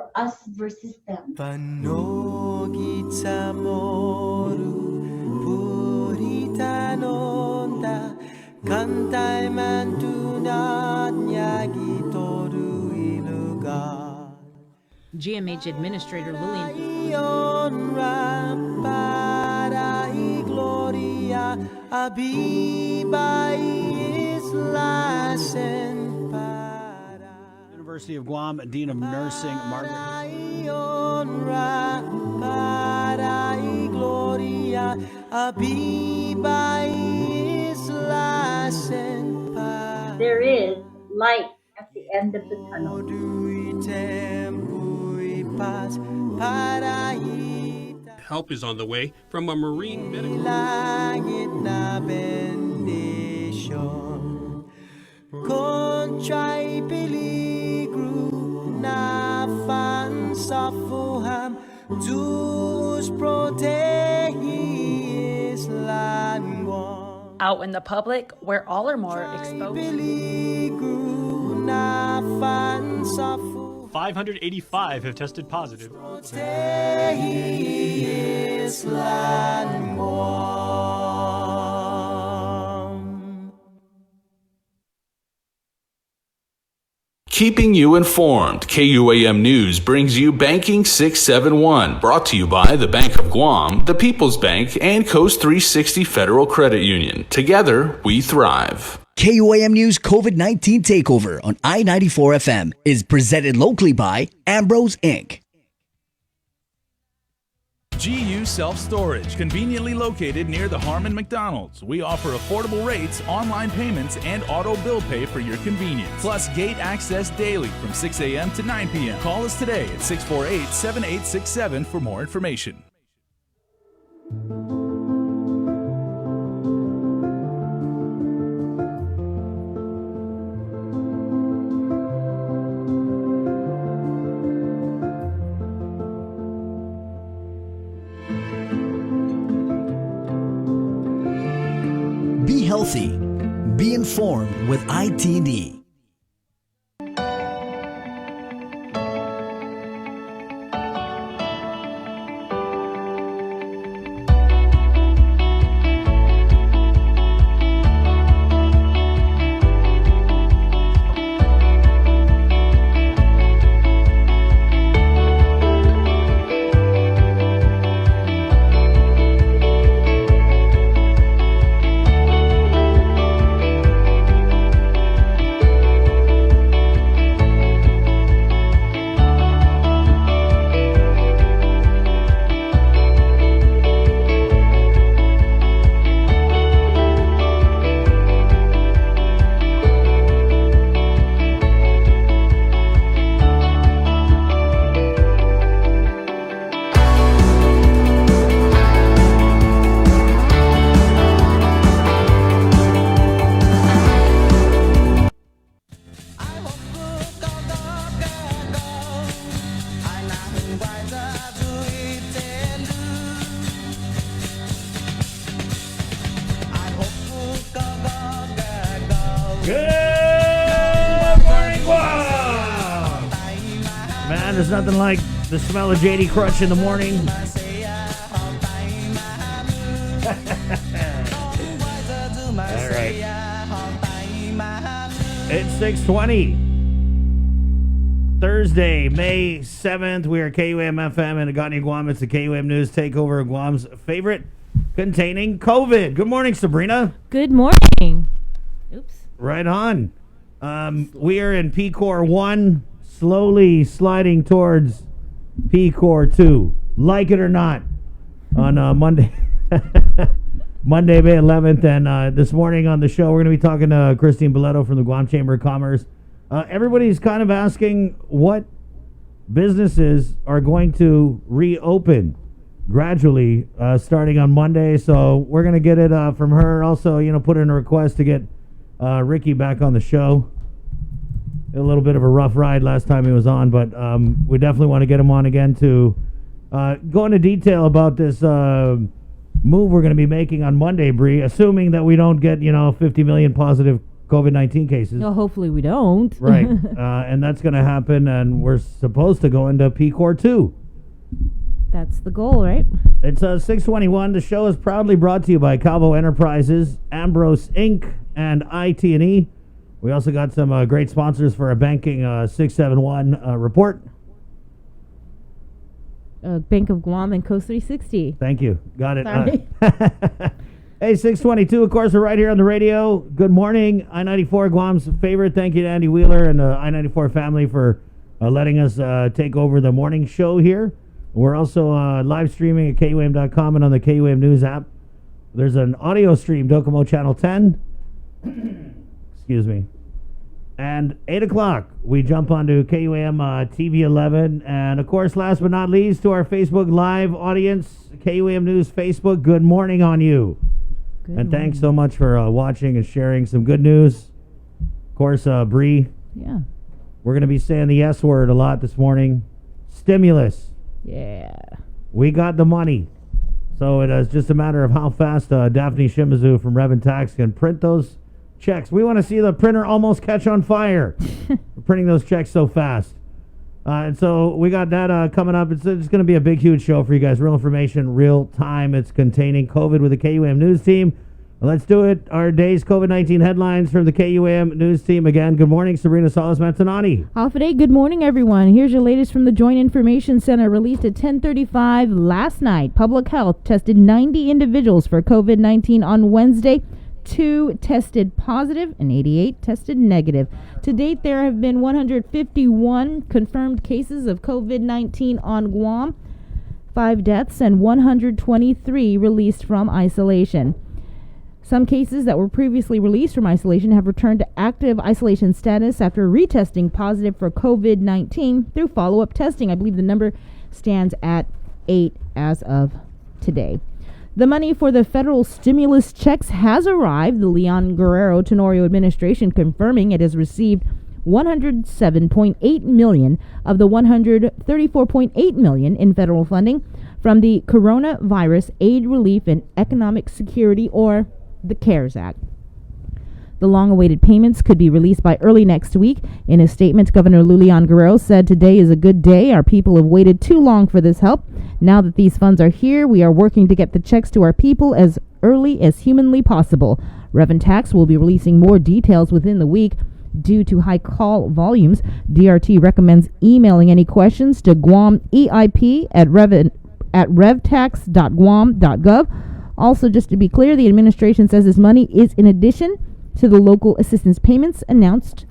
or us versus them. GMH Administrator Lillian University of Guam Dean of Nursing Margaret. There is light at the end of the tunnel. Help is on the way from a marine medical. out in the public where all are more exposed. 585 have tested positive. Keeping you informed, KUAM News brings you Banking 671, brought to you by the Bank of Guam, the People's Bank, and Coast 360 Federal Credit Union. Together, we thrive. KUAM News COVID-19 Takeover on I-94 FM is presented locally by Ambrose Inc. GU Self-Storage, conveniently located near the Harmon McDonald's. We offer affordable rates, online payments, and auto bill pay for your convenience. Plus gate access daily from 6 a.m. to 9 p.m. Call us today at 648-7867 for more information. Be healthy. Be informed with ITD. There's nothing like the smell of JD Crutch in the morning. All right. It's 6:20. Thursday, May 7th. We are KUAM FM and Agani, Guam. It's the KUAM News Takeover of Guam's favorite containing COVID. Good morning, Sabrina. Good morning. Oops. Right on. We are in P-Core 1. Slowly sliding towards P-Core 2, like it or not, on Monday, Monday, May 11th. And this morning on the show, we're going to be talking to Christine Boletto from the Guam Chamber of Commerce. Everybody's kind of asking what businesses are going to reopen gradually starting on Monday. So we're going to get it from her. Also, put in a request to get Ricky back on the show. A little bit of a rough ride last time he was on, but we definitely want to get him on again to go into detail about this move we're going to be making on Monday, Bree, assuming that we don't get, 50 million positive COVID-19 cases. No, hopefully we don't. Right. And that's going to happen, and we're supposed to go into PCOR 2. That's the goal, right? It's 6:21. The show is proudly brought to you by Calvo Enterprises, Ambrose Inc., and IT&E. We also got some great sponsors for a banking 671 report. Bank of Guam and Coast 360. Thank you. Got it. Sorry. Hey, 622, of course, we're right here on the radio. Good morning. I-94, Guam's favorite. Thank you to Andy Wheeler and the I-94 family for letting us take over the morning show here. We're also live streaming at KUAM.com and on the KUAM News app. There's an audio stream, Docomo Channel 10. Excuse me. And 8 o'clock, we jump onto KUAM TV 11. And, of course, last but not least, to our Facebook Live audience, KUAM News Facebook, good morning on you. And thanks so much for watching and sharing some good news. Of course, Bree. Yeah. We're going to be saying the S word a lot this morning. Stimulus. Yeah. We got the money. So it is just a matter of how fast Daphne Shimizu from Rev and Tax can print those checks. We want to see the printer almost catch on fire. We're printing those checks so fast. And so we got that coming up. It's going to be a big, huge show for you guys. Real information, real time. It's containing COVID with the KUAM News team. Let's do it. Our day's COVID-19 headlines from the KUAM News team. Again, good morning, Sabrina Salas-Mantanani. Alpha Day, good morning, everyone. Here's your latest from the Joint Information Center, released at 10:35 last night. Public Health tested 90 individuals for COVID-19 on Wednesday. 2 tested positive and 88 tested negative. To date, there have been 151 confirmed cases of COVID-19 on Guam, 5 deaths, and 123 released from isolation. Some cases that were previously released from isolation have returned to active isolation status after retesting positive for COVID-19 through follow-up testing. I believe the number stands at 8 as of today. The money for the federal stimulus checks has arrived. The Leon Guerrero Tenorio administration confirming it has received $107.8 million of the $134.8 million in federal funding from the Coronavirus Aid, Relief, and Economic Security, or the CARES Act. The long-awaited payments could be released by early next week. In a statement, Governor Leon Guerrero said, "Today is a good day. Our people have waited too long for this help. Now that these funds are here, we are working to get the checks to our people as early as humanly possible." Reverend Tax will be releasing more details within the week. Due to high call volumes, DRT recommends emailing any questions to GuamEIP at revtax.guam.gov. Also, just to be clear, the administration says this money is in addition to the local assistance payments announced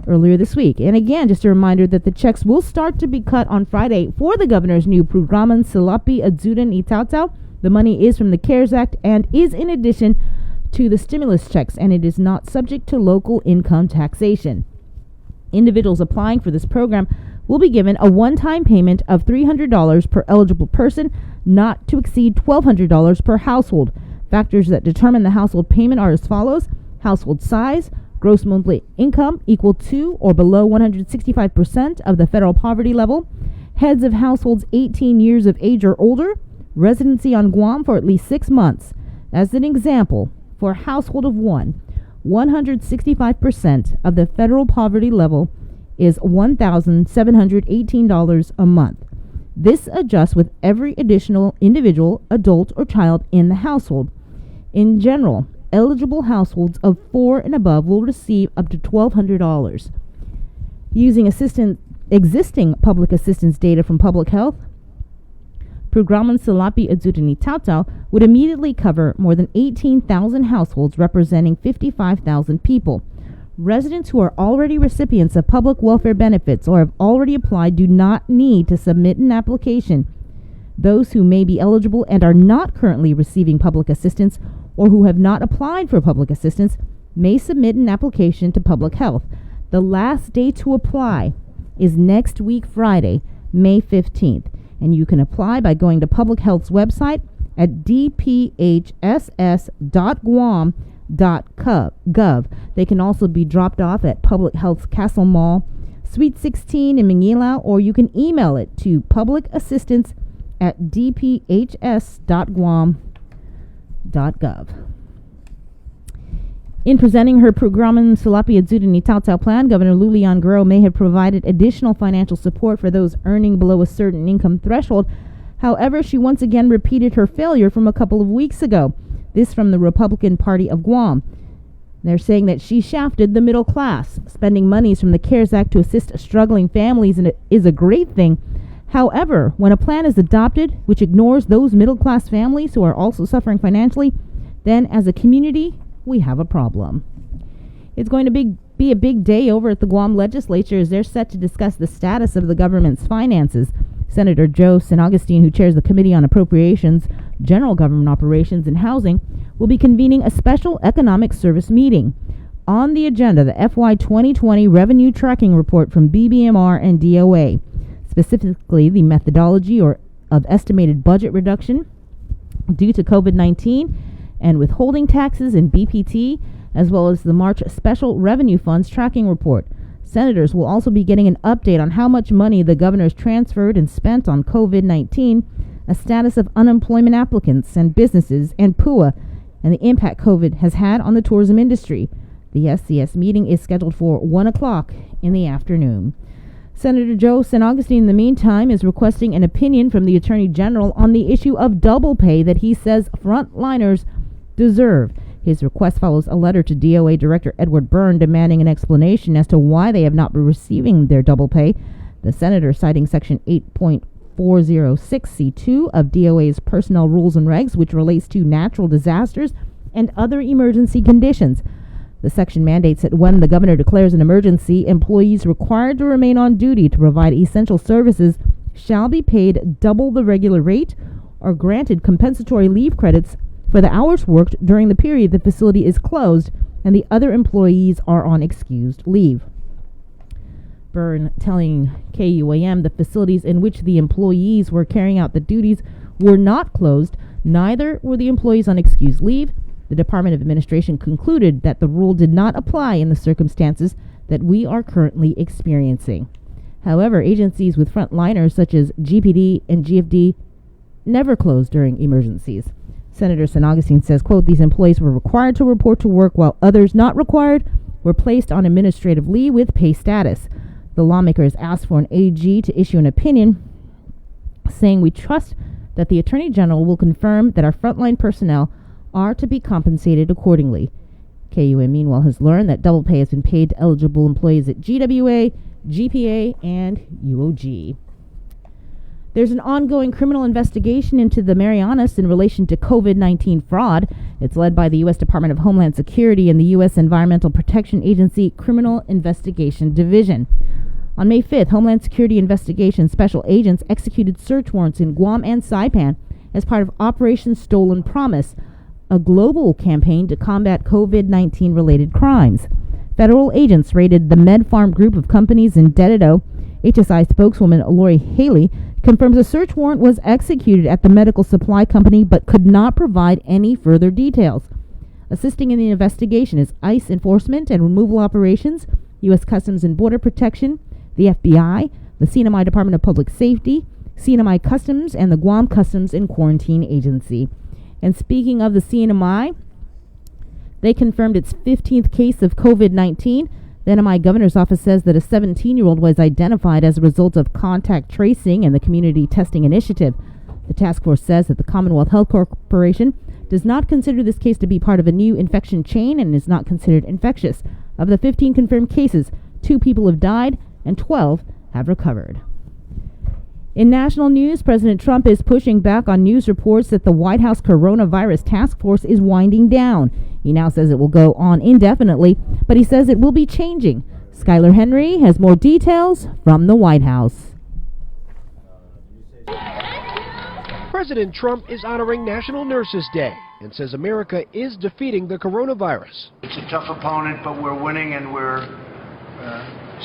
earlier this week. And again, just a reminder that the checks will start to be cut on Friday for the governor's new Programan Salapi Adzudan Itautau. The money is from the CARES Act and is in addition to the stimulus checks, and it is not subject to local income taxation. Individuals applying for this program will be given a one-time payment of $300 per eligible person, not to exceed $1,200 per household. Factors that determine the household payment are as follows: household size, gross monthly income equal to or below 165% of the federal poverty level, heads of households 18 years of age or older, residency on Guam for at least 6 months. As an example, for a household of 165% of the federal poverty level is $1,718 a month. This adjusts with every additional individual, adult, or child in the household. In general, eligible households of 4 and above will receive up to $1,200. Using existing public assistance data from Public Health, Programan Salapi Adzudan Itautau would immediately cover more than 18,000 households representing 55,000 people. Residents who are already recipients of public welfare benefits or have already applied do not need to submit an application. Those who may be eligible and are not currently receiving public assistance or who have not applied for public assistance may submit an application to Public Health. The last day to apply is next week, Friday, May 15th, and you can apply by going to Public Health's website at dphss.guam.gov. They can also be dropped off at Public Health's Castle Mall, Suite 16 in Manila, or you can email it to publicassistance@dphs.guam.gov. In presenting her Programan Salapi Adzudani Tautau plan, Governor Lulian Guerrero may have provided additional financial support for those earning below a certain income threshold. However, she once again repeated her failure from a couple of weeks ago. This from the Republican Party of Guam. They're saying that she shafted the middle class. Spending monies from the CARES Act to assist struggling families is a great thing. However, when a plan is adopted which ignores those middle class families who are also suffering financially, then as a community, we have a problem. It's going to be a big day over at the Guam legislature as they're set to discuss the status of the government's finances. Senator Joe San Agustin, who chairs the Committee on Appropriations, General Government Operations, and Housing, will be convening a special economic service meeting. On the agenda, the FY 2020 Revenue Tracking Report from BBMR and DOA, specifically the methodology of estimated budget reduction due to COVID-19 and withholding taxes and BPT, as well as the March Special Revenue Funds Tracking Report. Senators will also be getting an update on how much money the governors transferred and spent on COVID-19, a status of unemployment applicants and businesses, and PUA, and the impact COVID has had on the tourism industry. The SCS meeting is scheduled for 1 o'clock in the afternoon. Senator Joe San Agustin, in the meantime, is requesting an opinion from the Attorney General on the issue of double pay that he says frontliners deserve. His request follows a letter to DOA Director Edward Byrne demanding an explanation as to why they have not been receiving their double pay. The senator, citing Section 8.406C2 of DOA's Personnel Rules and Regs, which relates to natural disasters and other emergency conditions. The section mandates that when the governor declares an emergency, employees required to remain on duty to provide essential services shall be paid double the regular rate or granted compensatory leave credits for the hours worked during the period the facility is closed and the other employees are on excused leave. Byrne telling KUAM the facilities in which the employees were carrying out the duties were not closed, neither were the employees on excused leave. The Department of Administration concluded that the rule did not apply in the circumstances that we are currently experiencing. However, agencies with frontliners such as GPD and GFD never close during emergencies. Senator San Agustin says, quote, these employees were required to report to work while others not required were placed on administrative leave with pay status. The lawmakers asked for an AG to issue an opinion saying we trust that the Attorney General will confirm that our frontline personnel are to be compensated accordingly. KUM, meanwhile, has learned that double pay has been paid to eligible employees at GWA, GPA, and UOG. There's an ongoing criminal investigation into the Marianas in relation to COVID-19 fraud. It's led by the U.S. Department of Homeland Security and the U.S. Environmental Protection Agency Criminal Investigation Division. On May 5th, Homeland Security Investigation Special Agents executed search warrants in Guam and Saipan as part of Operation Stolen Promise, a global campaign to combat COVID-19 related crimes. Federal agents raided the Med Farm group of companies in Dededo. HSI spokeswoman Lori Haley confirms a search warrant was executed at the medical supply company but could not provide any further details. Assisting in the investigation is ICE enforcement and removal operations, U.S. Customs and Border Protection, the FBI, the CNMI Department of Public Safety, CNMI Customs, and the Guam Customs and Quarantine Agency. And speaking of the CNMI, they confirmed its 15th case of COVID-19. The NMI Governor's Office says that a 17-year-old was identified as a result of contact tracing and the community testing initiative. The task force says that the Commonwealth Health Corporation does not consider this case to be part of a new infection chain and is not considered infectious. Of the 15 confirmed cases, 2 people have died and 12 have recovered. In national news, President Trump is pushing back on news reports that the White House coronavirus task force is winding down. He now says it will go on indefinitely, but he says it will be changing. Skylar Henry has more details from the White House. President Trump is honoring National Nurses Day and says America is defeating the coronavirus. It's a tough opponent, but we're winning and we're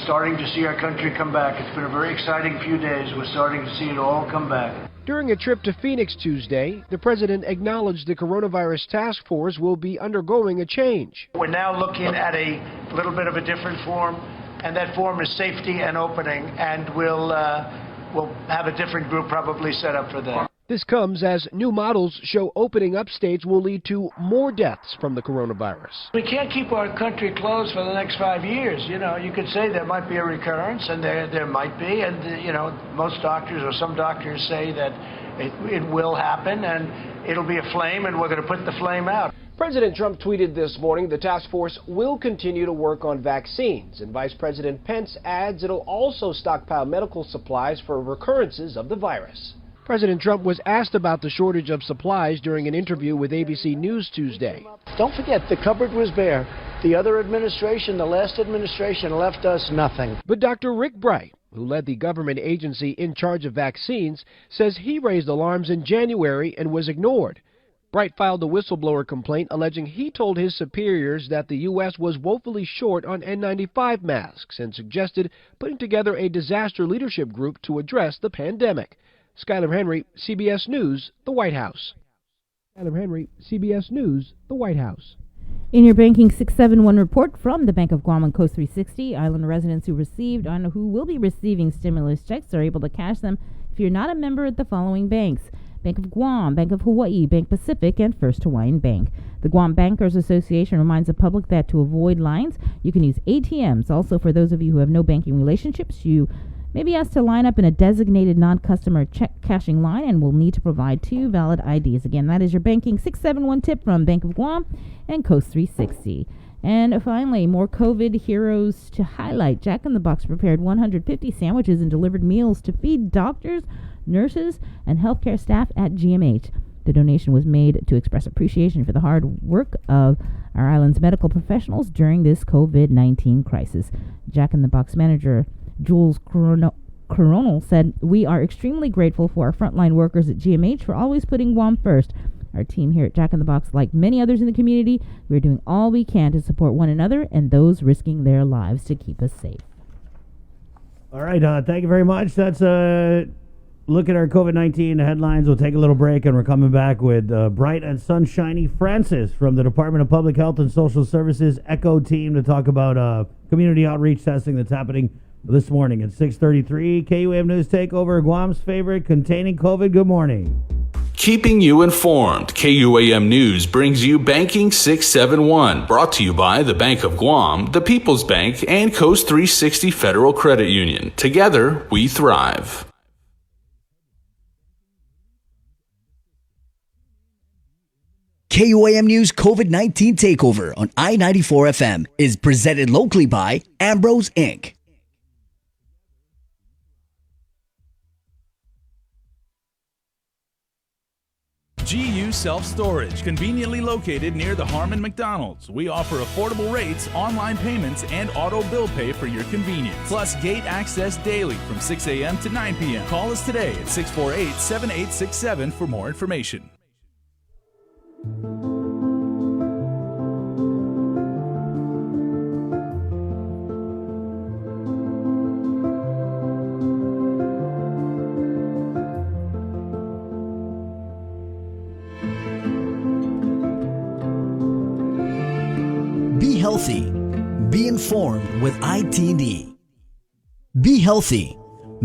starting to see our country come back. It's been a very exciting few days. We're starting to see it all come back. During a trip to Phoenix Tuesday, the president acknowledged the coronavirus task force will be undergoing a change. We're now looking at a little bit of a different form, and that form is safety and opening, and we'll have a different group probably set up for that. This comes as new models show opening up states will lead to more deaths from the coronavirus. We can't keep our country closed for the next 5 years. You know, you could say there might be a recurrence, and there might be, and most doctors or some doctors say that it will happen, and it'll be a flame, and we're going to put the flame out. President Trump tweeted this morning the task force will continue to work on vaccines, and Vice President Pence adds it'll also stockpile medical supplies for recurrences of the virus. President Trump was asked about the shortage of supplies during an interview with ABC News Tuesday. Don't forget, the cupboard was bare. The other administration, the last administration, left us nothing. But Dr. Rick Bright, who led the government agency in charge of vaccines, says he raised alarms in January and was ignored. Bright filed a whistleblower complaint alleging he told his superiors that the U.S. was woefully short on N95 masks and suggested putting together a disaster leadership group to address the pandemic. Skylar Henry, CBS News, the White House. Skylar Henry, CBS News, the White House. In your Banking 671 report from the Bank of Guam and Coast 360, island residents who will be receiving stimulus checks are able to cash them if you're not a member at the following banks: Bank of Guam, Bank of Hawaii, Bank Pacific, and First Hawaiian Bank. The Guam Bankers Association reminds the public that to avoid lines, you can use ATMs. Also, for those of you who have no banking relationships, you may be asked to line up in a designated non-customer check cashing line and will need to provide 2 valid IDs. Again, that is your Banking 671 tip from Bank of Guam and Coast 360. And finally, more COVID heroes to highlight. Jack in the Box prepared 150 sandwiches and delivered meals to feed doctors, nurses, and healthcare staff at GMH. The donation was made to express appreciation for the hard work of our island's medical professionals during this COVID-19 crisis. Jack in the Box manager Jules Coronel said, "We are extremely grateful for our frontline workers at GMH for always putting Guam first. Our team here at Jack in the Box, like many others in the community, we're doing all we can to support one another and those risking their lives to keep us safe." All right, thank you very much. That's a look at our COVID-19 headlines. We'll take a little break, and we're coming back with bright and sunshiny Francis from the Department of Public Health and Social Services ECHO team to talk about community outreach testing that's happening this morning at 6:33. KUAM News Takeover, Guam's favorite, containing COVID. Good morning. Keeping you informed, KUAM News brings you Banking 671, brought to you by the Bank of Guam, the People's Bank, and Coast 360 Federal Credit Union. Together, we thrive. KUAM News COVID-19 Takeover on I-94 FM is presented locally by Ambrose Inc. GU Self-Storage, conveniently located near the Harmon McDonald's. We offer affordable rates, online payments, and auto bill pay for your convenience. Plus gate access daily from 6 a.m. to 9 p.m. Call us today at 648-7867 for more information. Be healthy. Be informed with ITD. Be healthy.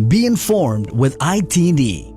Be informed with ITD.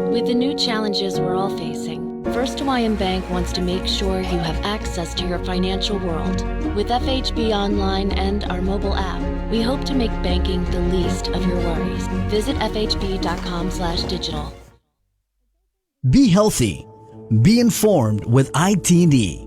With the new challenges we're all facing, First Hawaiian Bank wants to make sure you have access to your financial world. With FHB Online and our mobile app, we hope to make banking the least of your worries. Visit fhb.com/digital. Be healthy. Be informed with ITD.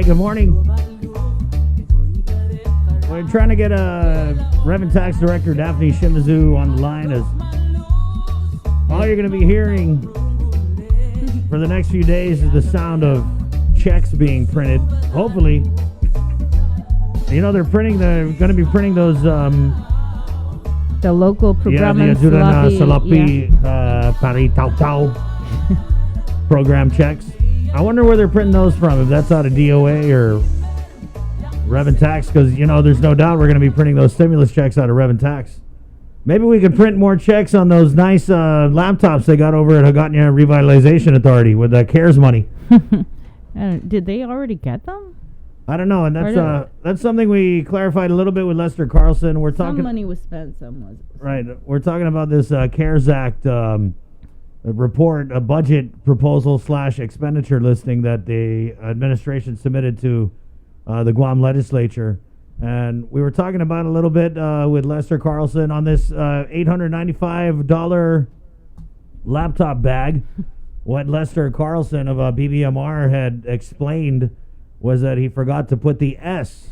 Hey, good morning. We're trying to get Revenue Tax Director Daphne Shimizu on the line. As all you're going to be hearing for the next few days is the sound of checks being printed. Hopefully, they're going to be printing those. The local program Salapi Pari Tau Tau program checks. I wonder where they're printing those from, if that's out of DOA or Revenue Tax, because, there's no doubt we're going to be printing those stimulus checks out of Revenue Tax. Maybe we could print more checks on those nice laptops they got over at Hagåtña Revitalization Authority with the CARES money. Did they already get them? I don't know, and that's something we clarified a little bit with Lester Carlson. We're talking some money was spent, some wasn't. Right, we're talking about this CARES Act report, a budget proposal / expenditure listing that the administration submitted to the Guam legislature. And we were talking about a little bit with Lester Carlson on this $895 laptop bag. What Lester Carlson of BBMR had explained was that he forgot to put the S.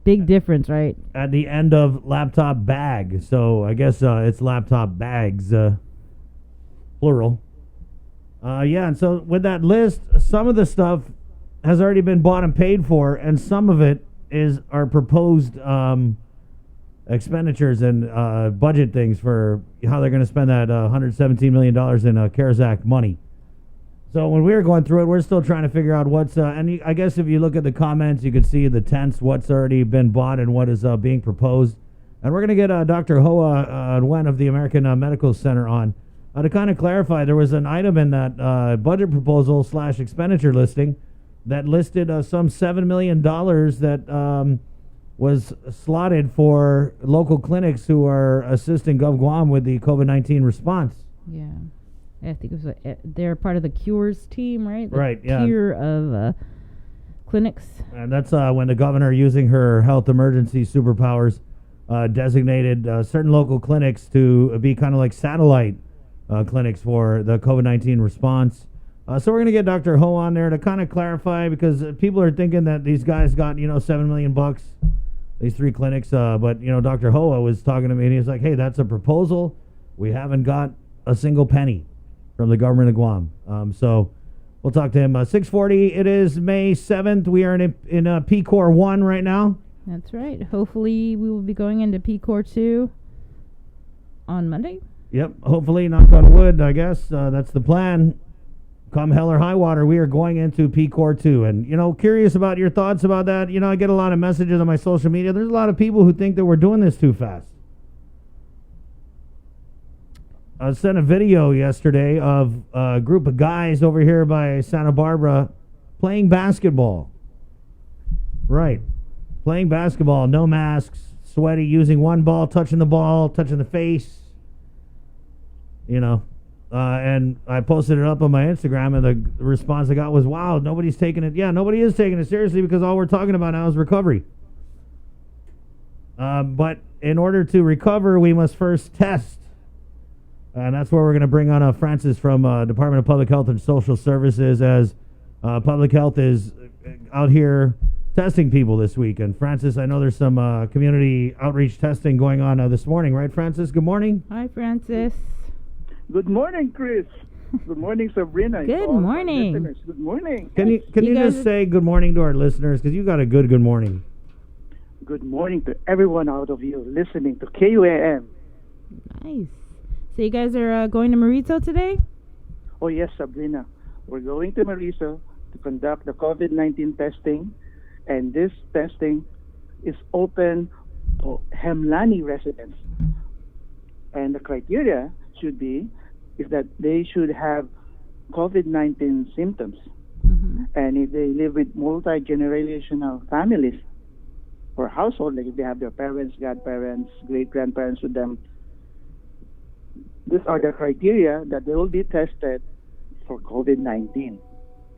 Big difference, right? At the end of laptop bag. So I guess it's laptop bags, plural. And so with that list, some of the stuff has already been bought and paid for, and some of it is our proposed expenditures and budget things for how they're going to spend that $117 million in CARES Act money. So when we were going through it, we're still trying to figure out what's, I guess if you look at the comments, you can see the tents, what's already been bought and what is being proposed. And we're going to get Dr. Hoa Nguyen of the American Medical Center on to kind of clarify. There was an item in that budget proposal / expenditure listing that listed some $7 million that was slotted for local clinics who are assisting Gov Guam with the COVID-19 response. Yeah. I think it was they're part of the Cures team, right? Right, yeah. Tier of clinics. And that's when the governor, using her health emergency superpowers, designated certain local clinics to be kind of like satellite clinics for the COVID-19 response. So we're going to get Dr. Ho on there to kind of clarify, because people are thinking that these guys got, $7 million, these 3 clinics. But, Dr. Hoa was talking to me, and he was like, hey, that's a proposal. We haven't got a single penny from the government of Guam. So we'll talk to him. 6:40, it is May 7th. We are in PCOR 1 right now. That's right. Hopefully we will be going into PCOR 2 on Monday. Yep, hopefully, knock on wood, I guess. That's the plan. Come hell or high water, we are going into PCOR 2. And, curious about your thoughts about that. I get a lot of messages on my social media. There's a lot of people who think that we're doing this too fast. I sent a video yesterday of a group of guys over here by Santa Barbara playing basketball. Right. Playing basketball, no masks, sweaty, using one ball, touching the face. And I posted it up on my Instagram, and the response I got was, wow, nobody's taking it. Yeah, nobody is taking it seriously, because all we're talking about now is recovery. But in order to recover, we must first test. And that's where we're going to bring on Francis from Department of Public Health and Social Services, as Public Health is out here testing people this week. And Francis, I know there's some community outreach testing going on this morning, right, Francis? Good morning. Hi, Francis. Good morning, Chris. Good morning, Sabrina. Good morning. Good morning. Can you just say good morning to our listeners, because you got a good morning. Good morning to everyone out of you listening to KUAM. Nice. So you guys are going to Marito today? Oh, yes, Sabrina. We're going to Marito to conduct the COVID-19 testing, and this testing is open to Hemlani residents. And the criteria should be is that they should have COVID-19 symptoms. Mm-hmm. And if they live with multi-generational families or household, like if they have their parents, godparents, great-grandparents with them, these are the criteria that they will be tested for COVID-19.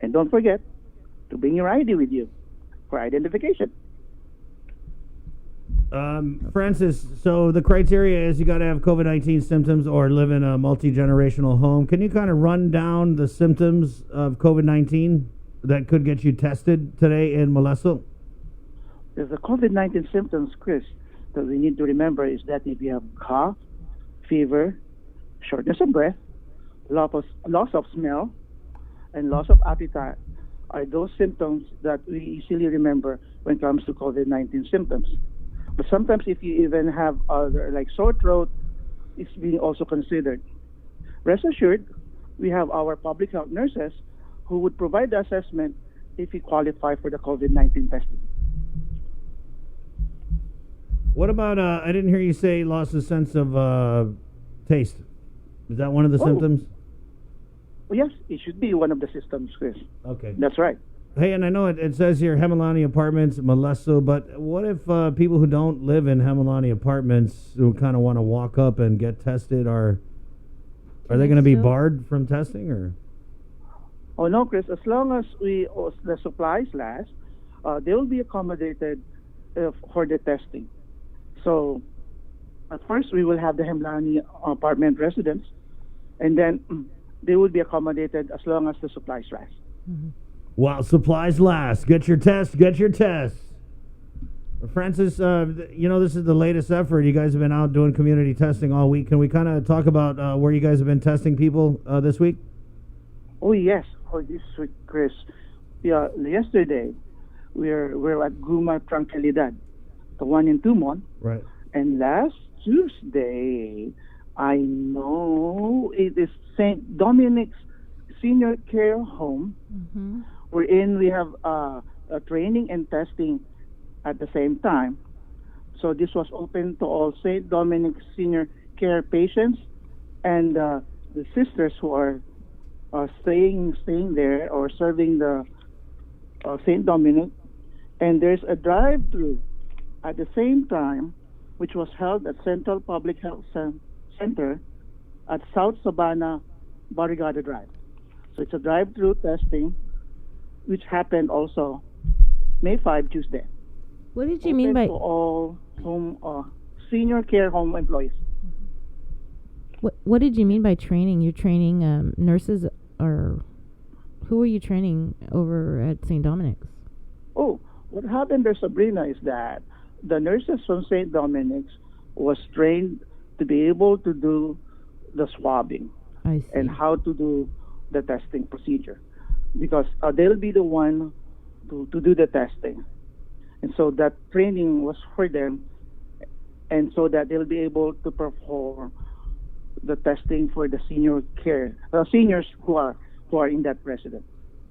And don't forget to bring your ID with you for identification. Francis, so the criteria is you got to have COVID-19 symptoms or live in a multi-generational home. Can you kind of run down the symptoms of COVID-19 that could get you tested today in Molesto? There's the COVID-19 symptoms, Chris, that we need to remember is that if you have cough, fever, shortness of breath, loss of smell, and loss of appetite are those symptoms that we easily remember when it comes to COVID-19 symptoms. But sometimes if you even have other, like sore throat, it's being also considered. Rest assured, we have our public health nurses who would provide the assessment if you qualify for the COVID-19 testing. What about, I didn't hear you say lost a sense of taste. Is that one of the symptoms? Well, yes, it should be one of the symptoms, Chris. Okay. That's right. Hey, and I know it says here Hemilani Apartments, Molesto, but what if people who don't live in Hemilani Apartments who kind of want to walk up and get tested are they going to be barred from testing or? Oh no, Chris. As long as the supplies last, they will be accommodated for the testing. So, at first we will have the Hemilani apartment residents, and then they will be accommodated as long as the supplies last. Mm-hmm. While supplies last, get your test, get your test. Francis, this is the latest effort. You guys have been out doing community testing all week. Can we kind of talk about where you guys have been testing people this week? Oh yes, for this week, Chris. Yeah, yesterday we're at Guma Tranquilidad, the one in Tumon. Right. And last Tuesday, I know it is St. Dominic's Senior Care Home. Mm-hmm. Wherein we have a training and testing at the same time. So this was open to all St. Dominic's Senior Care patients and the sisters who are staying there or serving the St. Dominic. And there's a drive-through at the same time, which was held at Central Public Health Center at South Savannah, Barrigada Drive. So it's a drive-through testing, which happened also May 5, Tuesday. What did you mean by to all home senior care home employees? What did you mean by training? You're training nurses, or who are you training over at St. Dominic's? Oh, what happened there, Sabrina, is that the nurses from St. Dominic's was trained to be able to do the swabbing and how to do the testing procedure, because they'll be the one to do the testing. And so that training was for them, and so that they'll be able to perform the testing for the seniors who are in that residence.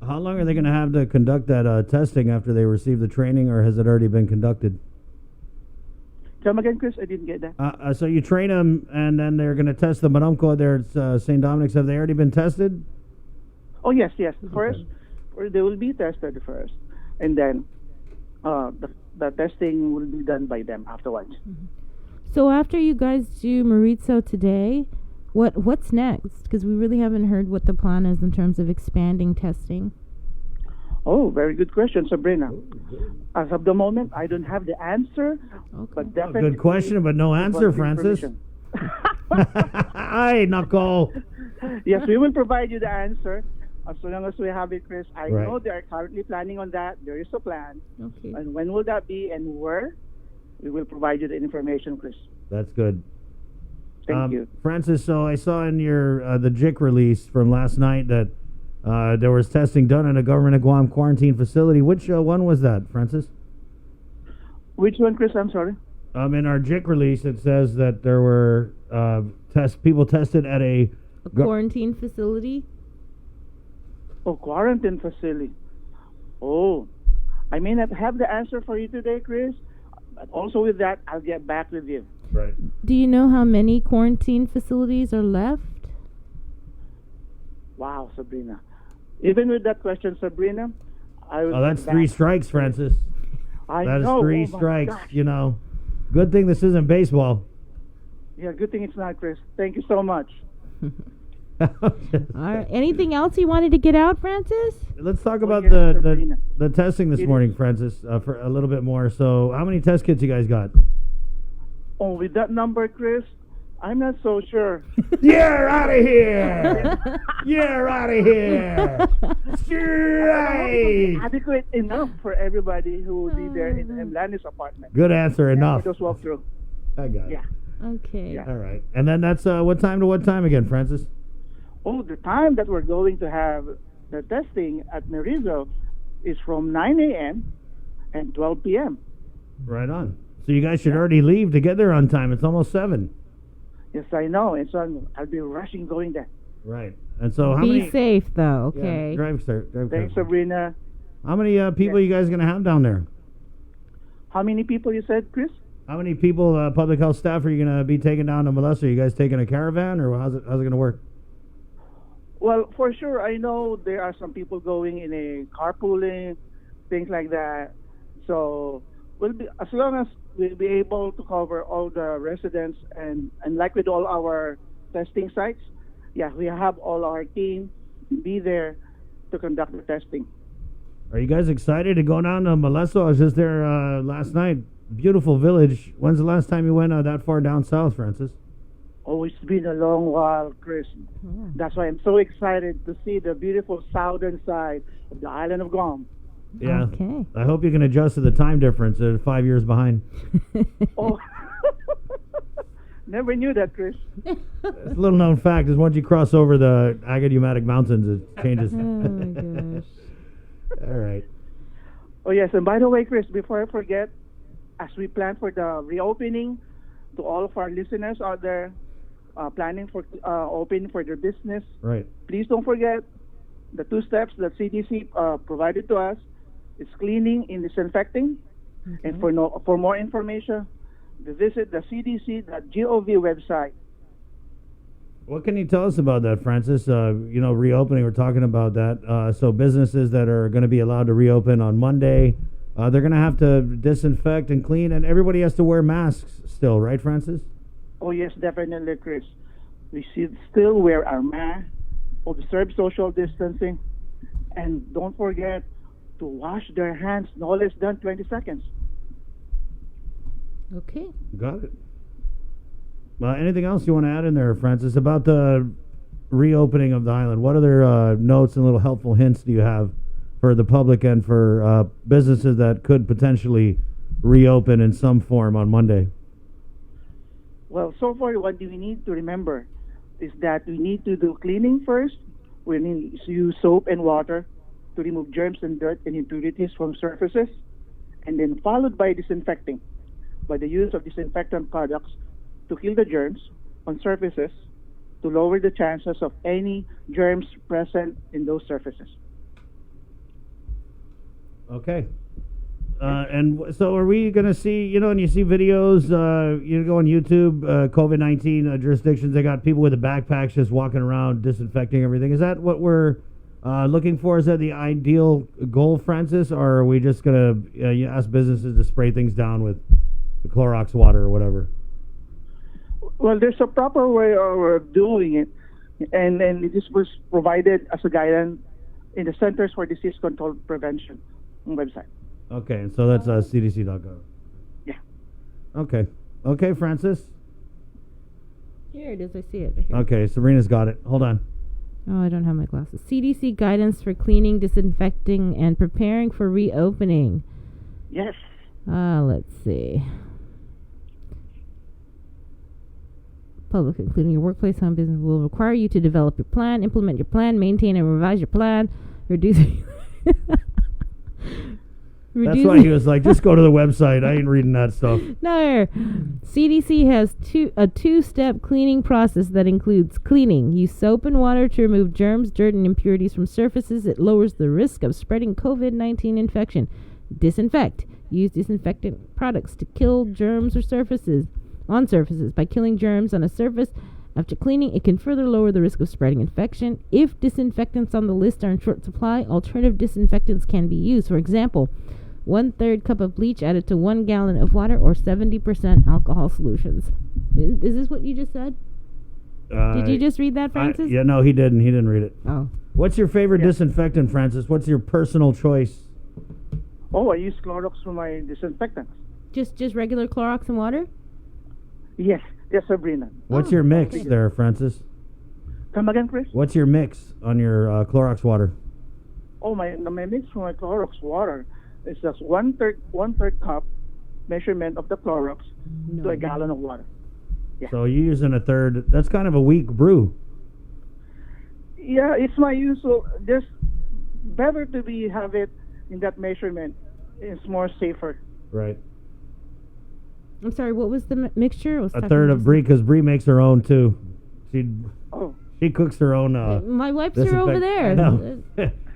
How long are they going to have to conduct that testing after they receive the training, or has it already been conducted? Come again, Chris? I didn't get that. So you train them, and then they're going to test them. But there at St. Dominic's. Have they already been tested? Oh, yes. First, they will be tested first, and then the testing will be done by them afterwards. Mm-hmm. So after you guys do Mauricio today, what's next? Because we really haven't heard what the plan is in terms of expanding testing. Oh, very good question, Sabrina. As of the moment, I don't have the answer, but definitely... Good question, but no answer, Francis. Hi, Knuckle. Yes, we will provide you the answer as long as we have it, Chris. I know they are currently planning on that. There is a plan. Okay. And when will that be and where? We will provide you the information, Chris. That's good. Thank you. Francis, so I saw in your the JIC release from last night that there was testing done in a Government of Guam quarantine facility. Which one was that, Francis? Which one, Chris? I'm sorry. In our JIC release, it says that there were people tested at a quarantine facility. Oh, quarantine facility. Oh, I may not have the answer for you today, Chris. But also with that, I'll get back with you. Right. Do you know how many quarantine facilities are left? Wow, Sabrina. Even with that question, Sabrina, that's 3 strikes, Francis. That is 3 strikes, you know. Good thing this isn't baseball. Yeah, good thing it's not, Chris. Thank you so much. All right. Anything else you wanted to get out, Francis? Let's talk about the testing this morning, Francis, for a little bit more. So how many test kits you guys got? Oh, with that number, Chris, I'm not so sure. You're out of here! You're out of here! Straight! Adequate enough for everybody who will be there in Lanny's apartment. Good answer, enough. Just walk through. I got it. Yeah. Okay. Yeah. All right. And then that's what time to what time again, Francis? Oh, the time that we're going to have the testing at Merizo is from 9 a.m. and 12 p.m. Right on. So you guys should already leave to get there on time. It's almost 7. Yes, I know. And so I'll be rushing going there. Right. And so how Be many... safe, though, Yeah, okay? drive, sir. Drive Thanks, careful. Sabrina. How many people you guys going to have down there? How many people you said, Chris? How many people, public health staff, are you going to be taking down to Melissa? Are you guys taking a caravan, or how's it going to work? Well, for sure, I know there are some people going in a carpooling, things like that. So we'll be, as long as we'll be able to cover all the residents and like with all our testing sites, yeah, we have all our team be there to conduct the testing. Are you guys excited to go down to Melissa? I was just there last night. Beautiful village. When's the last time you went that far down south, Francis? Oh, it's been a long while, Chris. That's why I'm so excited to see the beautiful southern side of the island of Guam. Yeah. Okay. I hope you can adjust to the time difference. They're 5 years behind. Oh, never knew that, Chris. It's a little known fact is once you cross over the Agadumatic Mountains, it changes. Oh, my gosh. All right. Oh, yes, and by the way, Chris, before I forget, as we plan for the reopening, to all of our listeners out there planning for opening for their business, Right. please don't forget the 2 steps that CDC provided to us. It's cleaning and disinfecting. And for more information, visit the cdc.gov website. What can you tell us about that, Francis? Reopening, we're talking about that. So businesses that are going to be allowed to reopen on Monday, they're going to have to disinfect and clean, and everybody has to wear masks still, right, Francis? Oh, yes, definitely, Chris. We should still wear our mask, observe social distancing, and don't forget to wash their hands no less than 20 seconds. Okay. Got it. Anything else you want to add in there, Francis, about the reopening of the island? What other notes and little helpful hints do you have for the public and for businesses that could potentially reopen in some form on Monday? Well, so far, what we need to remember is that we need to do cleaning first. We need to use soap and water to remove germs and dirt and impurities from surfaces, and then followed by disinfecting by the use of disinfectant products to kill the germs on surfaces to lower the chances of any germs present in those surfaces. Okay. And so are we going to see, and you see videos, you go on YouTube, COVID-19 jurisdictions, they got people with the backpacks just walking around disinfecting everything. Is that what we're looking for? Is that the ideal goal, Francis? Or are we just going to ask businesses to spray things down with the Clorox water or whatever? Well, there's a proper way of doing it, and this was provided as a guidance in the Centers for Disease Control Prevention website. Okay, and so that's cdc.gov. Yeah. Okay. Okay, Francis. Here it is. I see it. Right here. Okay, Sabrina's got it. Hold on. Oh, I don't have my glasses. CDC guidance for cleaning, disinfecting, and preparing for reopening. Yes. Let's see. Public, including your workplace, home business, will require you to develop your plan, implement your plan, maintain and revise your plan, reduce. That's why he was like, just go to the website. I ain't reading that stuff. No. CDC has a 2-step cleaning process that includes cleaning. Use soap and water to remove germs, dirt, and impurities from surfaces. It lowers the risk of spreading COVID-19 infection. Disinfect. Use disinfectant products to kill germs or surfaces. By killing germs on a surface after cleaning, it can further lower the risk of spreading infection. If disinfectants on the list are in short supply, alternative disinfectants can be used. For example, 1/3 cup of bleach added to 1 gallon of water, or 70% alcohol solutions. Is this what you just said? Did you just read that, Francis? Yeah, no, he didn't. He didn't read it. Oh. What's your favorite disinfectant, Francis? What's your personal choice? Oh, I use Clorox for my disinfectants. Just regular Clorox and water? Yes, Yes, Sabrina. What's your mix there, Francis? Come again, Chris? What's your mix on your Clorox water? Oh, my mix for my Clorox water is just one third cup measurement of the Clorox to a gallon of water. Yeah. So you're using a third. That's kind of a weak brew. Yeah, it's my usual. Just better to have it in that measurement. It's more safer. Right. I'm sorry, what was the mixture? A third of Brie, because Brie makes her own too. She cooks her own. My wipes are over there. I know.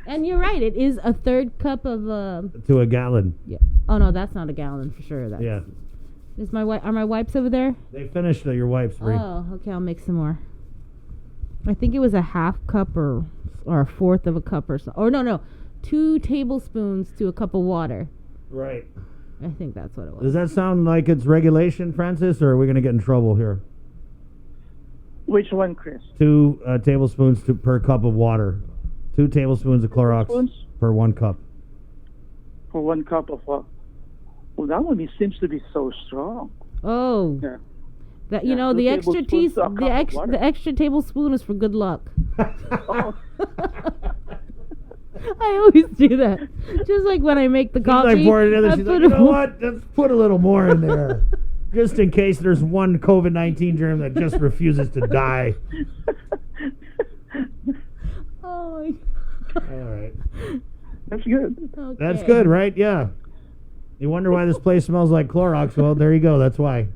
And you're right, it is a third cup of. To a gallon. Yeah. Oh no, that's not a gallon for sure. That's, yeah. Is are my wipes over there? They finished your wipes, Brie. Oh, okay. I'll make some more. I think it was a half cup or a fourth of a cup or so. Or no, 2 tablespoons to a cup of water. Right. I think that's what it was. Does that sound like it's regulation, Francis, or are we going to get in trouble here? Which one, Chris? 2 tablespoons per cup of water. 2 tablespoons of Clorox per 1 cup. For 1 cup of what? Well, that one seems to be so strong. Oh. Yeah. That the extra the extra tablespoon is for good luck. Oh. I always do that. Just like when I make the coffee. She's like, you know what? Let's put a little more in there. Just in case there's one COVID-19 germ that just refuses to die. Oh my God. All right. That's good. Okay. That's good, right? Yeah. You wonder why this place smells like Clorox? Well, there you go. That's why.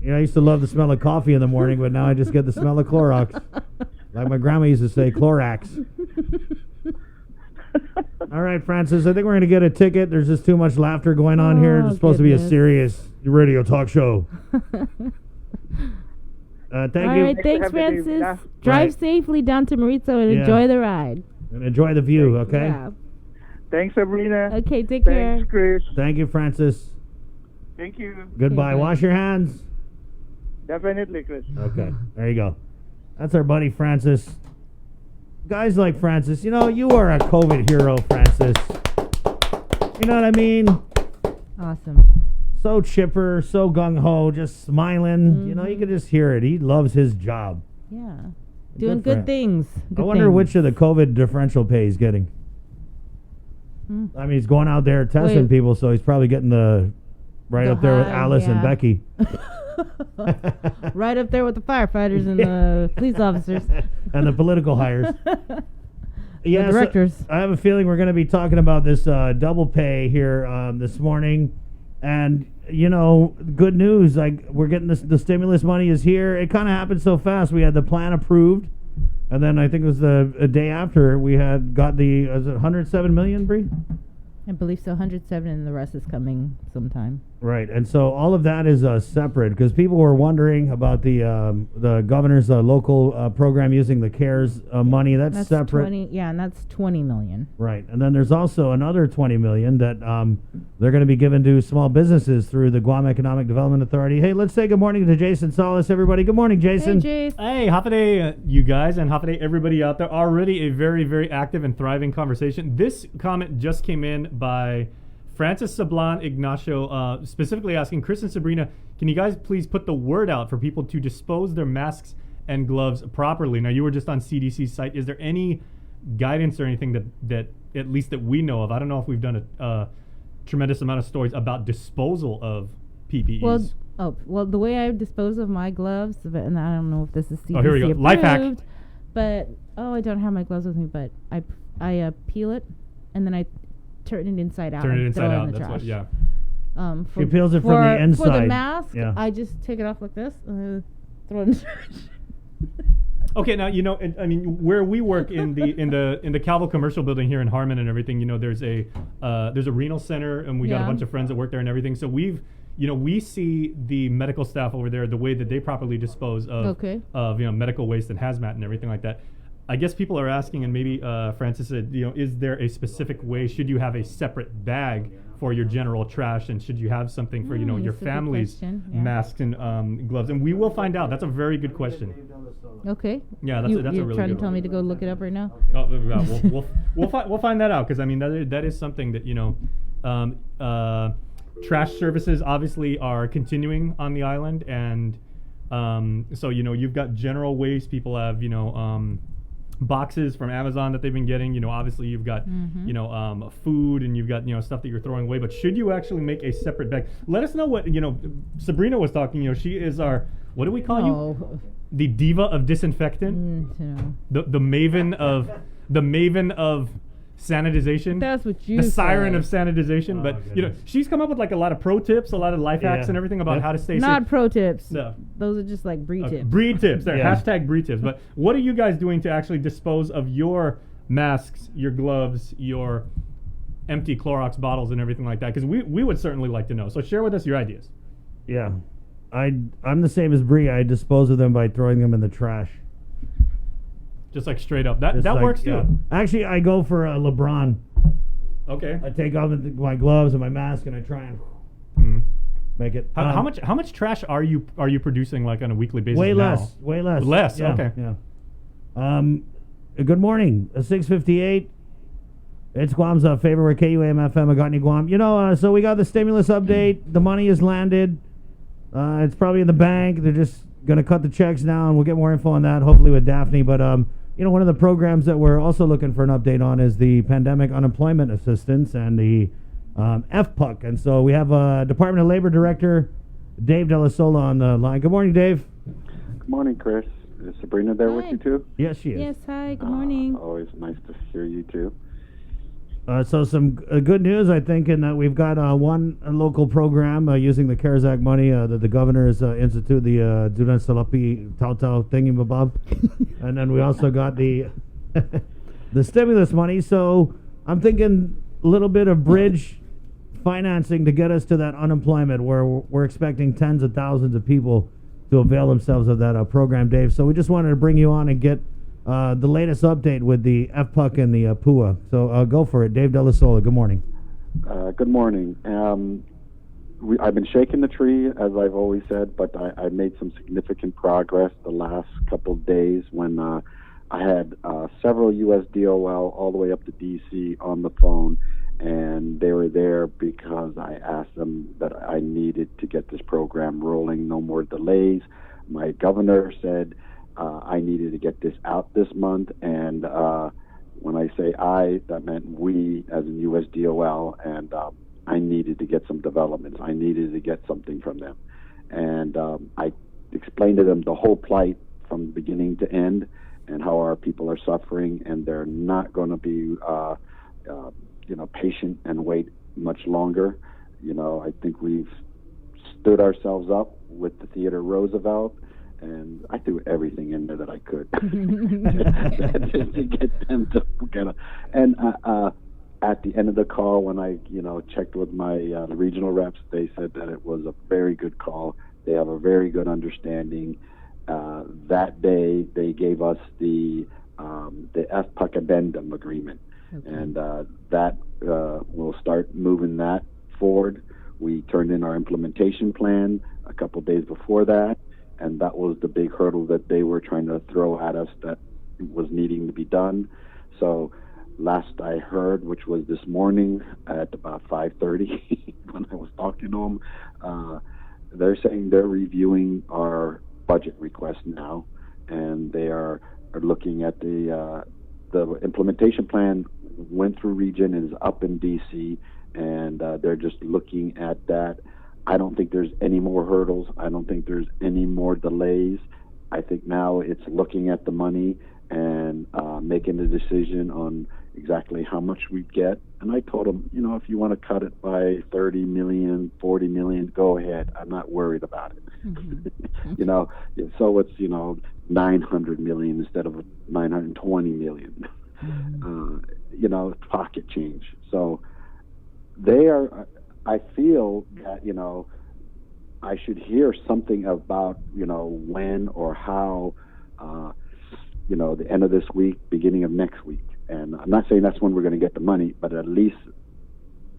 I used to love the smell of coffee in the morning, but now I just get the smell of Clorox. Like my grandma used to say, Clorox. All right, Francis, I think we're going to get a ticket. There's just too much laughter going on here. It's supposed to be a serious radio talk show. Thank you. All right, thanks, Francis. Drive safely down to Mauricio and enjoy the ride. And enjoy the view, okay? Yeah. Thanks, Sabrina. Okay, take care. Thanks, Chris. Thank you, Francis. Thank you. Goodbye. Okay, wash your hands. Definitely, Chris. Okay, there you go. That's our buddy Francis. Guys like Francis, you are a COVID hero, Francis. You know what I mean? Awesome. So chipper, so gung-ho, just smiling. Mm-hmm. You can just hear it. He loves his job. Yeah. Doing good things. I wonder which of the COVID differential pay he's getting. I mean, he's going out there testing people, so he's probably getting the up there with Alice and Becky. Right up there with the firefighters and the police officers. And the political hires. The directors. So I have a feeling we're going to be talking about this double pay here this morning. And, good news. We're getting the stimulus money is here. It kind of happened so fast. We had the plan approved. And then I think it was a day after we had got was it 107 million, Bree? I believe so, 107, and the rest is coming sometime. Right, and so all of that is separate because people were wondering about the governor's local program using the CARES money. That's separate. And that's 20 million. Right, and then there's also another 20 million that they're going to be given to small businesses through the Guam Economic Development Authority. Hey, let's say good morning to Jason Salas, everybody. Good morning, Jason. Hey, Jace. Hey, Hafa you guys, and Hafa everybody out there. Already a very, very active and thriving conversation. This comment just came in by Francis Sablan Ignacio, specifically asking Chris and Sabrina, can you guys please put the word out for people to dispose their masks and gloves properly? Now, you were just on CDC's site. Is there any guidance or anything that at least that we know of? I don't know if we've done a tremendous amount of stories about disposal of PPEs. Well, the way I dispose of my gloves, and I don't know if this is CDC here we go. approved, Life hack. But I don't have my gloves with me, but I peel it and then I turn it inside out. Turn it inside out. In the That's trash. what. Yeah. She peels it from the inside. For the mask, yeah. I just take it off like this, throw it in the trash. Okay, now I mean, where we work in the Calvo Commercial Building here in Harmon and everything, there's a renal center, and we got a bunch of friends that work there and everything. So we see the medical staff over there, the way that they properly dispose of medical waste and hazmat and everything like that. I guess people are asking, and maybe Francis said, is there a specific way? Should you have a separate bag for your general trash, and should you have something for your family's masks and gloves? And we will find out. That's a very good question. Okay. Yeah, that's a really good one. You're trying to tell me to go look it up right now? We'll find that out, because I mean that is something that trash services obviously are continuing on the island, and so you've got general waste. People have boxes from Amazon that they've been getting. Obviously you've got food, and you've got stuff that you're throwing away. But should you actually make a separate bag? Let us know what Sabrina was talking. She is our, what do we call you? The diva of disinfectant. The maven of sanitization. That's what you The siren said. of sanitization. But she's come up with like a lot of pro tips, a lot of life hacks and everything about how to stay Not safe. pro tips. No. Those are just like breed tips. Breed tips. There. Hashtag breed tips. But what are you guys doing to actually dispose of your masks, your gloves, your empty Clorox bottles, and everything like that? Because we would certainly like to know. So share with us your ideas. Yeah. I'm the same as Bree. I dispose of them by throwing them in the trash. Just like straight up. That works too. Yeah. Actually, I go for a LeBron. Okay. I take off my gloves and my mask, and I try and make it. How much trash are you producing like on a weekly basis? Way now? less. Way less. Less. Yeah, Okay. Yeah. Good morning. 6:58. It's Guam's favorite KUAM FM. Agani Guam. So we got the stimulus update. The money has landed. It's probably in the bank. They're just going to cut the checks now, and we'll get more info on that, hopefully with Daphne. But, one of the programs that we're also looking for an update on is the Pandemic Unemployment Assistance and the FPUC. And so we have Department of Labor Director Dave De La Sola on the line. Good morning, Dave. Good morning, Chris. Is Sabrina there with you, too? Yes, she is. Yes, hi. Good morning. Always nice to hear you, too. So some good news, I think, in that we've got one local program using the CARES Act money that the governor's institute, the Duran Salapi Tautau Thingy-Mabob. And then we also got the the stimulus money. So I'm thinking a little bit of bridge financing to get us to that unemployment where we're expecting tens of thousands of people to avail themselves of that program, Dave. So we just wanted to bring you on and get the latest update with the FPUC and the PUA. So go for it. Dave De La Sola, good morning. Good morning. I've been shaking the tree, as I've always said, but I made some significant progress the last couple of days when I had several U.S. DOL all the way up to D.C. on the phone, and they were there because I asked them that I needed to get this program rolling, no more delays. My governor said I needed to get this out this month, and when I say I, that meant we as in U.S. DOL, and I needed to get some developments. I needed to get something from them. And I explained to them the whole plight from beginning to end and how our people are suffering, and they're not going to be, patient and wait much longer. I think we've stood ourselves up with the Theater Roosevelt, and I threw everything in there that I could just to get them to get it. And at the end of the call, when I checked with my regional reps, they said that it was a very good call. They have a very good understanding. That day, they gave us the FPUC addendum agreement, and that we'll start moving that forward. We turned in our implementation plan a couple days before that, and that was the big hurdle that they were trying to throw at us that was needing to be done. So last I heard, which was this morning at about 5:30 when I was talking to them, they're saying they're reviewing our budget request now, and they are looking at the implementation plan went through region and is up in DC, and they're just looking at that. I don't think there's any more hurdles. I don't think there's any more delays. I think now it's looking at the money and making a decision on exactly how much we get. And I told them, if you want to cut it by 30 million, 40 million, go ahead. I'm not worried about it. So it's, 900 million instead of 920 million. Pocket change. So they are, I feel that, I should hear something about, when or how, the end of this week, beginning of next week. And I'm not saying that's when we're going to get the money, but at least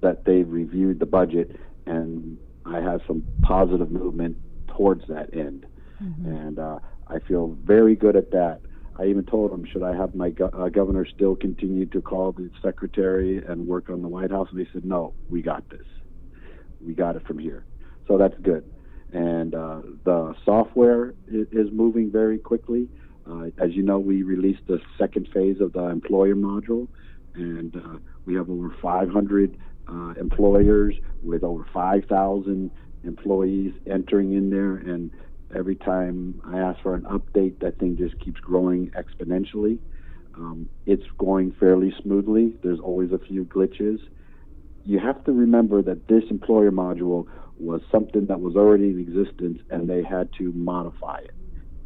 that they've reviewed the budget and I have some positive movement towards that end. And I feel very good at that. I even told them, should I have my governor still continue to call the secretary and work on the White House? And they said, no, we got this. we got it from here. So that's good. And the software is moving very quickly. As you know, we released the second phase of the employer module, and we have over 500 employers with over 5,000 employees entering in there. And every time I ask for an update, that thing just keeps growing exponentially. It's going fairly smoothly. There's always a few glitches. You have to remember that this employer module was something that was already in existence, and they had to modify it.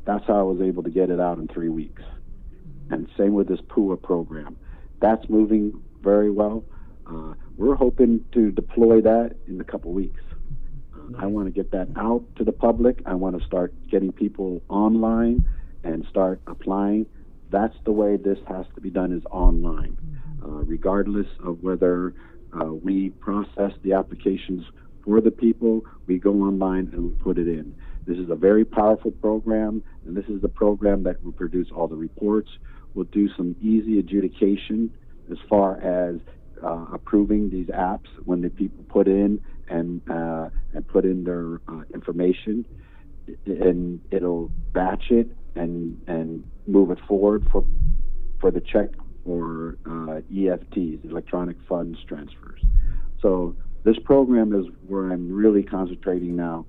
That's how I was able to get it out in 3 weeks. And same with this PUA program. That's moving very well. We're hoping to deploy that in a couple weeks. I want to get that out to the public. I want to start getting people online and start applying. That's the way this has to be done, is online. Regardless of whether we process the applications for the people, we go online and we put it in. This is a very powerful program, and this is the program that will produce all the reports. We'll do some easy adjudication as far as approving these apps when the people put in and put in their information, and it'll batch it and move it forward for the check or EFTs, electronic funds transfers. So this program is where I'm really concentrating now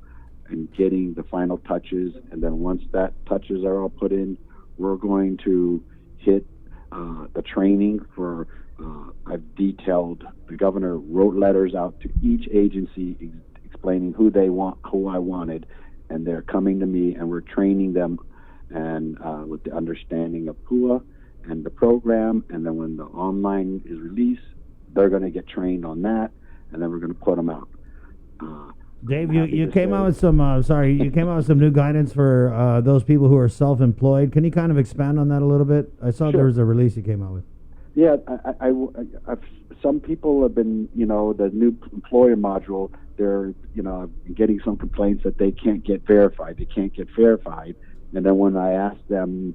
and getting the final touches. And then once that touches are all put in, we're going to hit the training for, I've detailed, the governor wrote letters out to each agency explaining who I wanted, and they're coming to me, and we're training them and with the understanding of PUA and the program. And then when the online is released, they're going to get trained on that, and then we're going to put them out. Dave, you came out with some you came out with some new guidance for those people who are self-employed. Can you kind of expand on that a little bit? I saw there was a release you came out with. Yeah, I've some people have been, the new employer module, they're, getting some complaints that they can't get verified. They can't get verified. And then when I ask them,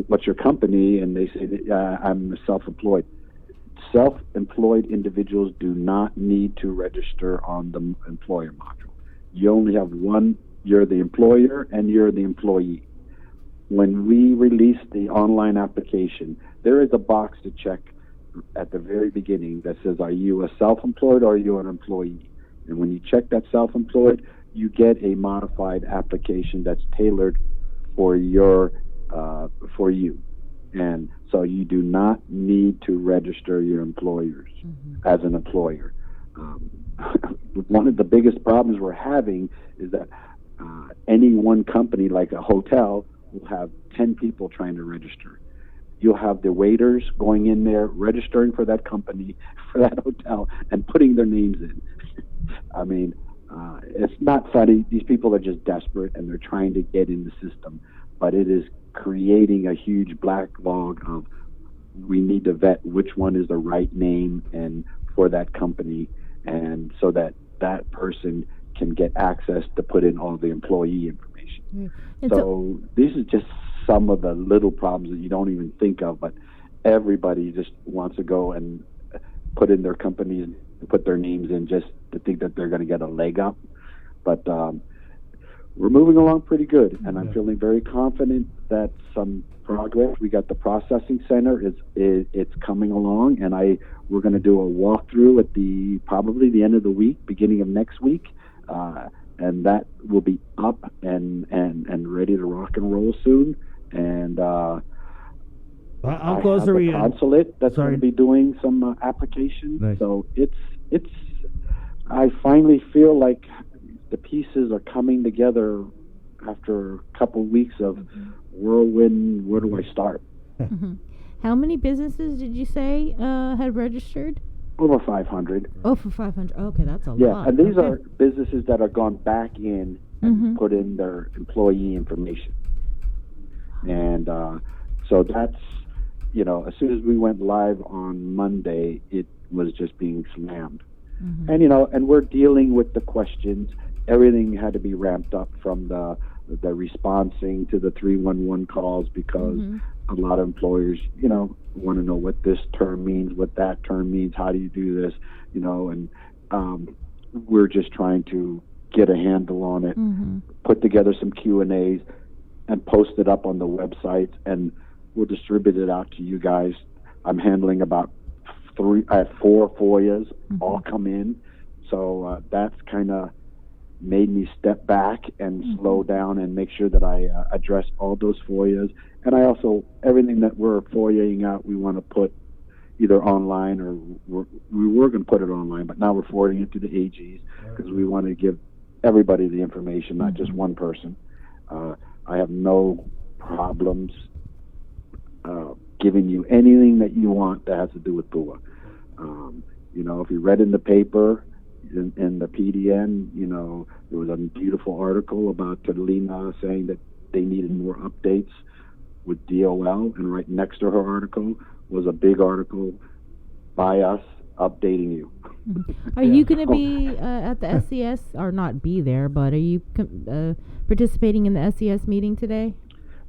what's your company? And they say, I'm self-employed. Self-employed individuals do not need to register on the employer module. You only have one. You're the employer and you're the employee. When we release the online application, there is a box to check at the very beginning that says, are you a self-employed or are you an employee? And when you check that self-employed, you get a modified application that's tailored for you. And so you do not need to register your employers as an employer. One of the biggest problems we're having is that any one company, like a hotel, will have 10 people trying to register. You'll have the waiters going in there, registering for that company, for that hotel, and putting their names in. I mean, it's not funny. These people are just desperate, and they're trying to get in the system. But it is creating a huge backlog of, we need to vet which one is the right name and for that company, and so that that person can get access to put in all the employee information. So this is just some of the little problems that you don't even think of, but everybody just wants to go and put in their companies and put their names in just to think that they're going to get a leg up. But we're moving along pretty good, and I'm feeling very confident that some progress. We got the processing center. It's coming along, and we're going to do a walkthrough at probably the end of the week, beginning of next week, and that will be up and ready to rock and roll soon. And how close are we? Consulate that's going to be doing some applications. Nice. So it's. I finally feel like the pieces are coming together after a couple weeks of whirlwind. Where do I start? How many businesses did you say had registered? Over 500. Oh, for 500. Okay, that's a lot. Yeah, and these are businesses that are gone back in and put in their employee information. And so that's, as soon as we went live on Monday, it was just being slammed. And, and we're dealing with the questions. Everything had to be ramped up from the responsing to the 311 calls, because a lot of employers, want to know what this term means, what that term means, how do you do this, and we're just trying to get a handle on it, put together some Q&As, and post it up on the website, and we'll distribute it out to you guys. I'm handling about 4 FOIAs, all come in, so that's kind of made me step back and slow down and make sure that I address all those FOIAs. And I also, everything that we're FOIAing out, we want to put either online, or we were going to put it online, but now we're forwarding it to the AGs because we want to give everybody the information, not just one person. I have no problems giving you anything that you want that has to do with PUA. You know, if you read in the paper, in the PDN, you know, there was a beautiful article about Catalina saying that they needed more updates with DOL, and right next to her article was a big article by us updating you. Are you going to be at the SCS, or not be there, but are you participating in the SCS meeting today?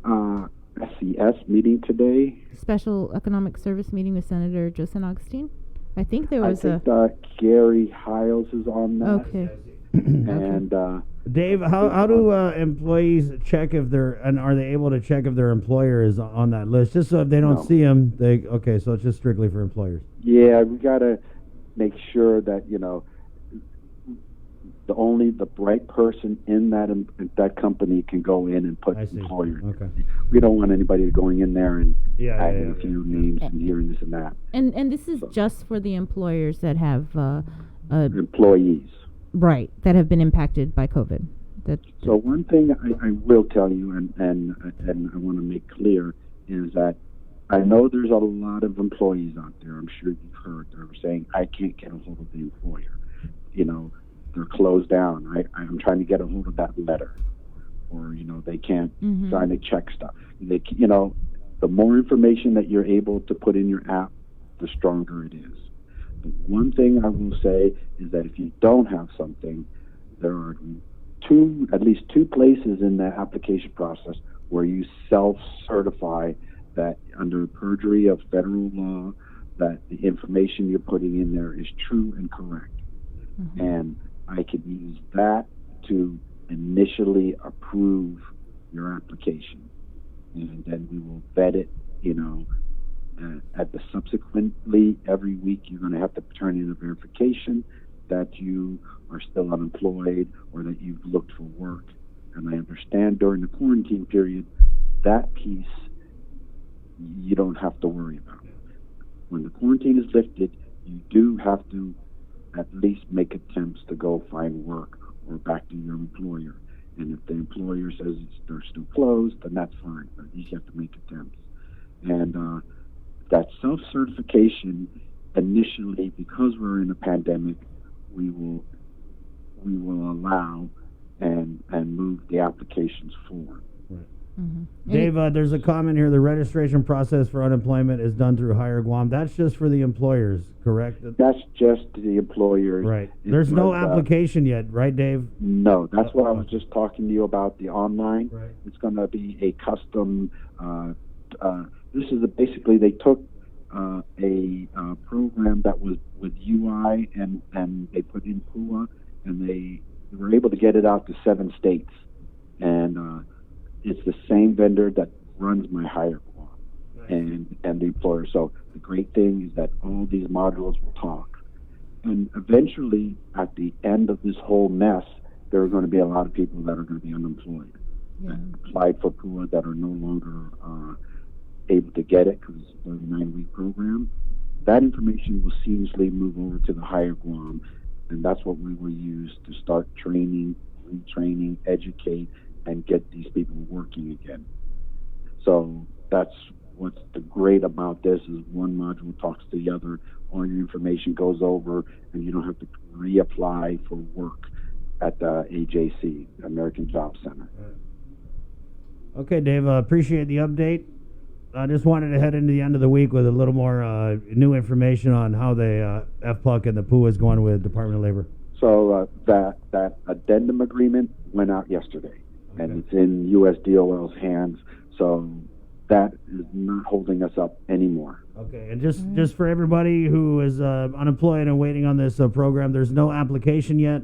SCS meeting today? Special Economic Service meeting with Senator Joseph Augustine? I think there was Gary Hiles is on that. Okay. And Dave, how do employees check if they're, and are they able to check if their employer is on that list? Just so if they don't see them, so it's just strictly for employers. Yeah, we got to make sure that, you know, the right person in that company can go in and put employer. Okay. We don't want anybody going in there and adding a few names and hearing this and that. And this is just for the employers that have employees. Right, that have been impacted by COVID. So one thing I will tell you, and I want to make clear, is that I know there's a lot of employees out there, I'm sure you've heard, they're saying, I can't get a hold of the employer. You know, they're closed down. I'm trying to get a hold of that letter. Or, you know, they can't sign a check stuff. You know, the more information that you're able to put in your app, the stronger it is. The one thing I will say is that if you don't have something, there are at least two places in the application process where you self-certify that under perjury of federal law that the information you're putting in there is true and correct. And I could use that to initially approve your application. And then we will vet it, you know, at the subsequently every week you're going to have to turn in a verification that you are still unemployed or that you've looked for work. And I understand during the quarantine period, that piece you don't have to worry about. When the quarantine is lifted, you do have to at least make attempts to go find work or back to your employer. And if the employer says they're still closed, then that's fine. But at least you have to make attempts. And that self-certification initially, because we're in a pandemic, we will allow and move the applications forward. Dave, there's a comment here. The registration process for unemployment is done through Hire Guam. That's just for the employers, correct? That's just the employers. Right. There's no application yet, right, Dave? No, that's what I was just talking to you about, the online. Right. It's going to be a custom. This is basically they took a program that was with UI and they put in PUA, and they were able to get it out to 7 states. And it's the same vendor that runs my Hire Guam and the employer. So the great thing is that all these modules will talk. And eventually, at the end of this whole mess, there are going to be a lot of people that are going to be unemployed, that applied for PUA that are no longer able to get it because it's a 39-week program. That information will seamlessly move over to the Hire Guam, and that's what we will use to start training, retraining, educate, and get these people working again. So that's what's the great about this is one module talks to the other, all your information goes over, and you don't have to reapply for work at the AJC, American Job Center. Okay, Dave, appreciate the update. I just wanted to head into the end of the week with a little more new information on how the FPUC and the PUA is going with Department of Labor. So that addendum agreement went out yesterday, and it's in USDOL's hands, so that is not holding us up anymore. Okay, and just for everybody who is unemployed and waiting on this program, there's no application yet.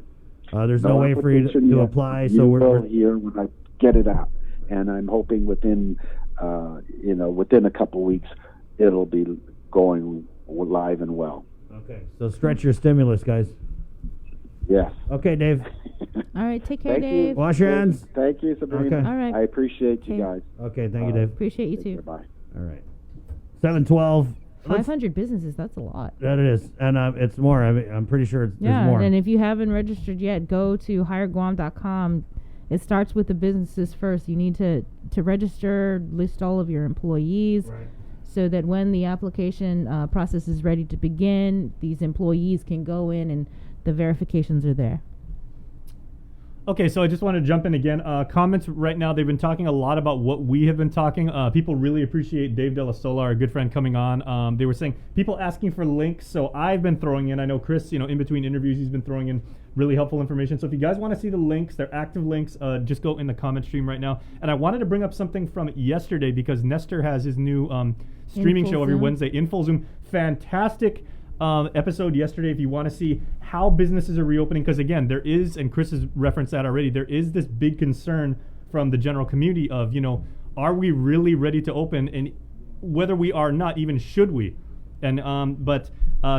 There's no way for you to apply. So we're here when I get it out, and I'm hoping within a couple weeks it'll be going live and well. Okay, so stretch your stimulus, guys. Yes. Okay, Dave. All right, take care, Thank Dave. you. Wash your hands. Thank you, Sabrina. Okay. All right. I appreciate you guys. Okay, thank you, Dave. Appreciate you Take too. care, bye. All right. 712. 500 businesses, that's a lot. That it is, and it's more. I'm pretty sure there's more. And if you haven't registered yet, go to hireguam.com. It starts with the businesses first. You need to register, list all of your employees, so that when the application process is ready to begin, these employees can go in and the verifications are there. Okay, so I just want to jump in again. Comments right now, they've been talking a lot about what we have been talking. People really appreciate Dave Della Sola, our good friend, coming on. They were saying, people asking for links, so I've been throwing in, I know Chris, in between interviews, he's been throwing in really helpful information. So if you guys want to see the links, they're active links, just go in the comment stream right now. And I wanted to bring up something from yesterday because Nestor has his new streaming show every Wednesday, Info Zoom. Fantastic episode yesterday if you want to see how businesses are reopening, because again, there is, and Chris has referenced that already, there is this big concern from the general community of, are we really ready to open, and whether we are not, even should we? And but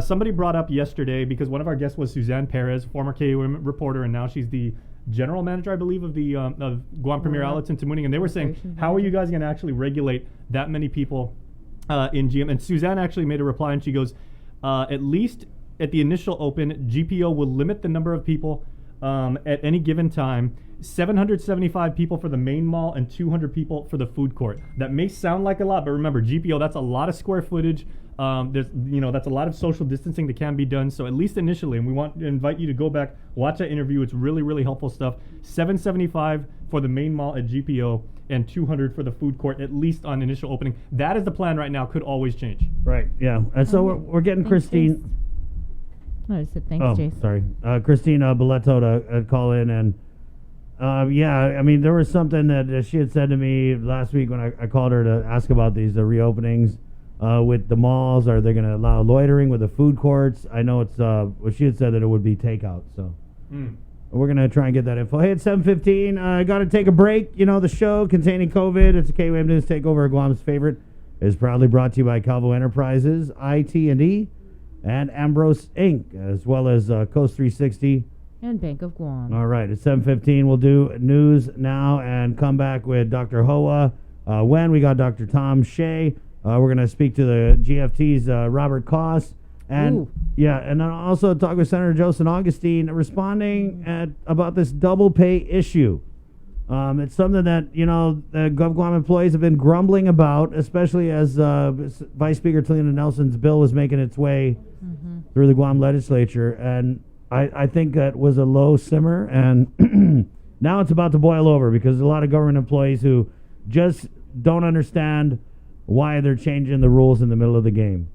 somebody brought up yesterday, because one of our guests was Suzanne Perez, former KUM reporter, and now she's the general manager, I believe, of the of Guam Premier Outlets in Tamuning, and they were saying, how are you guys going to actually regulate that many people in GM? And Suzanne actually made a reply, and she goes, at least at the initial open, GPO will limit the number of people at any given time. 775 people for the main mall and 200 people for the food court. That may sound like a lot, but remember, GPO, that's a lot of square footage. There's, that's a lot of social distancing that can be done. So at least initially, and we want to invite you to go back, watch that interview. It's really, really helpful stuff. 775 for the main mall at GPO and 200 for the food court, at least on initial opening. That is the plan right now. Could always change. Right. Yeah. And so we're getting Thanks, Christine. Jace. No, I said thanks, Oh, Jace. sorry. Christine Boleto to call in. And I mean, there was something that she had said to me last week when I called her to ask about these reopenings with the malls. Are they going to allow loitering with the food courts? I know it's, well, she had said that it would be takeout. So we're going to try and get that info. Hey, it's 7:15. I got to take a break. The show containing COVID. It's a KUM News Takeover. Guam's favorite is proudly brought to you by Calvo Enterprises, IT&E, and Ambrose Inc., as well as Coast 360 and Bank of Guam. All right, it's 7:15. We'll do news now and come back with Dr. Hoa. When we got Dr. Tom Shea. We're going to speak to the GFT's Robert Koss. And and then also talk with Senator Joseph Augustine responding about this double pay issue. It's something that, the GovGuam employees have been grumbling about, especially as Vice Speaker Talina Nelson's bill was making its way through the Guam legislature. And I think that was a low simmer, and now it's about to boil over because there's a lot of government employees who just don't understand why they're changing the rules in the middle of the game.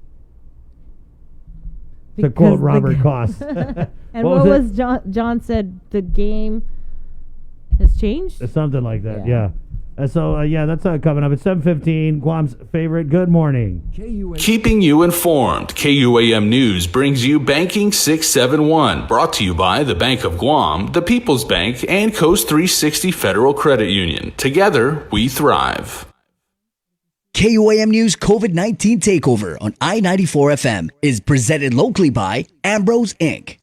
To quote Robert Koss. And what was John said, the game has changed? Something like that, yeah. So, that's coming up. It's 7:15, Guam's favorite. Good morning. Keeping you informed, KUAM News brings you Banking 671, brought to you by the Bank of Guam, the People's Bank, and Coast 360 Federal Credit Union. Together, we thrive. KUAM News COVID-19 Takeover on I-94 FM is presented locally by Ambrose Inc.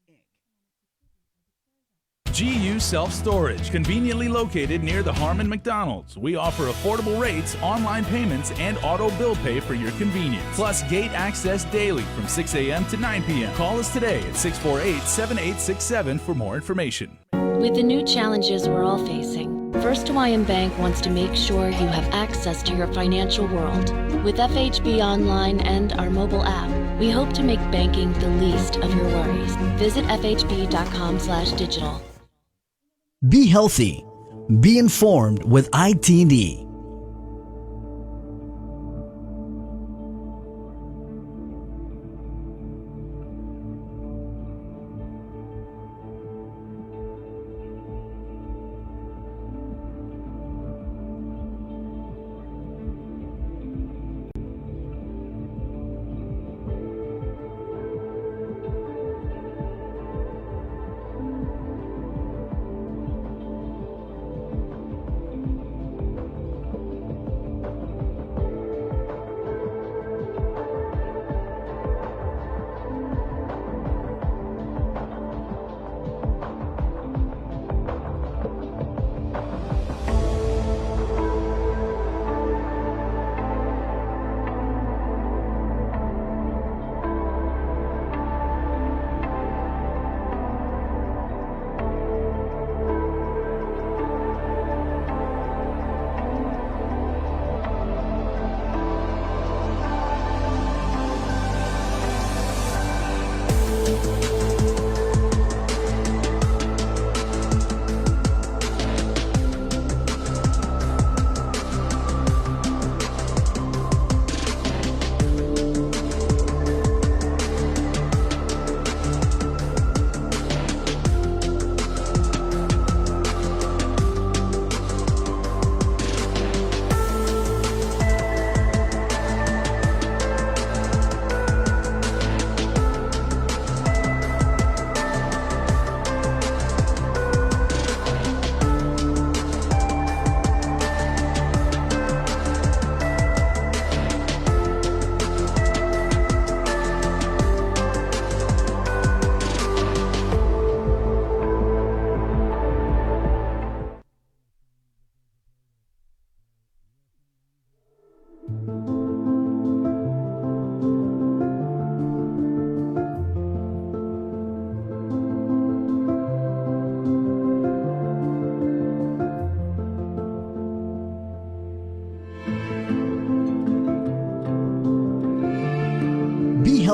GU Self-Storage, conveniently located near the Harmon McDonald's. We offer affordable rates, online payments, and auto bill pay for your convenience. Plus gate access daily from 6 a.m. to 9 p.m. Call us today at 648-7867 for more information. With the new challenges we're all facing, First Hawaiian Bank wants to make sure you have access to your financial world. With FHB Online and our mobile app, we hope to make banking the least of your worries. Visit fhb.com/digital. Be healthy. Be informed with IT&E.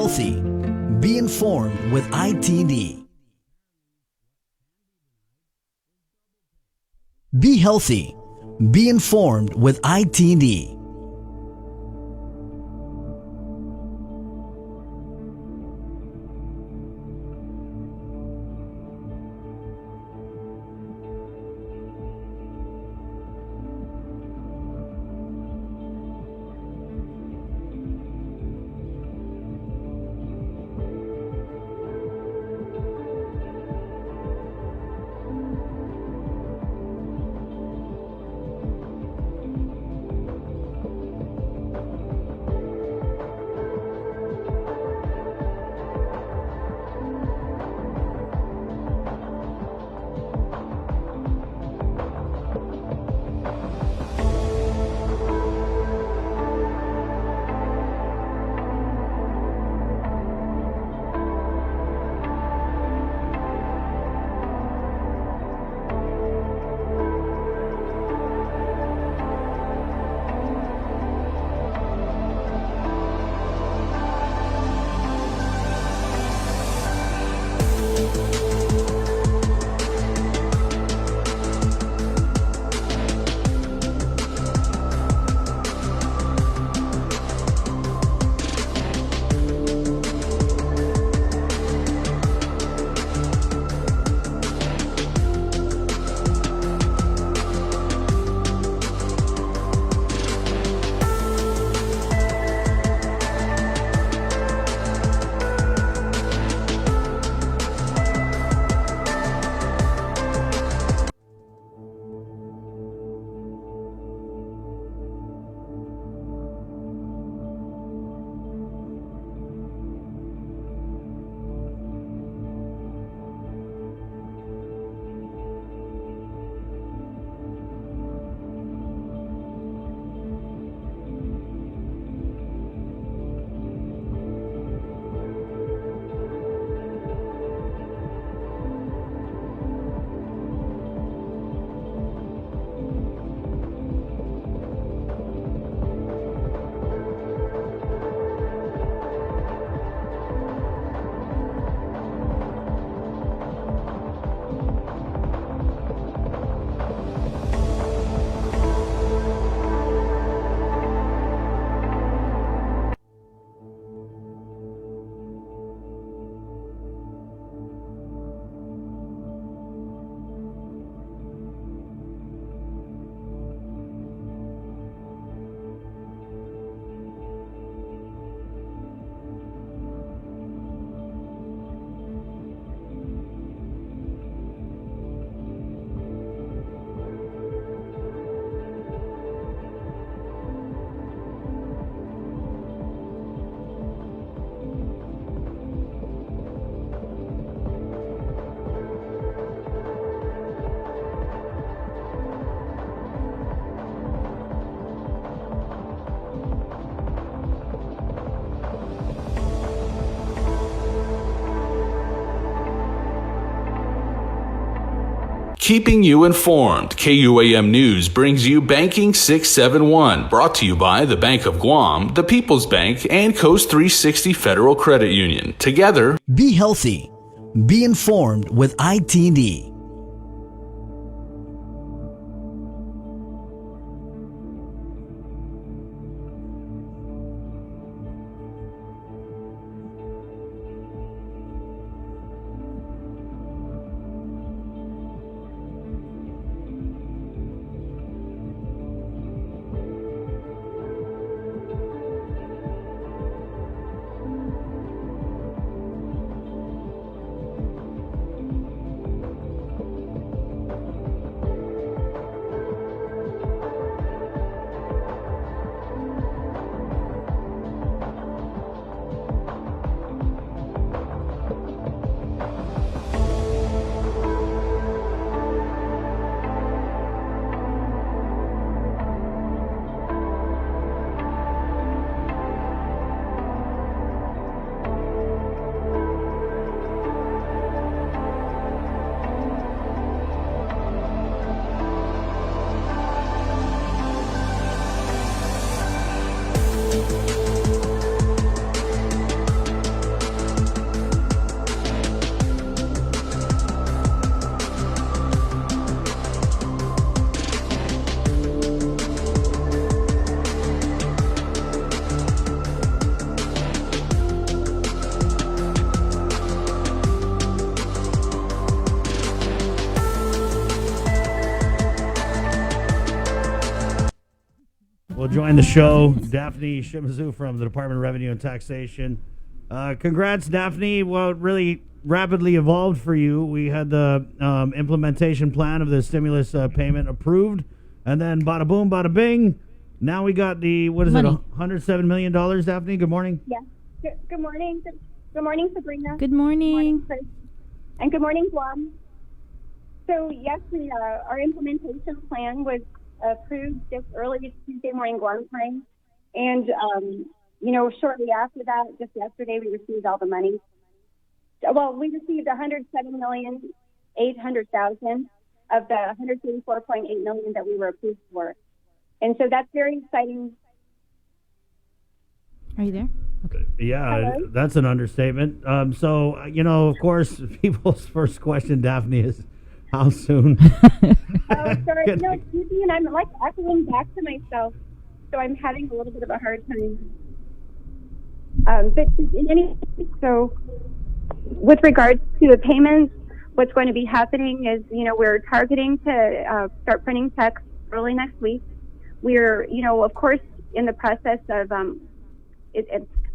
healthy. Be informed with ITD. Be healthy. Be informed with ITD. Keeping you informed, KUAM News brings you Banking 671, brought to you by the Bank of Guam, the People's Bank, and Coast 360 Federal Credit Union. Together, be healthy. Be informed with ITD. joined the show. Daphne Shimizu from the Department of Revenue and Taxation. Congrats, Daphne. Well, it really rapidly evolved for you. We had the implementation plan of the stimulus payment approved, and then bada boom, bada bing. Now we got the, what is Money. it, $107 million, Daphne? Good morning. Yeah. Good morning. Good morning, Sabrina. Good morning. Chris. And good morning, Guam. So, yes, our implementation plan was approved just early Tuesday morning Guam time. And, shortly after that, just yesterday, we received all the money. Well, we received $107,800,000 of the $134.8 million that we were approved for. And so that's very exciting. Are you there? Okay. Yeah, Hello? that's an understatement. So, of course, people's first question, Daphne, is how soon? Oh, sorry. No, excuse me, and I'm like echoing back to myself, so I'm having a little bit of a hard time. But in any so with regards to the payments, what's going to be happening is, we're targeting to start printing checks early next week. We're, of course, in the process of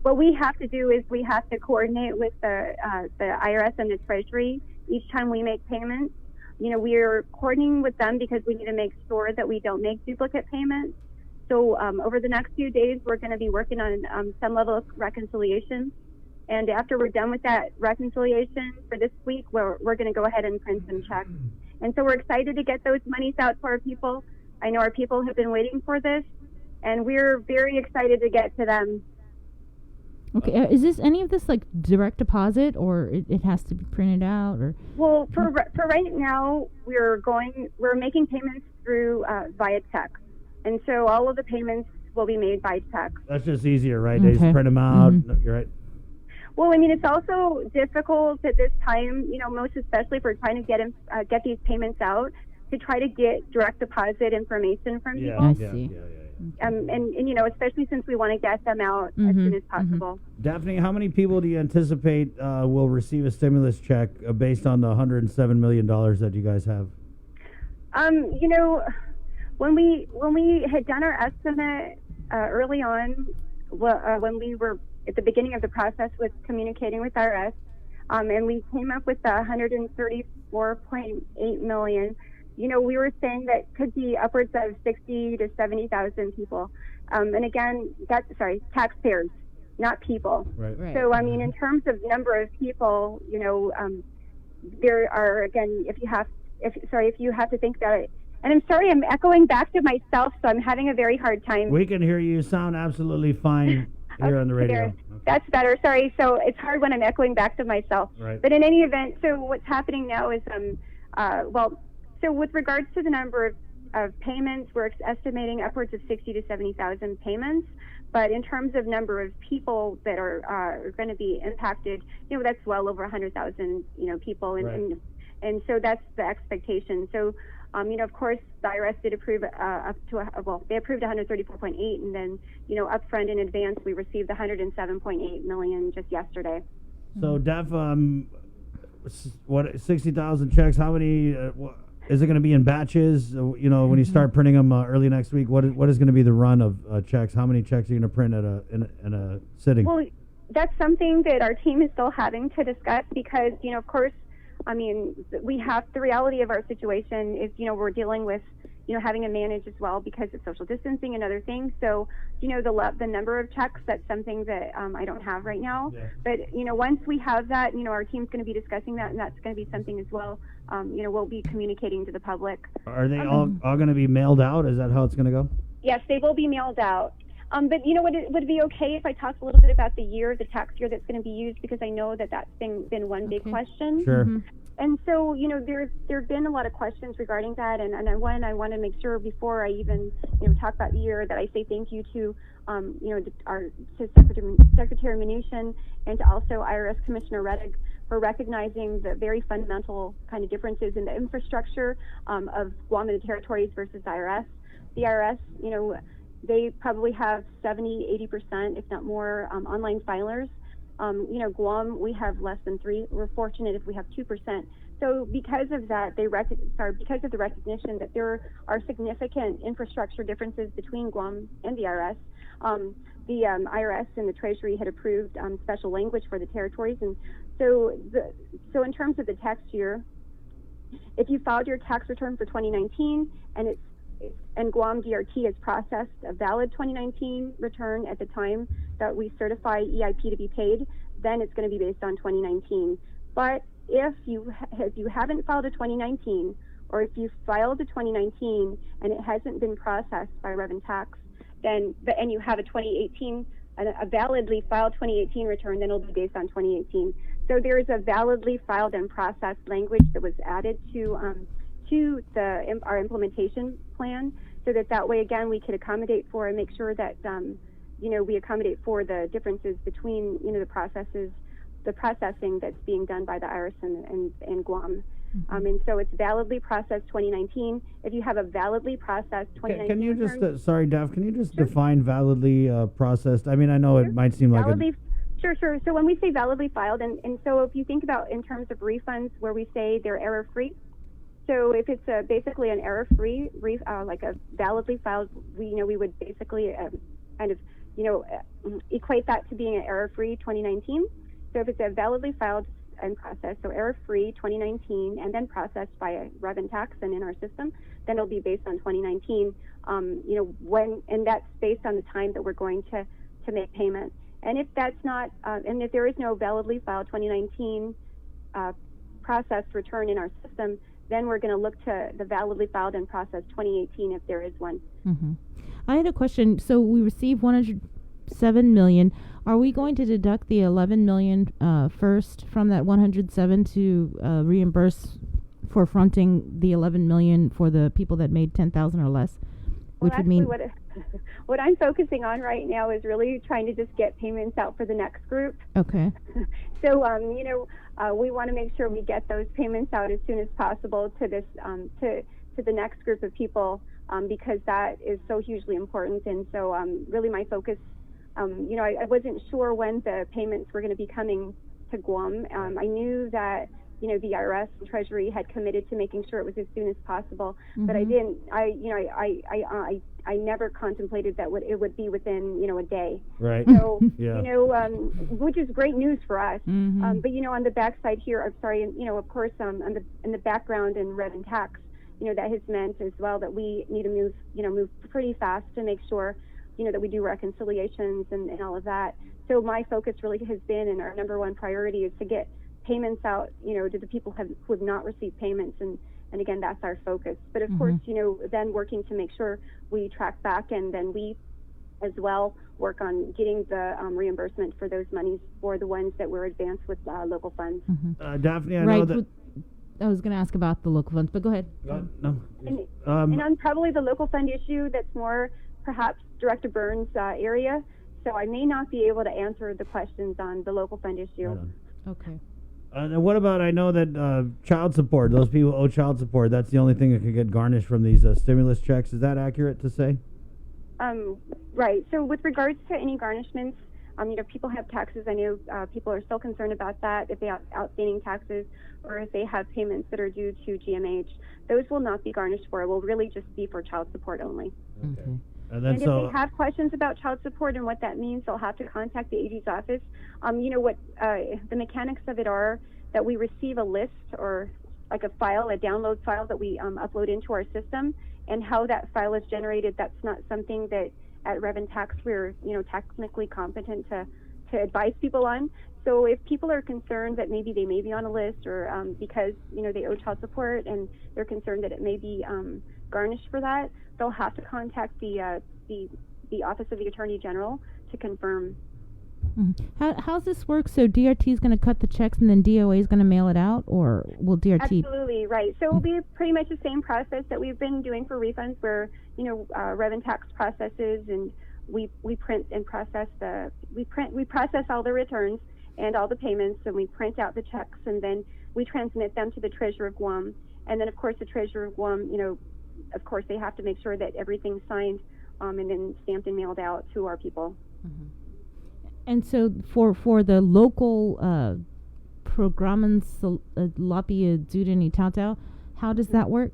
what we have to do is we have to coordinate with the IRS and the Treasury each time we make payments. We're coordinating with them because we need to make sure that we don't make duplicate payments. So over the next few days, we're going to be working on some level of reconciliation. And after we're done with that reconciliation for this week, we're going to go ahead and print some checks. And so we're excited to get those monies out to our people. I know our people have been waiting for this, and we're very excited to get to them. Okay, is this any of this like direct deposit, or it has to be printed out, or? Well, for right now, we're making payments through via check, and so all of the payments will be made by check. That's just easier, right? They just print them out. Mm-hmm. No, you're right. Well, I mean, it's also difficult at this time, most especially if we're trying to get these payments out, to try to get direct deposit information from people. I see. And especially since we want to get them out as soon as possible. Daphne, how many people do you anticipate will receive a stimulus check based on the $107 million that you guys have? When we had done our estimate early on, when we were at the beginning of the process with communicating with IRS, and we came up with the $134.8 million. We were saying that could be upwards of 60 to 70,000 people. And again, taxpayers, not people. Right. So, I mean, in terms of number of people, there are, again, if you have to think about it. And I'm sorry, I'm echoing back to myself, so I'm having a very hard time. We can hear you. You sound absolutely fine here on the radio. Okay. That's better. Sorry. So it's hard when I'm echoing back to myself. Right. But in any event, so what's happening now is, so with regards to the number of payments, we're estimating upwards of 60 to 70,000 payments. But in terms of number of people that are going to be impacted, that's well over 100,000, people. And so that's the expectation. So, of course, the IRS did approve they approved 134.8, and then, upfront in advance, we received the 107.8 million just yesterday. So, Def, 60,000 checks? How many? Is it going to be in batches? When you start printing them early next week, what is going to be the run of checks? How many checks are you going to print in a sitting? Well, that's something that our team is still having to discuss because, of course, I mean, we have the reality of our situation is, we're dealing with, having to manage as well because of social distancing and other things. So, the number of checks, that's something that I don't have right now. Yeah. But, once we have that, our team's going to be discussing that, and that's going to be something as well, we'll be communicating to the public. Are they all going to be mailed out? Is that how it's going to go? Yes, they will be mailed out. But would it be okay if I talked a little bit about the tax year that's going to be used, because I know that's been one big question. Sure. Mm-hmm. And so, there have been a lot of questions regarding that, and I want to make sure before I even talk about the year that I say thank you to Secretary Mnuchin and to also IRS Commissioner Rettig for recognizing the very fundamental kind of differences in the infrastructure of Guam and the territories versus IRS. The IRS, they probably have 70-80%, if not more, online filers. Guam, we have less than 3%. We're fortunate if we have 2%. So because of that, because of the recognition that there are significant infrastructure differences between Guam and the IRS, the IRS and the Treasury had approved special language for the territories, and so in terms of the tax year, if you filed your tax return for 2019 and Guam DRT has processed a valid 2019 return at the time that we certify EIP to be paid, then it's going to be based on 2019. But if you haven't filed a 2019, or if you filed a 2019 and it hasn't been processed by Rev and Tax, and you have a 2018, a validly filed 2018 return, then it'll be based on 2018. So there is a validly filed and processed language that was added to our implementation plan, so that way again we could accommodate for and make sure that we accommodate for the differences between the processing that's being done by the IRS and Guam. And so it's validly processed 2019. If you have a validly processed 2019 Can you just, return, sorry, Daph, can you just define validly processed? I mean, I know it might seem like Sure. So when we say validly filed, and so if you think about in terms of refunds where we say they're error-free, so if it's basically an error-free, like a validly filed, we would basically kind of, equate that to being an error-free 2019. So if it's a validly filed and processed, so error-free 2019, and then processed by a Rev and Tax and in our system, then it'll be based on 2019. And that's based on the time that we're going to make payment. And if that's not, and if there is no validly filed 2019 processed return in our system, then we're going to look to the validly filed and processed 2018 if there is one. Mm-hmm. I had a question. So we received $107 million. Are we going to deduct the $11 million first from that 107 to reimburse for fronting the $11 million for the people that made 10,000 or less? Which would mean what I'm focusing on right now is really trying to just get payments out for the next group. Okay. So we want to make sure we get those payments out as soon as possible to this to the next group of people because that is so hugely important. And so really my focus, I wasn't sure when the payments were going to be coming to Guam. I knew that the IRS and Treasury had committed to making sure it was as soon as possible, but I didn't. I never contemplated that it would be within a day. Right. So yeah. Which is great news for us. But on the backside here, I'm sorry, of course, in the background in Rev and Tax, that has meant as well that we need to move pretty fast to make sure that we do reconciliations and all of that. So my focus really has been, and our number one priority is to get payments out, to the people who have not received payments, and again, that's our focus. But of course, then working to make sure we track back, and then we as well work on getting the reimbursement for those monies for the ones that were advanced with local funds. Daphne, I know that. I was going to ask about the local funds, but go ahead. No. And on probably the local fund issue, that's more perhaps Director Burns' area. So I may not be able to answer the questions on the local fund issue. Okay. And what about, I know that child support, those people owe child support, that's the only thing that could get garnished from these stimulus checks. Is that accurate to say? Right. So with regards to any garnishments, people have taxes. I know people are still concerned about that, if they have outstanding taxes or if they have payments that are due to GMH. Those will not be garnished for. It will really just be for child support only. Okay. And if they have questions about child support and what that means, they'll have to contact the AG's office. The mechanics of it are that we receive a list or like a download file that we upload into our system, and how that file is generated, that's not something that at Rev and Tax we're technically competent to advise people on. So if people are concerned that maybe they may be on a list or because they owe child support and they're concerned that it may be garnished for that, they'll have to contact the Office of the Attorney General to confirm. How's this work? So DRT is going to cut the checks and then DOA is going to mail it out, or will DRT? Absolutely, right. So it will be pretty much the same process that we've been doing for refunds, where Rev and Tax processes, and we print and process we process all the returns and all the payments, and we print out the checks, and then we transmit them to the Treasurer of Guam, and then of course the Treasurer of Guam, of course they have to make sure that everything's signed and then stamped and mailed out to our people. And so for the local Programmen Lapia Dudeni Tatao. How does that work?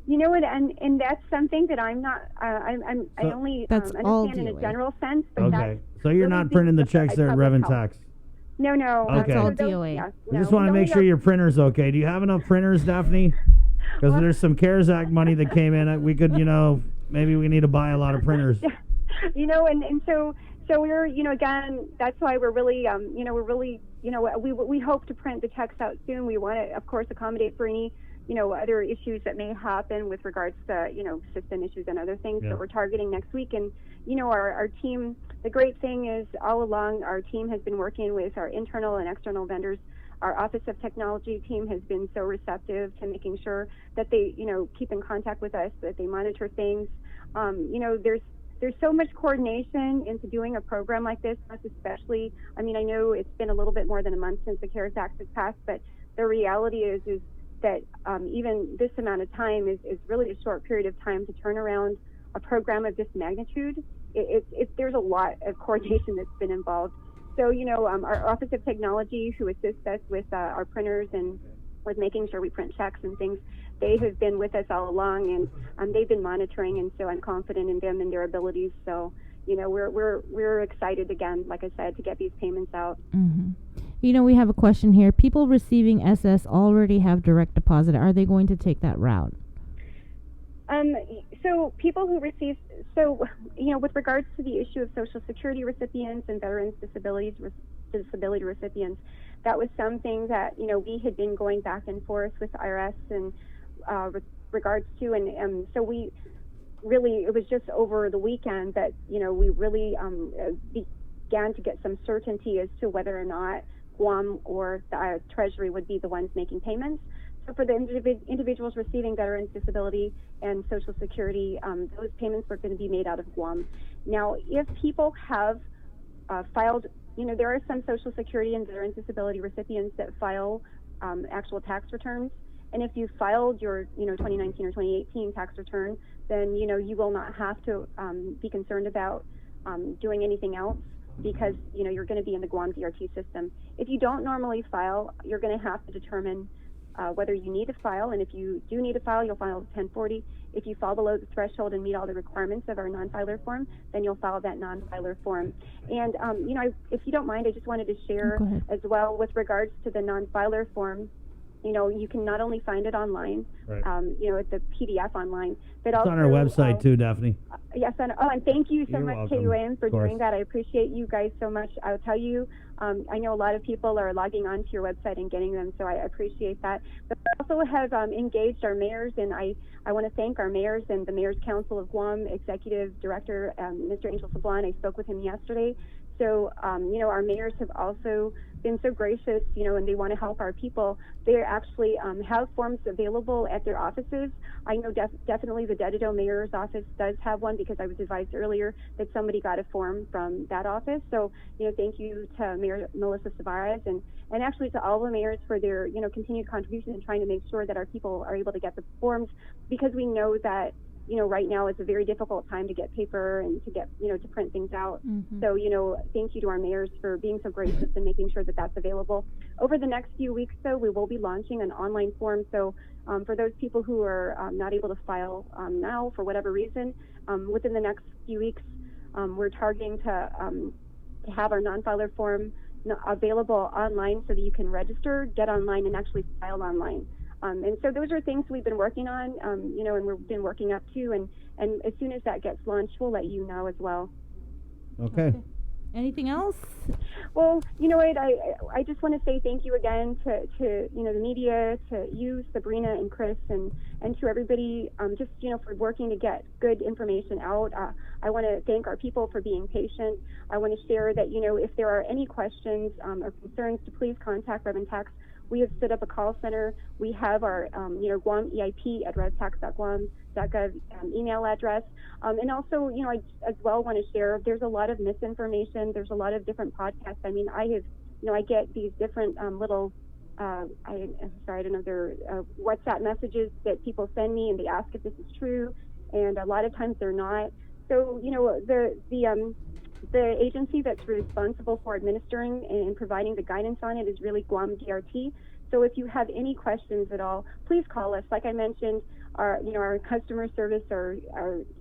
You know what, and that's something that I'm not. I only understand in a general sense. But Okay, so you're not printing the checks there at Revenue Tax. No. Okay. That's all DOA. Yeah, We just want to make sure your printer's okay. Do you have enough printers, Daphne? Because there's some CARES Act money that came in. We could, maybe we need to buy a lot of printers. And so we're, again, that's why we're really, we hope to print the checks out soon. We want to, of course, accommodate for any, other issues that may happen with regards to, system issues and other things that we're targeting next week. And, our team, the great thing is all along our team has been working with our internal and external vendors. Our Office of Technology team has been so receptive to making sure that they, keep in contact with us, that they monitor things. There's so much coordination into doing a program like this, especially, I know it's been a little bit more than a month since the CARES Act was passed, but the reality is that even this amount of time is really a short period of time to turn around a program of this magnitude. There's a lot of coordination that's been involved. So, our Office of Technology, who assists us with our printers and with making sure we print checks and things, they have been with us all along, and they've been monitoring, and so I'm confident in them and their abilities. So, we're excited again, like I said, to get these payments out. Mm-hmm. We have a question here. People receiving SS already have direct deposit. Are they going to take that route? So people who receive, with regards to the issue of Social Security recipients and veterans disability recipients, that was something that, we had been going back and forth with the IRS and with regards to, and so we really, it was just over the weekend that, we really began to get some certainty as to whether or not Guam or the Treasury would be the ones making payments. So for the individuals receiving veterans disability and Social Security, those payments were going to be made out of Guam. Now, if people have filed, there are some Social Security and veterans disability recipients that file actual tax returns. And if you filed your, 2019 or 2018 tax return, then, you will not have to be concerned about doing anything else because, you're going to be in the Guam DRT system. If you don't normally file, you're going to have to determine whether you need to file, and if you do need to file, you'll file a 1040. If you fall below the threshold and meet all the requirements of our non-filer form, then you'll file that non-filer form. And, if you don't mind, I just wanted to share as well with regards to the non-filer form. You can not only find it online, right. At the PDF online, but it's also on our website too, Daphne. Yes, and thank you so You're much, welcome. KUAM, for doing that. I appreciate you guys so much. I'll tell you, I know a lot of people are logging on to your website and getting them, so I appreciate that. But I also have engaged our mayors, and I want to thank our mayors and the Mayor's Council of Guam Executive Director, Mr. Angel Sablan. I spoke with him yesterday. So, our mayors have also been so gracious, and they want to help our people. They actually have forms available at their offices. I know definitely the Dededo Mayor's office does have one because I was advised earlier that somebody got a form from that office. So, thank you to Mayor Melissa Tavares and actually to all the mayors for their, continued contribution in trying to make sure that our people are able to get the forms, because we know that right now it's a very difficult time to get paper and to get, to print things out. Mm-hmm. So, thank you to our mayors for being so gracious and making sure that that's available. Over the next few weeks, though, we will be launching an online form. So, for those people who are not able to file now for whatever reason, within the next few weeks, we're targeting to have our non-filer form available online so that you can register, get online, and actually file online. And so those are things we've been working on, and we've been working up to, and as soon as that gets launched, we'll let you know as well. Okay. Anything else? Well, I just want to say thank you again to the media, to you, Sabrina and Chris, and to everybody, just, for working to get good information out. I want to thank our people for being patient. I want to share that, if there are any questions or concerns, to please contact Reverend Tax. We have set up a call center. We have our, Guam EIP at revtax.guam.gov email address. And also, I as well want to share, there's a lot of misinformation. There's a lot of different podcasts. I mean, I get these different little, I'm sorry, I don't know, they're WhatsApp messages that people send me, and they ask if this is true. And a lot of times they're not. So, the agency that's responsible for administering and providing the guidance on it is really Guam DRT. So if you have any questions at all, please call us. Like I mentioned, our customer service, our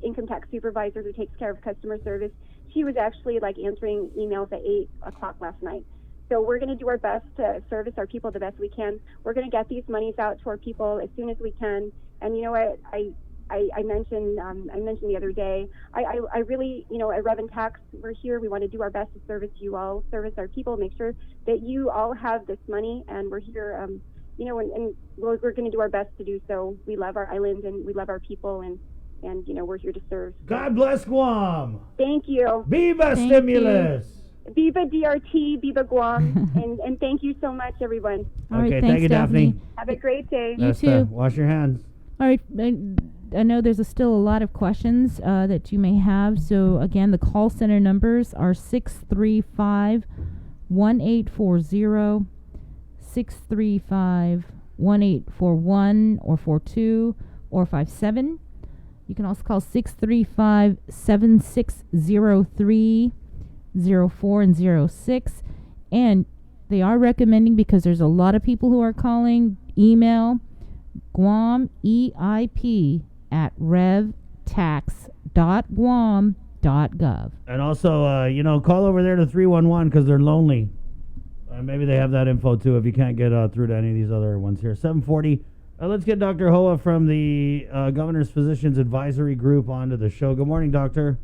income tax supervisor who takes care of customer service, she was actually like answering emails at 8 o'clock last night. So we're going to do our best to service our people the best we can. We're going to get these monies out to our people as soon as we can. And you know what, I mentioned the other day, I really, at Rev and Tax, we're here. We want to do our best to service you all, service our people, make sure that you all have this money, and we're here, and we're going to do our best to do so. We love our island and we love our people, and we're here to serve. God bless Guam. Thank you. Viva Thank Stimulus. you. Viva DRT, Viva Guam, and thank you so much, everyone. All right, Okay, thanks, thank you, Daphne. Have a great day. You That's, too. Wash your hands. All right. I know there's still a lot of questions that you may have. So, again, the call center numbers are 635-1840, 635-1841 or 42 or 57. You can also call 635-7603, 04 and 06. And they are recommending, because there's a lot of people who are calling, email Guam EIP at revtax.guam.gov. And also, call over there to 311 because they're lonely. Maybe they have that info too if you can't get through to any of these other ones here. 740. Let's get Dr. Hoa from the Governor's Physicians Advisory Group onto the show. Good morning, Doctor.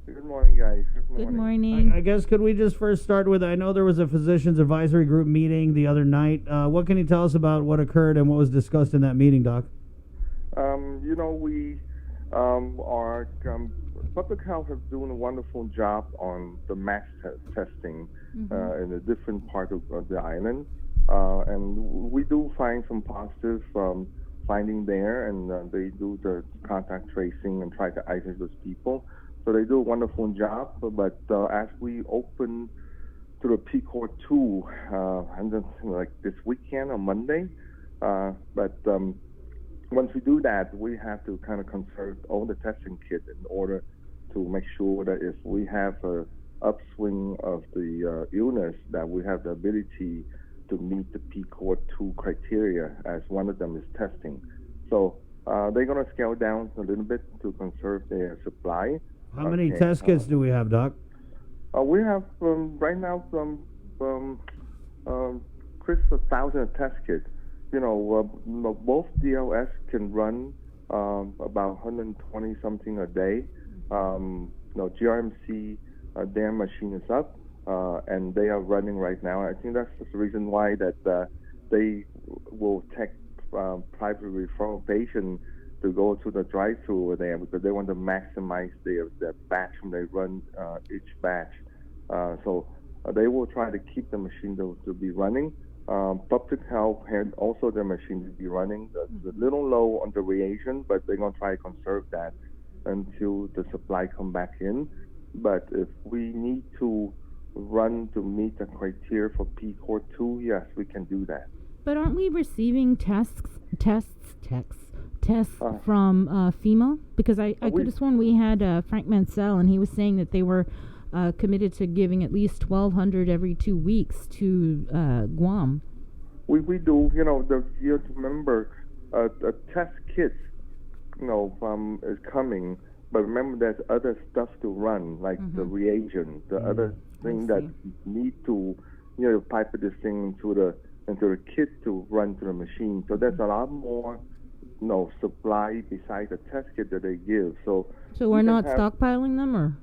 Good morning, guys. Good morning. I guess could we just first start with, I know there was a Physicians Advisory Group meeting the other night. What can you tell us about what occurred and what was discussed in that meeting, Doc? We our public health is doing a wonderful job on the mass testing in a different part of the island. And we do find some positive finding there, and they do the contact tracing and try to isolate those people. So they do a wonderful job, but as we open to the PCOR 2, and then, like this weekend on Monday, once we do that, we have to kind of conserve all the testing kit in order to make sure that if we have a upswing of the illness, that we have the ability to meet the PCOR 2 criteria, as one of them is testing. So they're going to scale down a little bit to conserve their supply. How many test kits do we have, Doc? We have right now from Chris 1,000 test kits. Both DLS can run about 120 something a day. GRMC, their machine is up, and they are running right now. I think that's the reason why that they will take private referral patients to go to the drive-thru over there, because they want to maximize their batch when they run each batch. So they will try to keep the machine to be running. Public health had also their machine to be running. It's a little low on the reagent, but they're going to try to conserve that until the supply come back in. But if we need to run to meet the criteria for PCOR 2, yes, we can do that. But aren't we receiving tests from FEMA? Because I could have sworn we had Frank Mansell, and he was saying that they were committed to giving at least 1,200 every 2 weeks to Guam. We do. You have to remember, a test kit, is coming. But remember, there's other stuff to run, like the reagent, the other thing that need to, pipe this thing into the kit to run to the machine. So there's a lot more, supply besides the test kit that they give. So we're not stockpiling them, or?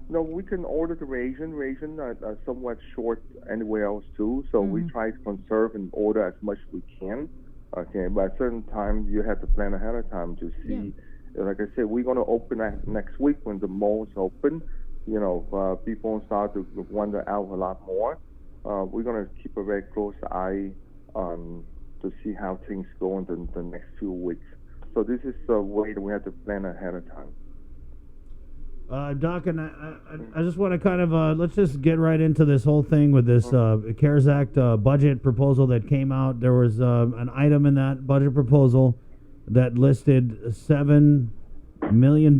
No, we can order the reagent. Reagent are somewhat short anywhere else too. So we try to conserve and order as much as we can. Okay, but at certain times you have to plan ahead of time to see. Yeah. Like I said, we're going to open next week when the malls open. People start to wander out a lot more. We're going to keep a very close eye on to see how things go in the next few weeks. So this is a way that we have to plan ahead of time. Doc, and I just want to kind of, let's just get right into this whole thing with this CARES Act budget proposal that came out. There was an item in that budget proposal that listed $7 million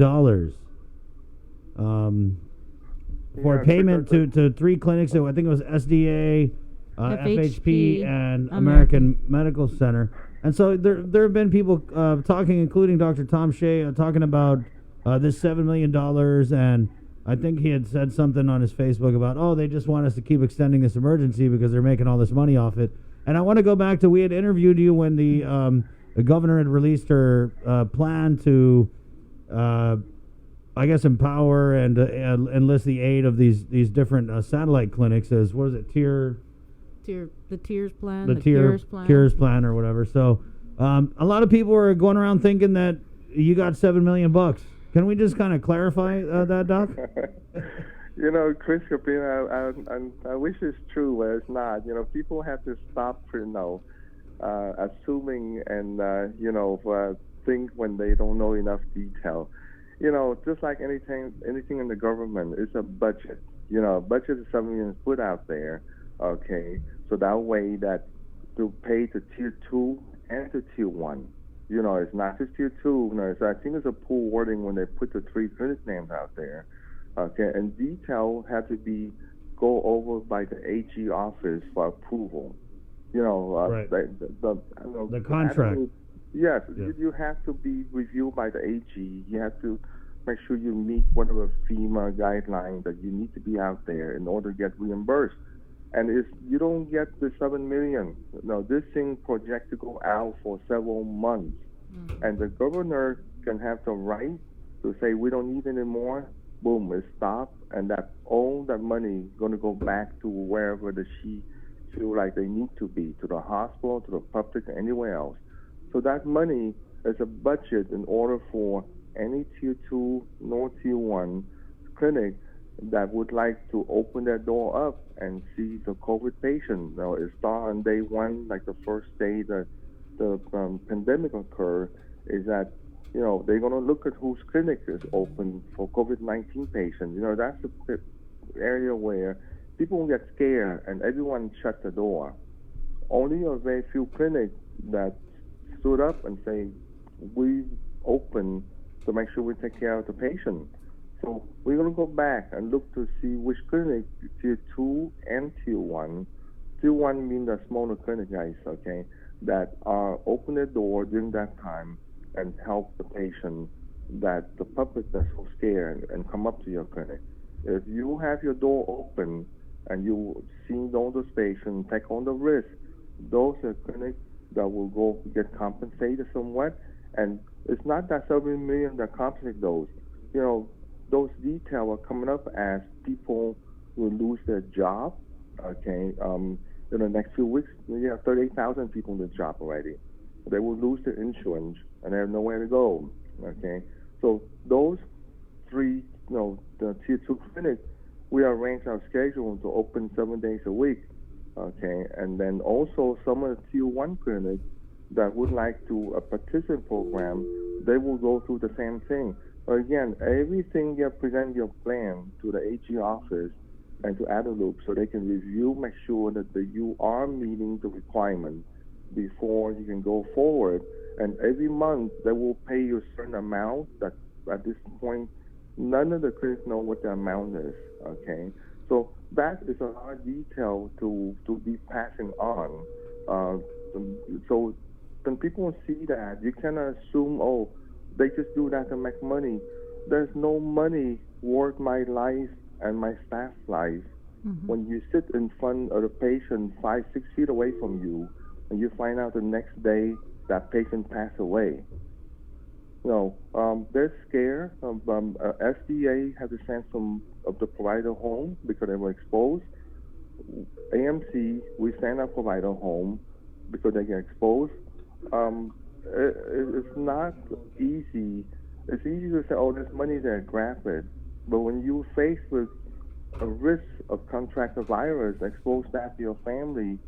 for payment to 3 clinics. So I think it was SDA, FHP, and American Medical Center. And so there have been people talking, including Dr. Tom Shea, talking about this $7 million. And I think he had said something on his Facebook about, they just want us to keep extending this emergency because they're making all this money off it. And I want to go back to, we had interviewed you when the governor had released her plan to, I guess, empower and enlist the aid of these different satellite clinics as, what is it, the Tears plan, the Cures plan or whatever. So a lot of people are going around thinking that you got $7 million. Can we just kind of clarify that, Doc? Chris Capino, I wish it's true, but it's not. People have to stop assuming and think when they don't know enough detail. Just like anything in the government, it's a budget. A budget is something that's put out there. Okay, so that way that to pay to tier 2 and to tier 1. It's not just tier 2. I think it's a poor wording when they put the 3 clinic names out there. Okay, and detail had to go over by the AG office for approval. Right. The contract. Yes, you have to be reviewed by the AG. You have to make sure you meet whatever FEMA guidelines that you need to be out there in order to get reimbursed. And if you don't get the $7 million, this thing projects to go out for several months. And the governor can have the right to say, we don't need any more. Boom, it stops. And all that money is going to go back to wherever she feel like they need to be, to the hospital, to the public, anywhere else. So that money is a budget in order for any tier 2 nor tier 1 clinic that would like to open their door up and see the COVID patient. It starts on day 1, like the first day that the pandemic occurred, is that, they're going to look at whose clinic is open for COVID-19 patients. That's the area where people will get scared and everyone shut the door. Only a very few clinics that stood up and say, we open to make sure we take care of the patient. So we're going to go back and look to see which clinic, tier 2 and tier 1. Tier 1 means the smaller clinic, guys, okay, that are open their door during that time and help the patient that the public that's so scared and come up to your clinic. If you have your door open and you see all those patients, take on the risk, those are clinics that will go get compensated somewhat. And it's not that $7 million that compensate those. Those details are coming up as people will lose their job. Okay, in the next few weeks, you have 38,000 people in the job already. They will lose their insurance and they have nowhere to go. Okay, so those 3, the tier 2 clinics, we arrange our schedule to open 7 days a week. Okay, and then also some of the tier 1 clinics that would like to participate program, they will go through the same thing. Again, everything you present your plan to the AG office and to Adeloop so they can review, make sure that you are meeting the requirement before you can go forward. And every month they will pay you a certain amount that at this point none of the clinics know what the amount is. Okay, so that is a lot of detail to be passing on. So when people see that, you cannot assume, they just do that to make money. There's no money worth my life and my staff's life. When you sit in front of a patient 5-6 feet away from you and you find out the next day that patient passed away. They're scared. SDA had to send some of the provider home because they were exposed. AMC, we send our provider home because they get exposed. It's not easy. It's easy to say, there's money there, grab it. But when you're faced with a risk of contract a virus, expose that to your family,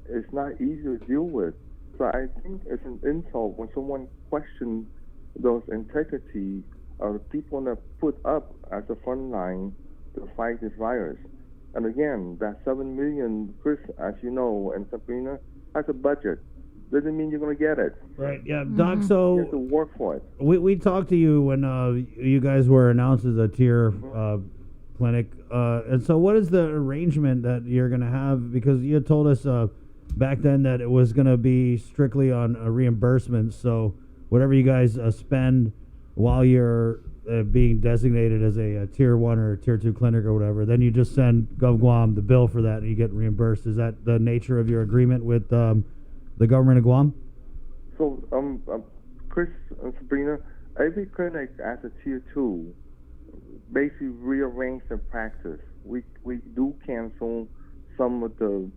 it's not easy to deal with. So I think it's an insult when someone questions those integrity of the people that put up at the front line to fight this virus. And again, that $7 million, Chris, as you know, and Sabrina, that's a budget. Doesn't mean you're going to get it. Right, yeah. Doc, so you have to work for it. We talked to you when you guys were announced as a tier clinic. And so what is the arrangement that you're going to have? Because you had told us back then that it was going to be strictly on reimbursement. So whatever you guys spend while you're being designated as a tier 1 or tier 2 clinic or whatever, then you just send GovGuam the bill for that and you get reimbursed. Is that the nature of your agreement with the government of Guam? So, Chris and Sabrina, every clinic as a tier 2 basically rearrange their practice. We do cancel some of the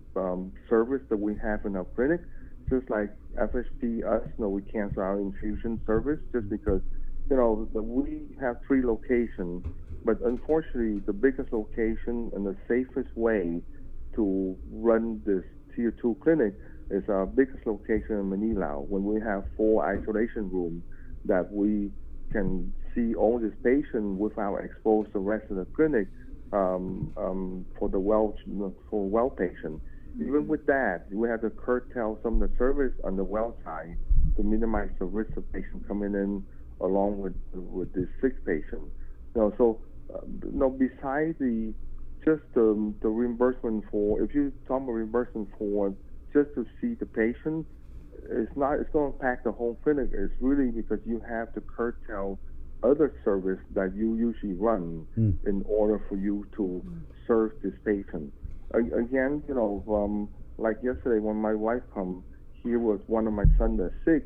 service that we have in our clinic, just like FHP, we cancel our infusion service just because, we have 3 locations, but unfortunately the biggest location and the safest way to run this tier 2 clinic is our biggest location in Manila, when we have 4 isolation rooms that we can see all these patients without exposed the rest of the clinic for well patient. Even with that, we have to curtail some of the service on the well side to minimize the risk of patients coming in along with the sick patient. Besides the reimbursement for, if you talk about reimbursement for just to see the patient, it's going to impact the whole clinic. It's really because you have to curtail other service that you usually run in order for you to serve this patient. Again, like yesterday when my wife come here with one of my sons that's sick,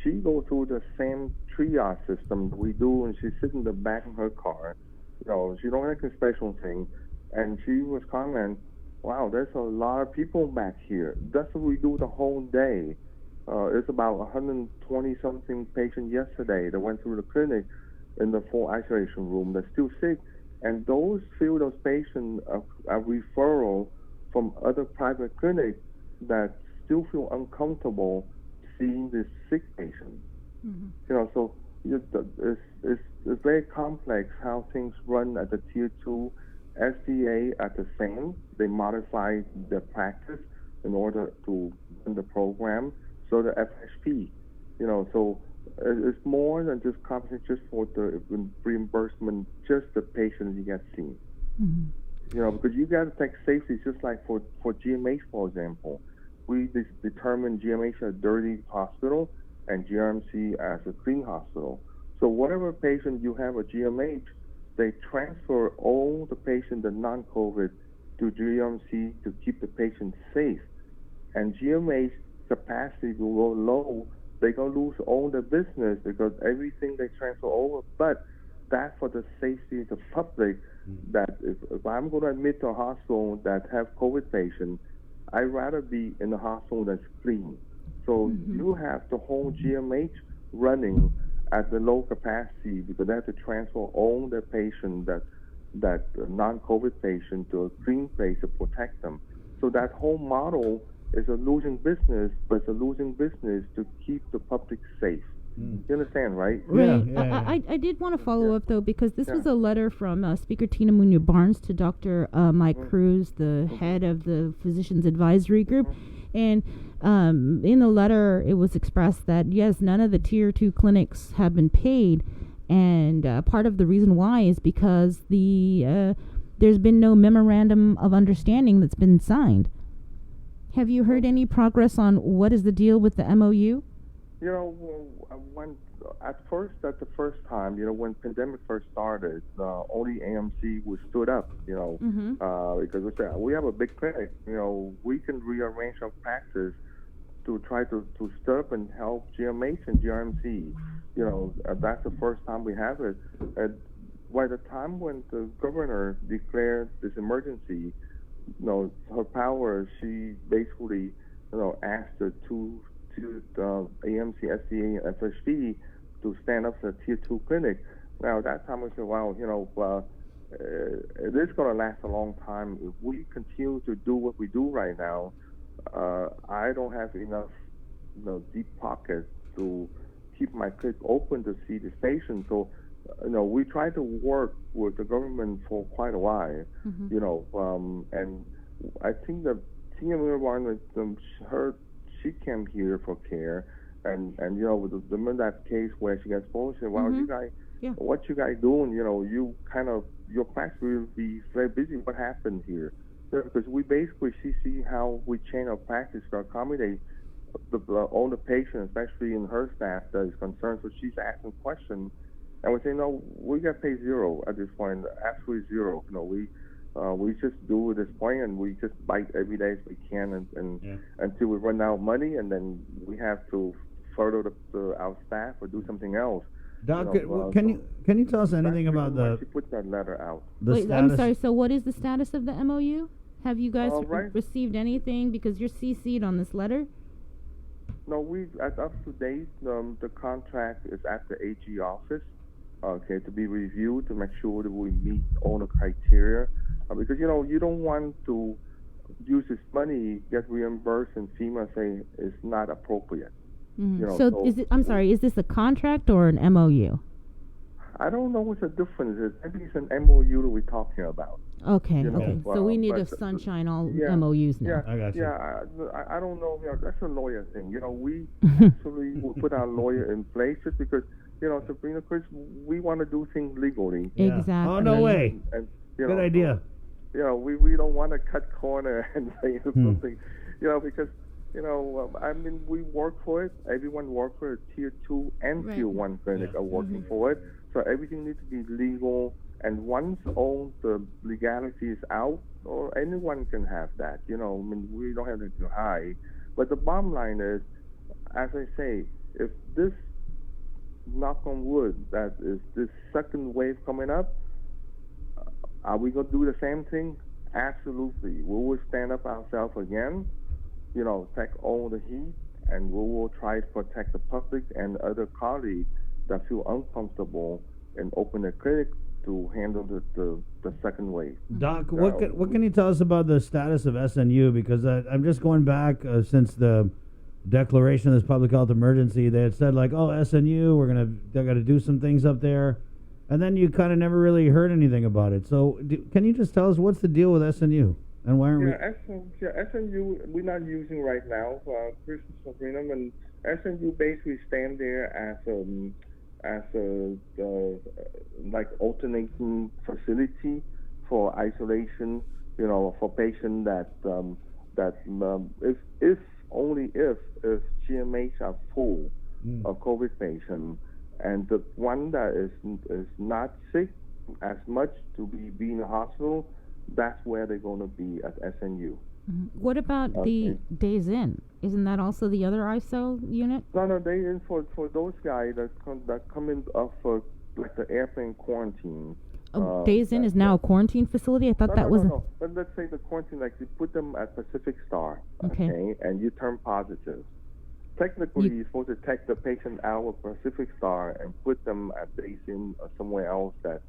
she go through the same triage system we do, and she sits in the back of her car. She don't have a special thing, and she was commenting, wow, there's a lot of people back here. That's what we do the whole day. It's about 120-something patients yesterday that went through the clinic in the 4 isolation room that's still sick. And those patients are referral from other private clinics that still feel uncomfortable seeing this sick patient. So it's very complex how things run at the tier 2. SDA at the same. They modify their practice in order to run the program. So the FHP, so it's more than just compensation just for the reimbursement, just the patient you get seen. Because you got to take safety, just like for GMH, for example. We determine GMH as a dirty hospital and GRMC as a clean hospital. So whatever patient you have a GMH, they transfer all the patients, the non-COVID, to GMC to keep the patient safe. And GMH capacity will go low. They're going to lose all the business because everything they transfer over. But that's for the safety of the public, that if I'm going to admit to a hospital that have COVID patients, I'd rather be in a hospital that's clean. So you have the whole GMH running at the low capacity because they have to transfer all the patients that non-COVID patient to a clean place to protect them. So that whole model is a losing business, but it's a losing business to keep the public safe. You understand, right? Right. I did want to follow up, though, because this was a letter from Speaker Tina Munoz Barnes to Dr. Mike Cruz, the head of the Physicians Advisory Group. And in the letter, it was expressed that, yes, none of the Tier 2 clinics have been paid. And part of the reason why is because there's been no memorandum of understanding that's been signed. Have you heard any progress on what is the deal with the MOU? At the first time, when pandemic first started, only AMC was stood up, because we said, we have a big clinic, we can rearrange our practice to try to step up and help GMH and GRMC. That's the first time we have it. And by the time when the governor declared this emergency, her power, she basically, asked the two AMC, SDA, and FHP to stand up for the Tier 2 clinic. Now, at that time, we said, wow, it is going to last a long time. If we continue to do what we do right now, I don't have enough deep pockets to keep my clinic open to see this patient. So, we try to work with the government for quite a while, and I think that Tina Munoz, she came here for care, and with the that case where she got exposed, she said, well, you guys Yeah. what you guys doing? You kind of, your practice will be very busy. What happened here? Because we basically see how we change our practice to accommodate all the patients, especially in her staff that is concerned. So she's asking questions, and we say, no, we got paid zero at this point, absolutely zero. We just do this point, and we just bite every day as we can, and until we run out of money, and then we have to further our staff or do something else. Doc, can you tell us anything about she put that letter out? Wait, I'm sorry. So what is the status of the MOU? Have you guys right. received anything? Because you're CC'd on this letter. No, as up to date, the contract is at the AG office, to be reviewed to make sure that we meet all the criteria. Because, you don't want to use this money, get reimbursed, and FEMA say it's not appropriate. Mm-hmm. So is it? I'm sorry. Is this a contract or an MOU? I don't know what the difference is. Maybe it's an MOU that we're talking about. Okay. Okay. So we need to sunshine all MOUs now. I got you. Yeah. I don't know. That's a lawyer thing. We actually will put our lawyer in place just because, Sabrina, Chris, we want to do things legally. Yeah. Exactly. Oh, no way. And, good idea. We don't want to cut corner and say something, because, we work for it. Everyone works for it. Tier 2 and Tier 1 clinic are working for it. So everything needs to be legal. And once all the legality is out, or anyone can have that. We don't have to hide. But the bottom line is, as I say, if this, knock on wood, that is this second wave coming up, are we going to do the same thing? Absolutely. We will stand up ourselves again, take all the heat, and we will try to protect the public and other colleagues that feel uncomfortable and open a clinic to handle the second wave. Doc, what can you tell us about the status of SNU? Because I'm just going back since the declaration of this public health emergency. They had said SNU, they got to do some things up there. And then you kind of never really heard anything about it. So can you just tell us what's the deal with SNU? And why aren't we? SNU we're not using right now. Chris and Sabrina, and SNU basically stand there as a alternating facility for isolation. For patients that if only if GMH are full of COVID patients. And the one that is not sick as much to be in the hospital, that's where they're going to be at SNU. Mm-hmm. What about the days in? Isn't that also the other ISO unit? No, days in for those guys that come in for like the airplane quarantine. Days in is now a quarantine facility? I thought that was... No. But let's say the quarantine, like you put them at Pacific Star, okay, and you turn positive. Technically, you're supposed to take the patient out of Pacific Star and put them at Days In or somewhere else that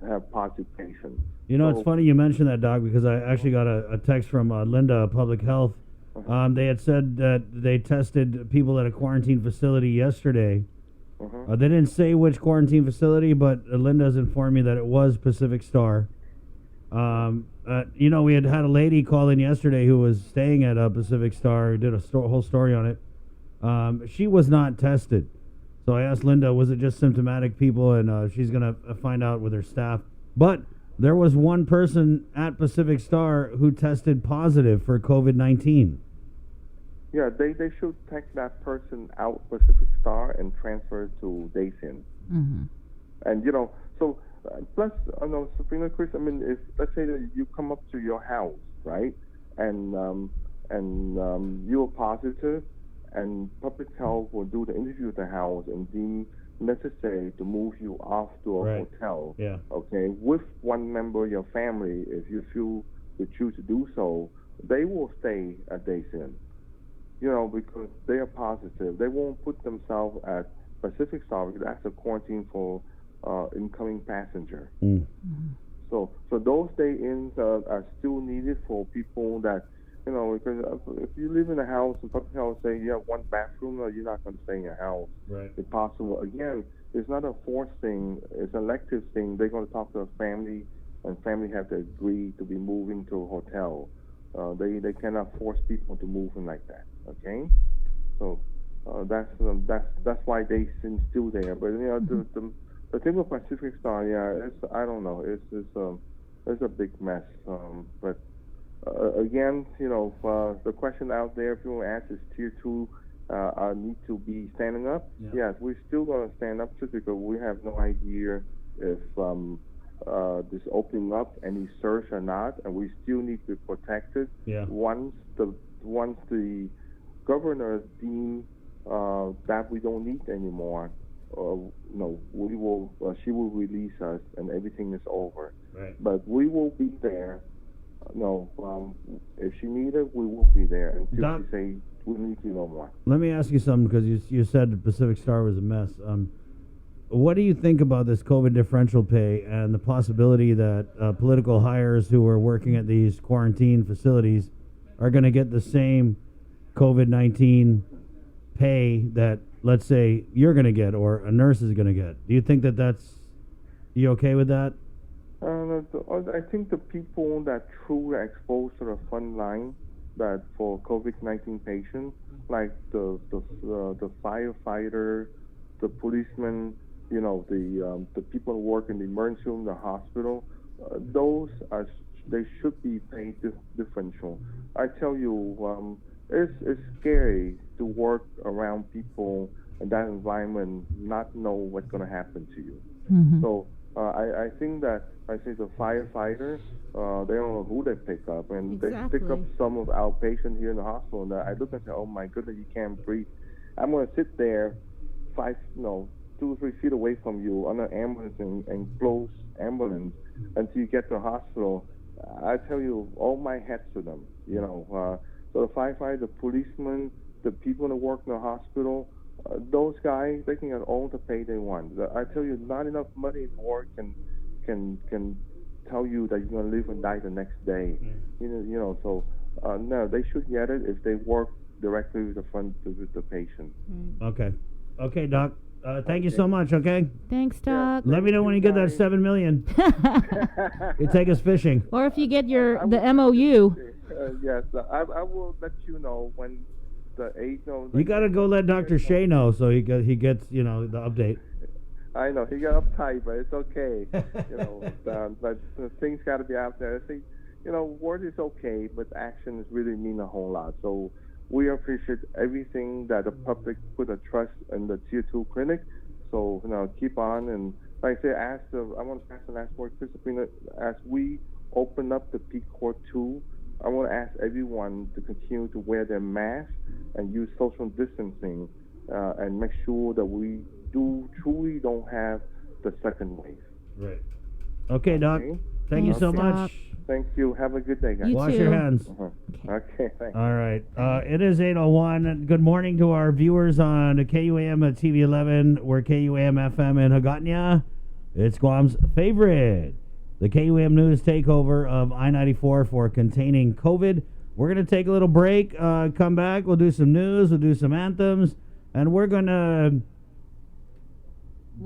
have positive patients. It's funny you mentioned that, Doc, because I actually got a text from Linda, Public Health. They had said that they tested people at a quarantine facility yesterday. They didn't say which quarantine facility, but Linda has informed me that it was Pacific Star. We had a lady call in yesterday who was staying at Pacific Star, who did a whole story on it. She was not tested. So I asked Linda, was it just symptomatic people? And she's going to find out with her staff. But there was one person at Pacific Star who tested positive for COVID-19. Yeah, they should take that person out Pacific Star and transfer it to Days In. Mm-hmm. And, so plus, Sabrina, Chris, if let's say that you come up to your house, right, and you are positive, and public health will do the interview at the house and deem necessary to move you off to a hotel. Yeah. Okay, with one member of your family, if you feel to choose to do so, they will stay at Days In. Because they are positive. They won't put themselves at Pacific Star because that's a quarantine for incoming passenger. So those day-ins are still needed for people that, because if you live in a house and public health say you have one bathroom, you're not going to stay in your house. Right. If possible. Again, it's not a forced thing. It's an elective thing. They're going to talk to a family, and family have to agree to be moving to a hotel. They cannot force people to move in like that. Okay, so that's why they still there. But the thing with Pacific Star, yeah, I don't know. It's a big mess. But again, the question out there, if you want to ask, is Tier 2 need to be standing up? Yeah. Yes, we're still going to stand up just because we have no idea if this opening up any surge or not, and we still need to be protected. Yeah. Once the governor deem that we don't need anymore, she will release us and everything is over. Right. But we will be there. If she needs it, we will be there until she say we need you no more. Let me ask you something, because you said the Pacific Star was a mess. What do you think about this COVID differential pay and the possibility that political hires who are working at these quarantine facilities are going to get the same COVID-19 pay that, let's say, you're going to get or a nurse is going to get? Do you think you okay with that? I think the people that truly exposed to the front line, that for COVID-19 patients, like the firefighter, the policeman, the people who work in the emergency room, the hospital, they should be paid differential. I tell you, it's scary to work around people in that environment, not know what's going to happen to you. Mm-hmm. So I think that the firefighter, they don't know who they pick up, and they pick up some of our patients here in the hospital. And I look and say, "Oh my goodness, you can't breathe." I'm going to sit there 2 or 3 feet away from you on an ambulance and close ambulance until you get to the hospital. I tell you, all my hats to them. So the firefighter, the policeman, the people that work in the hospital, those guys, they can get all the pay they want. I tell you, not enough money in work can tell you that you're going to live and die the next day. So no, they should get it if they work directly with the patient. Okay, Doc. Thank you so much. Okay. Thanks, Doc. Let me know when you get that $7 million. You take us fishing. Or if you get the MOU. Yes, I will let you know when the 8. You got to go let Dr. Shea know so he gets the update. I know he got uptight, but it's okay. But things got to be out there. I think word is okay, but actions really mean a whole lot. So we appreciate everything that the public put a trust in the Tier 2 clinic. So keep on, and like I say, I want to ask the last word, Christopher. As we open up the P-Court 2, I want to ask everyone to continue to wear their masks and use social distancing, and make sure that we truly don't have the second wave. Right. Okay, Doc. Thank you so much. Thank you. Have a good day, guys. Wash your hands. Okay, thanks. All right. It is 8:01. Good morning to our viewers on KUAM at TV 11. We're KUAM FM in Hagåtña. It's Guam's favorite. The KUAM News takeover of I-94 for containing COVID. We're going to take a little break, come back. We'll do some news. We'll do some anthems. And we're going to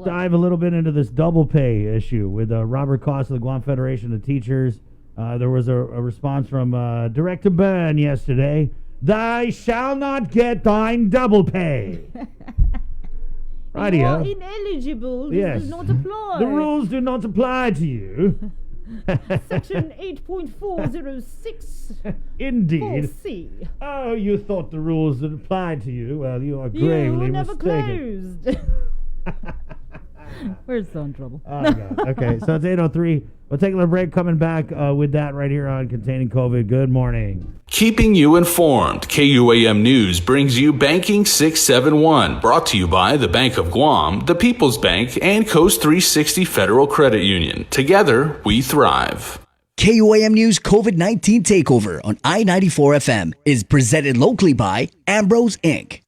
dive a little bit into this double pay issue with Robert Cost of the Guam Federation of Teachers. There was a response from Director Byrne yesterday. Thou shall not get thine double pay. You are ineligible. This does not apply. The rules do not apply to you. Section 8.406. Indeed. 4C. Oh, you thought the rules would apply to you. Well, you are gravely mistaken. Closed. We're so in trouble. Oh, God. Okay, so it's 8:03. We'll take a little break. Coming back with that right here on Containing COVID. Good morning. Keeping you informed, KUAM News brings you Banking 671, brought to you by the Bank of Guam, the People's Bank, and Coast 360 Federal Credit Union. Together, we thrive. KUAM News COVID-19 Takeover on I-94 FM is presented locally by Ambrose Inc.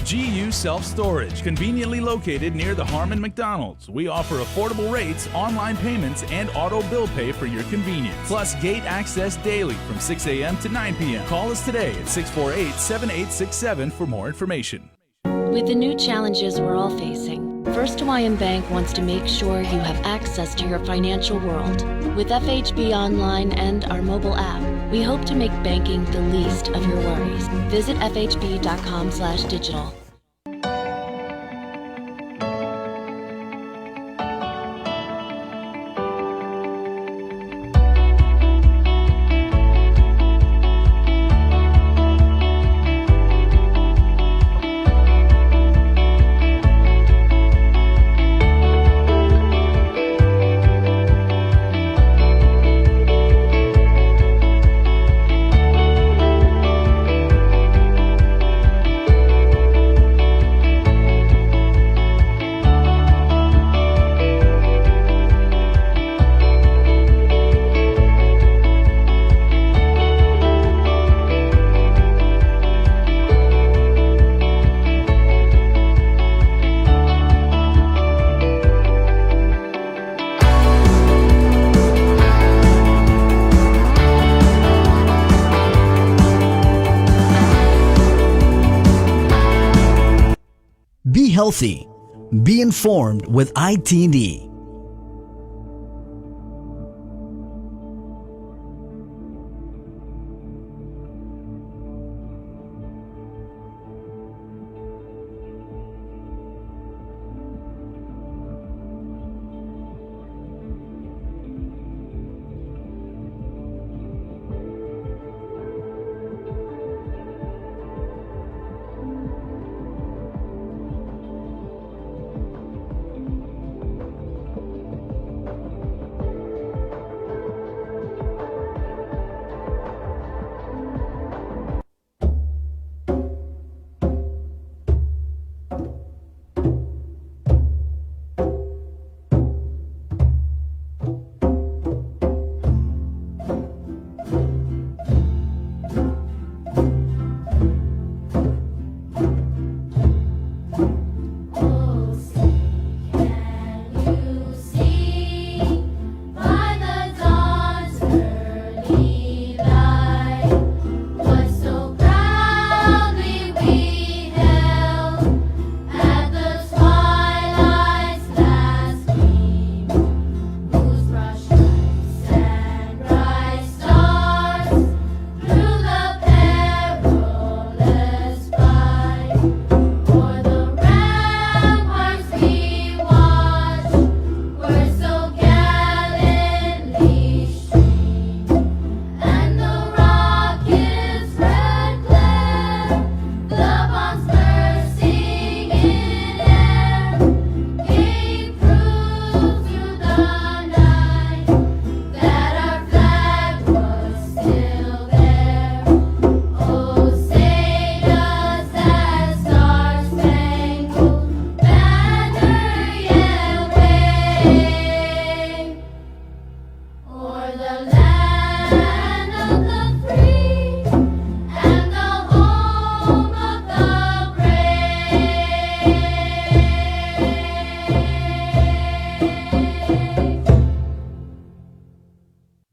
GU Self-Storage, conveniently located near the Harmon McDonald's. We offer affordable rates, online payments, and auto bill pay for your convenience. Plus gate access daily from 6 a.m. to 9 p.m. Call us today at 648-7867 for more information. With the new challenges we're all facing, First Hawaiian Bank wants to make sure you have access to your financial world. With FHB Online and our mobile app, we hope to make banking the least of your worries. Visit fhb.com/digital. healthy. Be informed with ITD.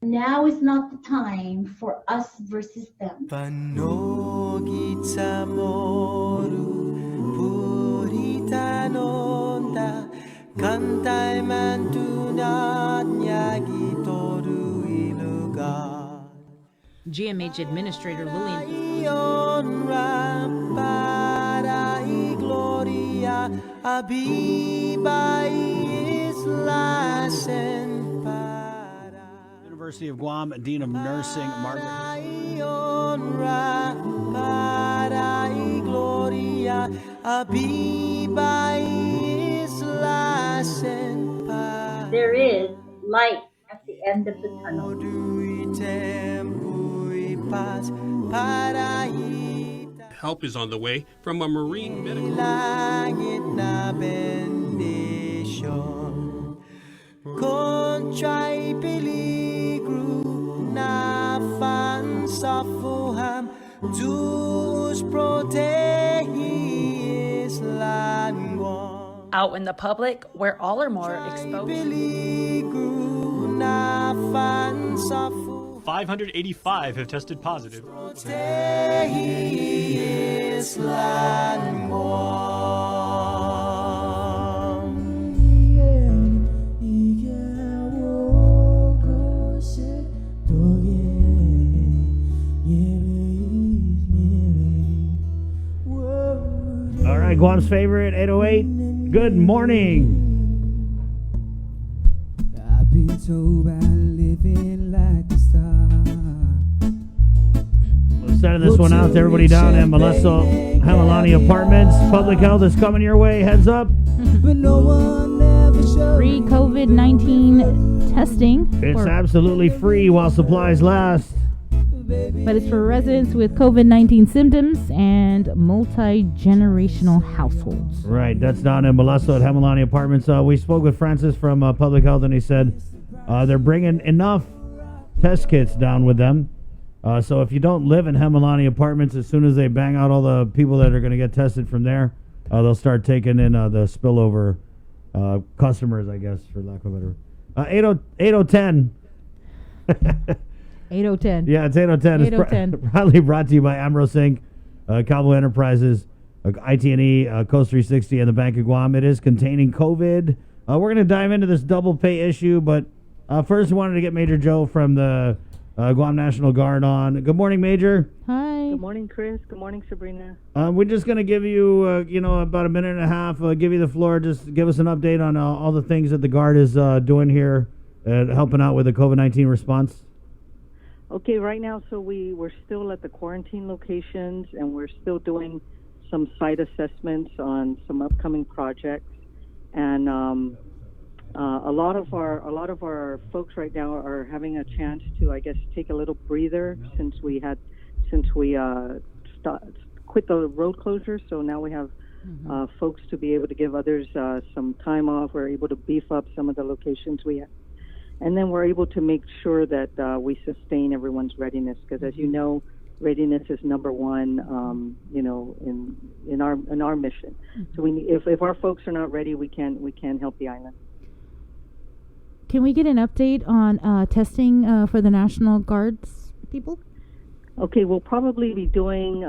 Now is not the time for us versus them. GMH Administrator Lillian. University of Guam, Dean of Nursing, There is light at the end of the tunnel. Help is on the way from a Marine medical. Out in the public, where all are more exposed. 585 have tested positive. All right, Guam's favorite, 808. Good morning. I've been told by living like the stars. We're sending this one out to everybody down at Molesto Hamalani Apartments. Public health is coming your way. Heads up. Free COVID-19 testing. It's absolutely free while supplies last. But it's for residents with COVID-19 symptoms and multi-generational households. Right, that's down in Molesto at Hamalani Apartments. We spoke with Francis from Public Health, and he said they're bringing enough test kits down with them. So if you don't live in Hamalani Apartments, as soon as they bang out all the people that are going to get tested from there, they'll start taking in the spillover customers, I guess, for lack of a better. 8010. 8010. Yeah, it's 8010. 8010. It's proudly brought to you by Ambrose Inc., Cowboy Enterprises, IT&E, Coast 360, and the Bank of Guam. It is containing COVID. We're going to dive into this double pay issue, but first we wanted to get Major Joe from the Guam National Guard on. Good morning, Major. Hi. Good morning, Chris. Good morning, Sabrina. We're just going to give you, about a minute and a half, give you the floor. Just give us an update on all the things that the Guard is doing here and helping out with the COVID-19 response. Okay, right now, so we're still at the quarantine locations, and we're still doing some site assessments on some upcoming projects. And a lot of our folks right now are having a chance to, I guess, take a little breather since we quit the road closure. So now we have folks to be able to give others some time off. We're able to beef up some of the locations we have, and then we're able to make sure that we sustain everyone's readiness. Because as you know, readiness is number one. In our mission. So if our folks are not ready, we can't help the island. Can we get an update on testing for the National Guard's people? Okay, we'll probably be doing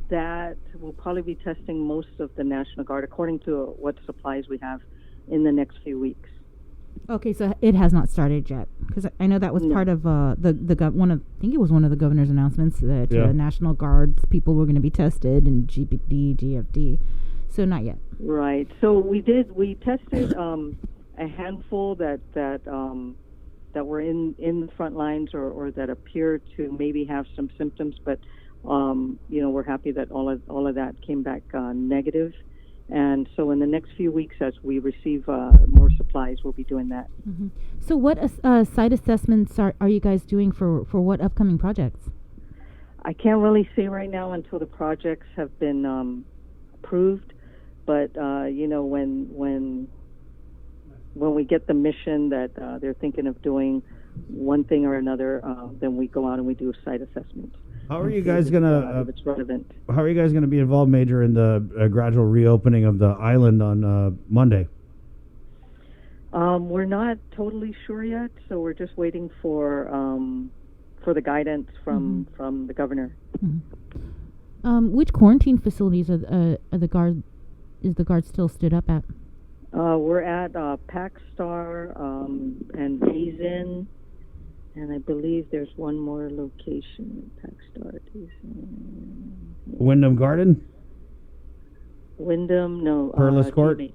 that. We'll probably be testing most of the National Guard according to what supplies we have in the next few weeks. Okay, so it has not started yet, because I know that was part of I think it was one of the governor's announcements that National Guard's people were going to be tested, and GPD, GFD. So not yet. Right. So we tested a handful that were in the front lines or that appeared to maybe have some symptoms, but we're happy that all of that came back negative. And so in the next few weeks, as we receive more supplies, we'll be doing that. Mm-hmm. So what site assessments are you guys doing for what upcoming projects? I can't really say right now until the projects have been approved. But, when we get the mission that they're thinking of doing one thing or another, then we go out and we do a site assessment. How are you guys gonna? If it's relevant. How are you guys gonna be involved, Major, in the gradual reopening of the island on Monday? We're not totally sure yet, so we're just waiting for the guidance from the governor. Mm-hmm. Which quarantine facilities are the Guard? Is the Guard still stood up at? We're at Packstar and Basin. And I believe there's one more location, Packstar. Wyndham Garden? Wyndham, no. Perlis Court? GMH.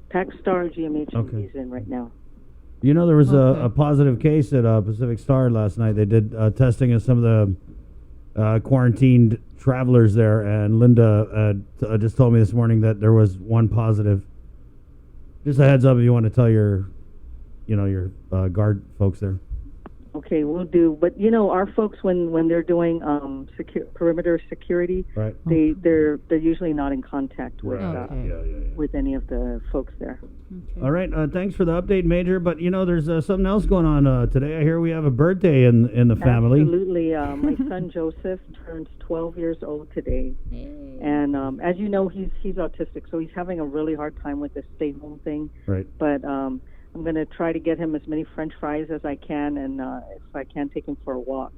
Packstar, GMH, Okay. is in right now. You know, there was a positive case at Pacific Star last night. They did testing of some of the quarantined travelers there, and Linda just told me this morning that there was one positive. Just a heads up if you want to tell your Guard folks there. Okay, we'll do. But our folks when they're doing perimeter security, right. they're usually not in contact with Right. with any of the folks there. All right, thanks for the update, Major. But there's something else going on today. I hear we have a birthday in the family. Absolutely. My son Joseph turns 12 years old today, and as you know, he's autistic, so he's having a really hard time with this stay-home thing. Right. But I'm going to try to get him as many French fries as I can, and if I can, take him for a walk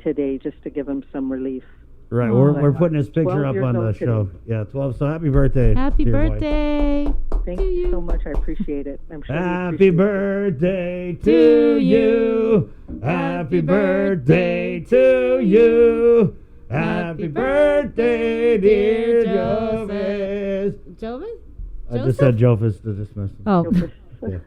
today just to give him some relief. Right, we're putting his picture up on the show. Today. Yeah, 12. So happy birthday! Happy birthday! Thank you so much. I appreciate it. I'm sure. Happy birthday to you. Happy birthday to you. Happy birthday, dear Jovis. Jovis? I just said Jovis to dismiss him. Oh. Yeah.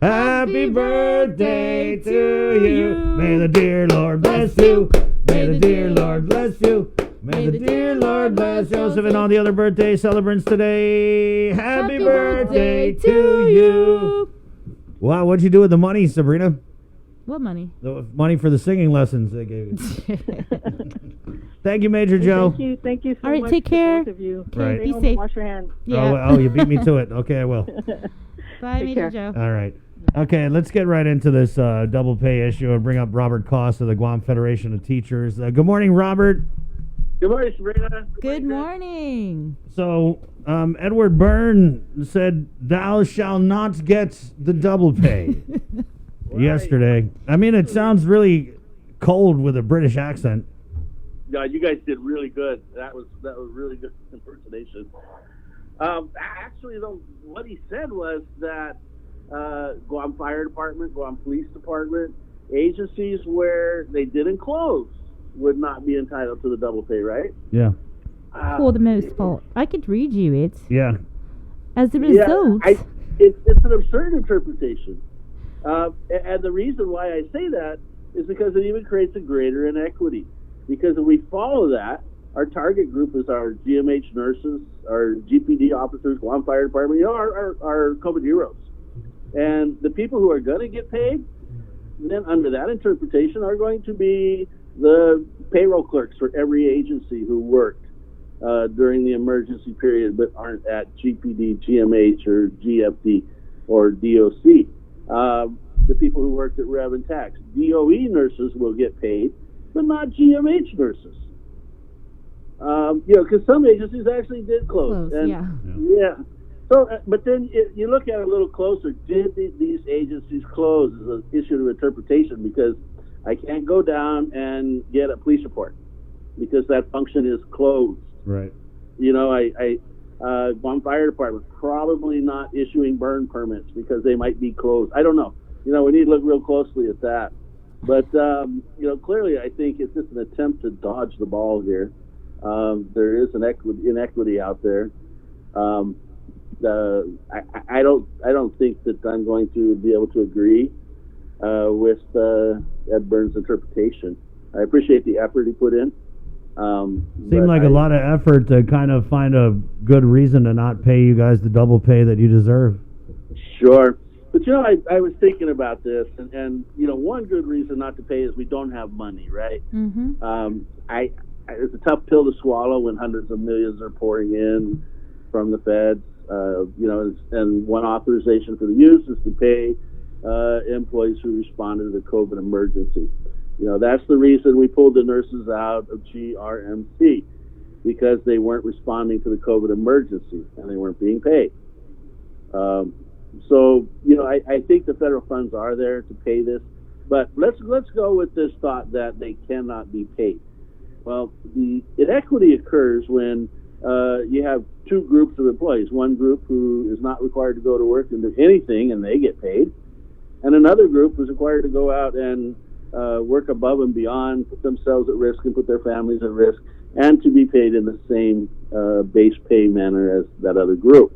Happy birthday to you. May the dear Lord bless you. May the dear Lord bless you. May the dear Lord bless Joseph and all the other birthday celebrants today. Happy birthday to you. Wow, what'd you do with the money, Sabrina? What money? The money for the singing lessons they gave you. Thank you, Major Joe. Thank you so all right, much. Take care. Both of you. Right. Be safe. Wash your hands. Yeah. Oh, you beat me to it. Okay, I will. Bye, Major Joe. All right. Okay, let's get right into this double pay issue and bring up Robert Koss of the Guam Federation of Teachers. Good morning, Robert. Good morning, Sabrina. Good morning. So, Edward Byrne said, "Thou shalt not get the double pay." Yesterday. I mean, it sounds really cold with a British accent. Yeah, you guys did really good. That was really good impersonation. Actually, though, what he said was that Guam Fire Department, Guam Police Department, agencies where they didn't close would not be entitled to the double pay, right? Yeah. For the most part. I could read you it. Yeah. As a result. Yeah, it's an absurd interpretation. And the reason why I say that is because it even creates a greater inequity. Because if we follow that, our target group is our GMH nurses, our GPD officers, Guam Fire Department, our COVID heroes. And the people who are going to get paid, then under that interpretation, are going to be the payroll clerks for every agency who worked during the emergency period but aren't at GPD, GMH, or GFD, or DOC. The people who worked at Rev and Tax. DOE nurses will get paid, but not GMH nurses. Because some agencies actually did close. Yeah. So, but then you look at it a little closer. Did these agencies close? Is an issue of interpretation, because I can't go down and get a police report because that function is closed. Right. Guam Fire Department probably not issuing burn permits because they might be closed. I don't know. We need to look real closely at that. But clearly, I think it's just an attempt to dodge the ball here. There is an inequity out there. I don't think that I'm going to be able to agree with Ed Burns' interpretation. I appreciate the effort he put in. Seemed like a lot of effort to kind of find a good reason to not pay you guys the double pay that you deserve. Sure. But, I was thinking about this, and one good reason not to pay is we don't have money, right? Mm-hmm. It's a tough pill to swallow when hundreds of millions are pouring in from the feds, and one authorization for the use is to pay employees who responded to the COVID emergency. That's the reason we pulled the nurses out of GRMC, because they weren't responding to the COVID emergency and they weren't being paid. I think the federal funds are there to pay this, but let's go with this thought that they cannot be paid. Well, the inequity occurs when you have two groups of employees. One group who is not required to go to work and do anything, and they get paid, and another group who's required to go out and work above and beyond, put themselves at risk and put their families at risk, and to be paid in the same base pay manner as that other group.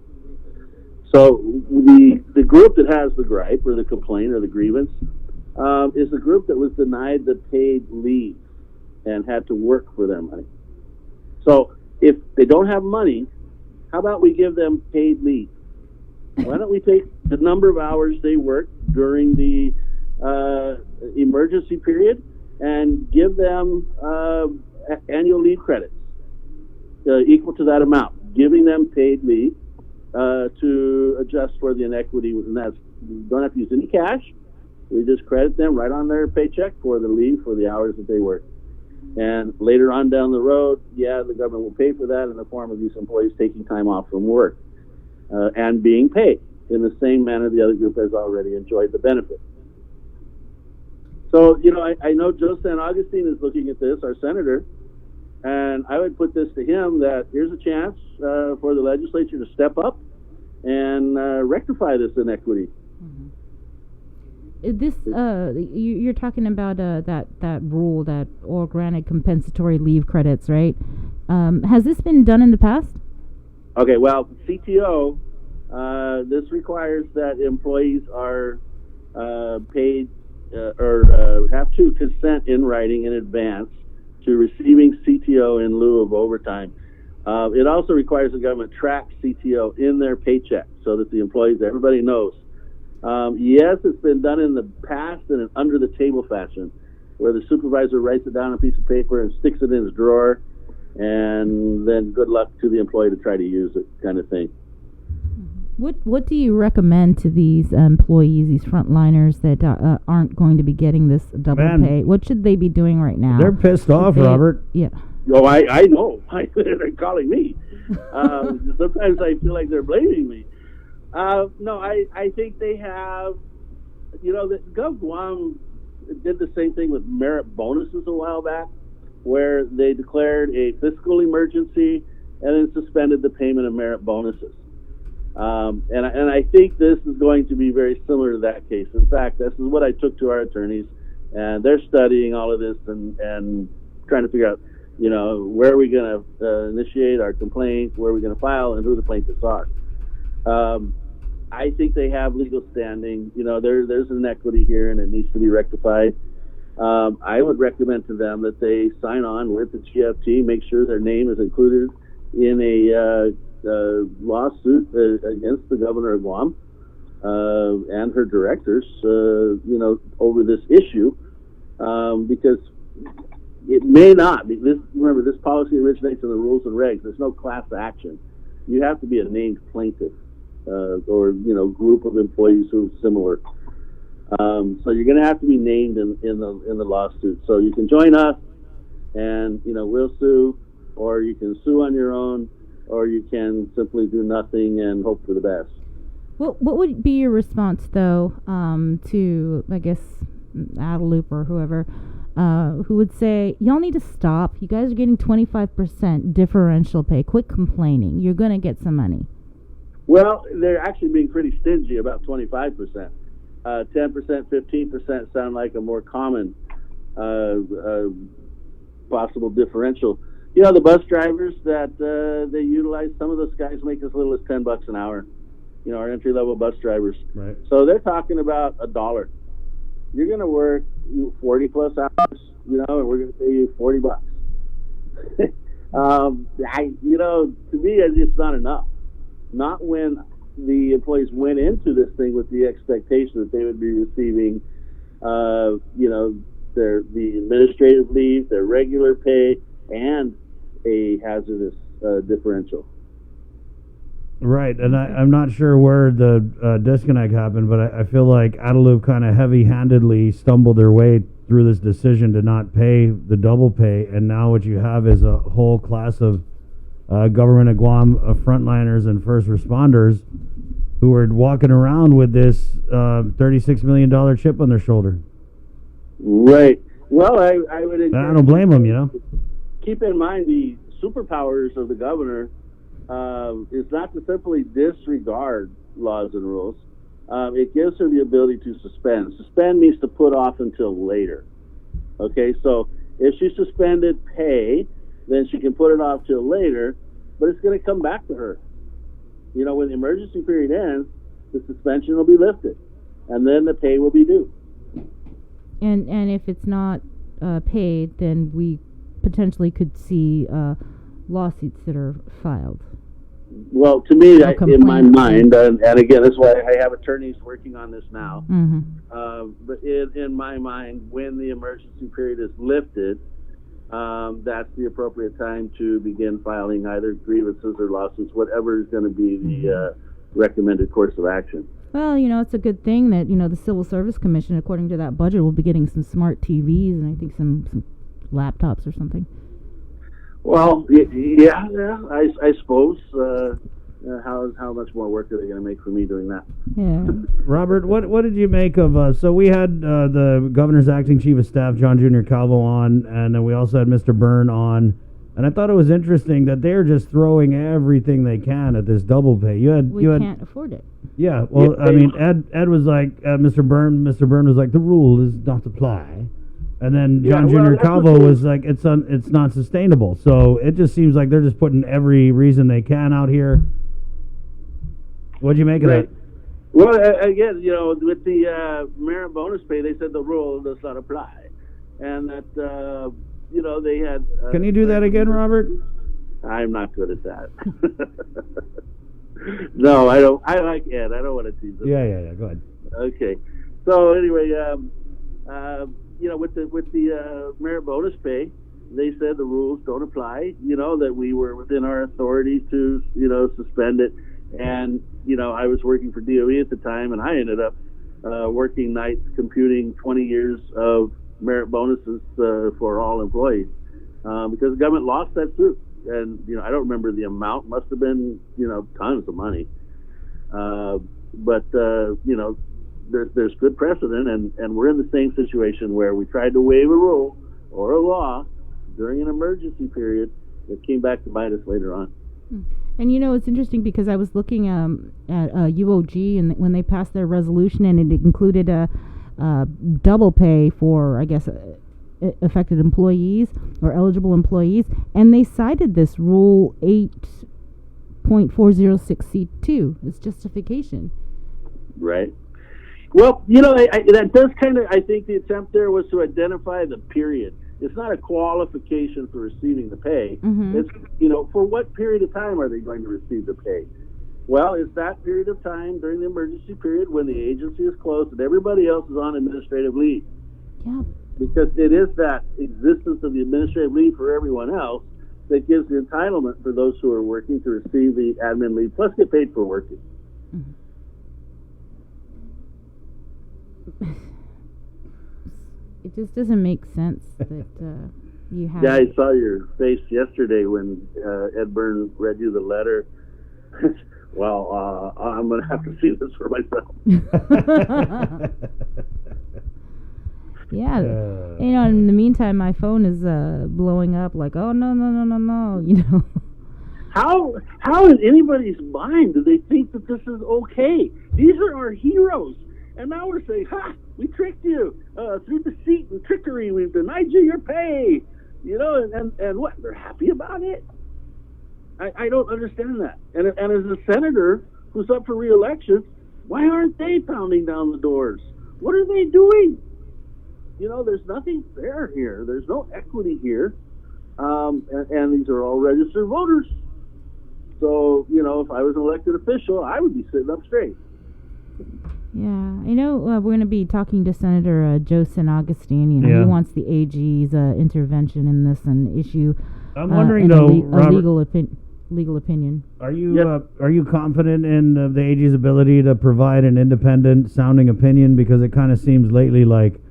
So the group that has the gripe or the complaint or the grievance is the group that was denied the paid leave and had to work for their money. So if they don't have money, how about we give them paid leave? Why don't we take the number of hours they worked during the emergency period and give them annual leave credits equal to that amount, giving them paid leave to adjust for the inequity. And that's, you don't have to use any cash. We just credit them right on their paycheck for the leave for the hours that they work. And later on down the road, the government will pay for that in the form of these employees taking time off from work and being paid in the same manner the other group has already enjoyed the benefit. So, I know Joe San Augustine is looking at this, our senator, and I would put this to him that here's a chance for the legislature to step up and rectify this inequity. This you're talking about that rule that or granted compensatory leave credits, right? Has this been done in the past? Okay, well, CTO, this requires that employees are paid or have to consent in writing in advance to receiving CTO in lieu of overtime. It also requires the government track CTO in their paycheck so that the employees, everybody knows. Yes, it's been done in the past in an under-the-table fashion, where the supervisor writes it down on a piece of paper and sticks it in his drawer, and then good luck to the employee to try to use it, kind of thing. What do you recommend to these employees, these frontliners that aren't going to be getting this double pay? What should they be doing right now? They're pissed off, Robert. Yeah. Oh, I know. They're calling me. Sometimes I feel like they're blaming me. No, I think they have, Gov Guam did the same thing with merit bonuses a while back. where they declared a fiscal emergency and then suspended the payment of merit bonuses. And I think this is going to be very similar to that case. In fact, this is what I took to our attorneys, and they're studying all of this and trying to figure out, where are we going to initiate our complaint, where are we going to file, and who the plaintiffs are. I think they have legal standing. There's an equity here, and it needs to be rectified. I would recommend to them that they sign on with the GFT, make sure their name is included in a lawsuit against the governor of Guam and her directors, over this issue, because it may not be. Remember, this policy originates in the rules and regs. There's no class action. You have to be a named plaintiff or group of employees who are similar. So you're going to have to be named in the lawsuit. So you can join us, and we'll sue, or you can sue on your own, or you can simply do nothing and hope for the best. What would be your response, though, to, I guess, Adelup or whoever, who would say, y'all need to stop. You guys are getting 25% differential pay. Quit complaining. You're going to get some money. Well, they're actually being pretty stingy about 25%. 10%, 15% sound like a more common possible differential. The bus drivers that they utilize, some of those guys make as little as $10 an hour. Our entry-level bus drivers. Right. So they're talking about $1. You're going to work 40 plus hours, and we're going to pay you $40. To me, it's not enough. Not when the employees went into this thing with the expectation that they would be receiving, the administrative leave, their regular pay, and a hazardous differential. Right, and I'm not sure where the disconnect happened, but I feel like Adelup kind of heavy-handedly stumbled their way through this decision to not pay the double pay, and now what you have is a whole class of government of Guam frontliners and first responders who are walking around with this $36 million chip on their shoulder. Right. Well, I would. I don't blame them, Keep in mind the superpowers of the governor is not to simply disregard laws and rules. It gives her the ability to suspend. Suspend means to put off until later. Okay, so if she suspended pay, then she can put it off till later, but it's going to come back to her. When the emergency period ends, the suspension will be lifted, and then the pay will be due. And if it's not paid, then we potentially could see lawsuits that are filed. Well, to me, in my mind, and again, that's why I have attorneys working on this now. Mm-hmm. But in my mind, when the emergency period is lifted, that's the appropriate time to begin filing either grievances or lawsuits, whatever is going to be the recommended course of action. Well, it's a good thing that, the Civil Service Commission, according to that budget, will be getting some smart TVs and I think some laptops or something. Well, yeah, I suppose. How much more work are they going to make for me doing that? Yeah. Robert, what did you make of? So we had the governor's acting chief of staff, John Jr. Calvo, on, and then we also had Mr. Byrne on. And I thought it was interesting that they're just throwing everything they can at this double pay. We can't afford it. Yeah. Well, I mean, Ed was like, Mr. Byrne was like, the rule is not apply. And then John Jr. Calvo was like, it's not sustainable. So it just seems like they're just putting every reason they can out here. What'd you make of that? Well, again, with the merit bonus pay, they said the rule does not apply, and that they had. Can you do that again, Robert? I'm not good at that. No, I don't. I like Ed. I don't want to tease him. Yeah. Go ahead. Okay. So anyway, with the merit bonus pay, they said the rules don't apply. That we were within our authority to suspend it. And, I was working for DOE at the time, and I ended up working nights computing 20 years of merit bonuses for all employees because the government lost that suit. And, I don't remember the amount. Must have been, tons of money. But there's good precedent, and we're in the same situation where we tried to waive a rule or a law during an emergency period that came back to bite us later on. And it's interesting because I was looking at UOG, and when they passed their resolution, and it included a double pay for, I guess, affected employees or eligible employees, and they cited this Rule 8.406C2 as justification. Right. Well, that does kind of, I think the attempt there was to identify the period. It's not a qualification for receiving the pay. Mm-hmm. It's, for what period of time are they going to receive the pay? Well, it's that period of time during the emergency period when the agency is closed and everybody else is on administrative leave. Yeah. Because it is that existence of the administrative leave for everyone else that gives the entitlement for those who are working to receive the admin leave, plus get paid for working. It just doesn't make sense that you have... Yeah, I saw your face yesterday when Ed Byrne read you the letter. Well, I'm going to have to see this for myself. Yeah. In the meantime, my phone is blowing up like, oh, no. How in anybody's mind do they think that this is okay? These are our heroes. And now we're saying, we tricked you through deceit and trickery. We've denied you your pay. And what? They're happy about it? I don't understand that. And as a senator who's up for re-election, why aren't they pounding down the doors? What are they doing? There's nothing fair here. There's no equity here. And these are all registered voters. So, if I was an elected official, I would be sitting up straight. Yeah, I know we're going to be talking to Senator Joe San Augustine. He wants the AG's intervention in this and issue. I'm wondering though, Robert, legal opinion. Are you confident in the AG's ability to provide an independent sounding opinion? Because it kind of seems lately like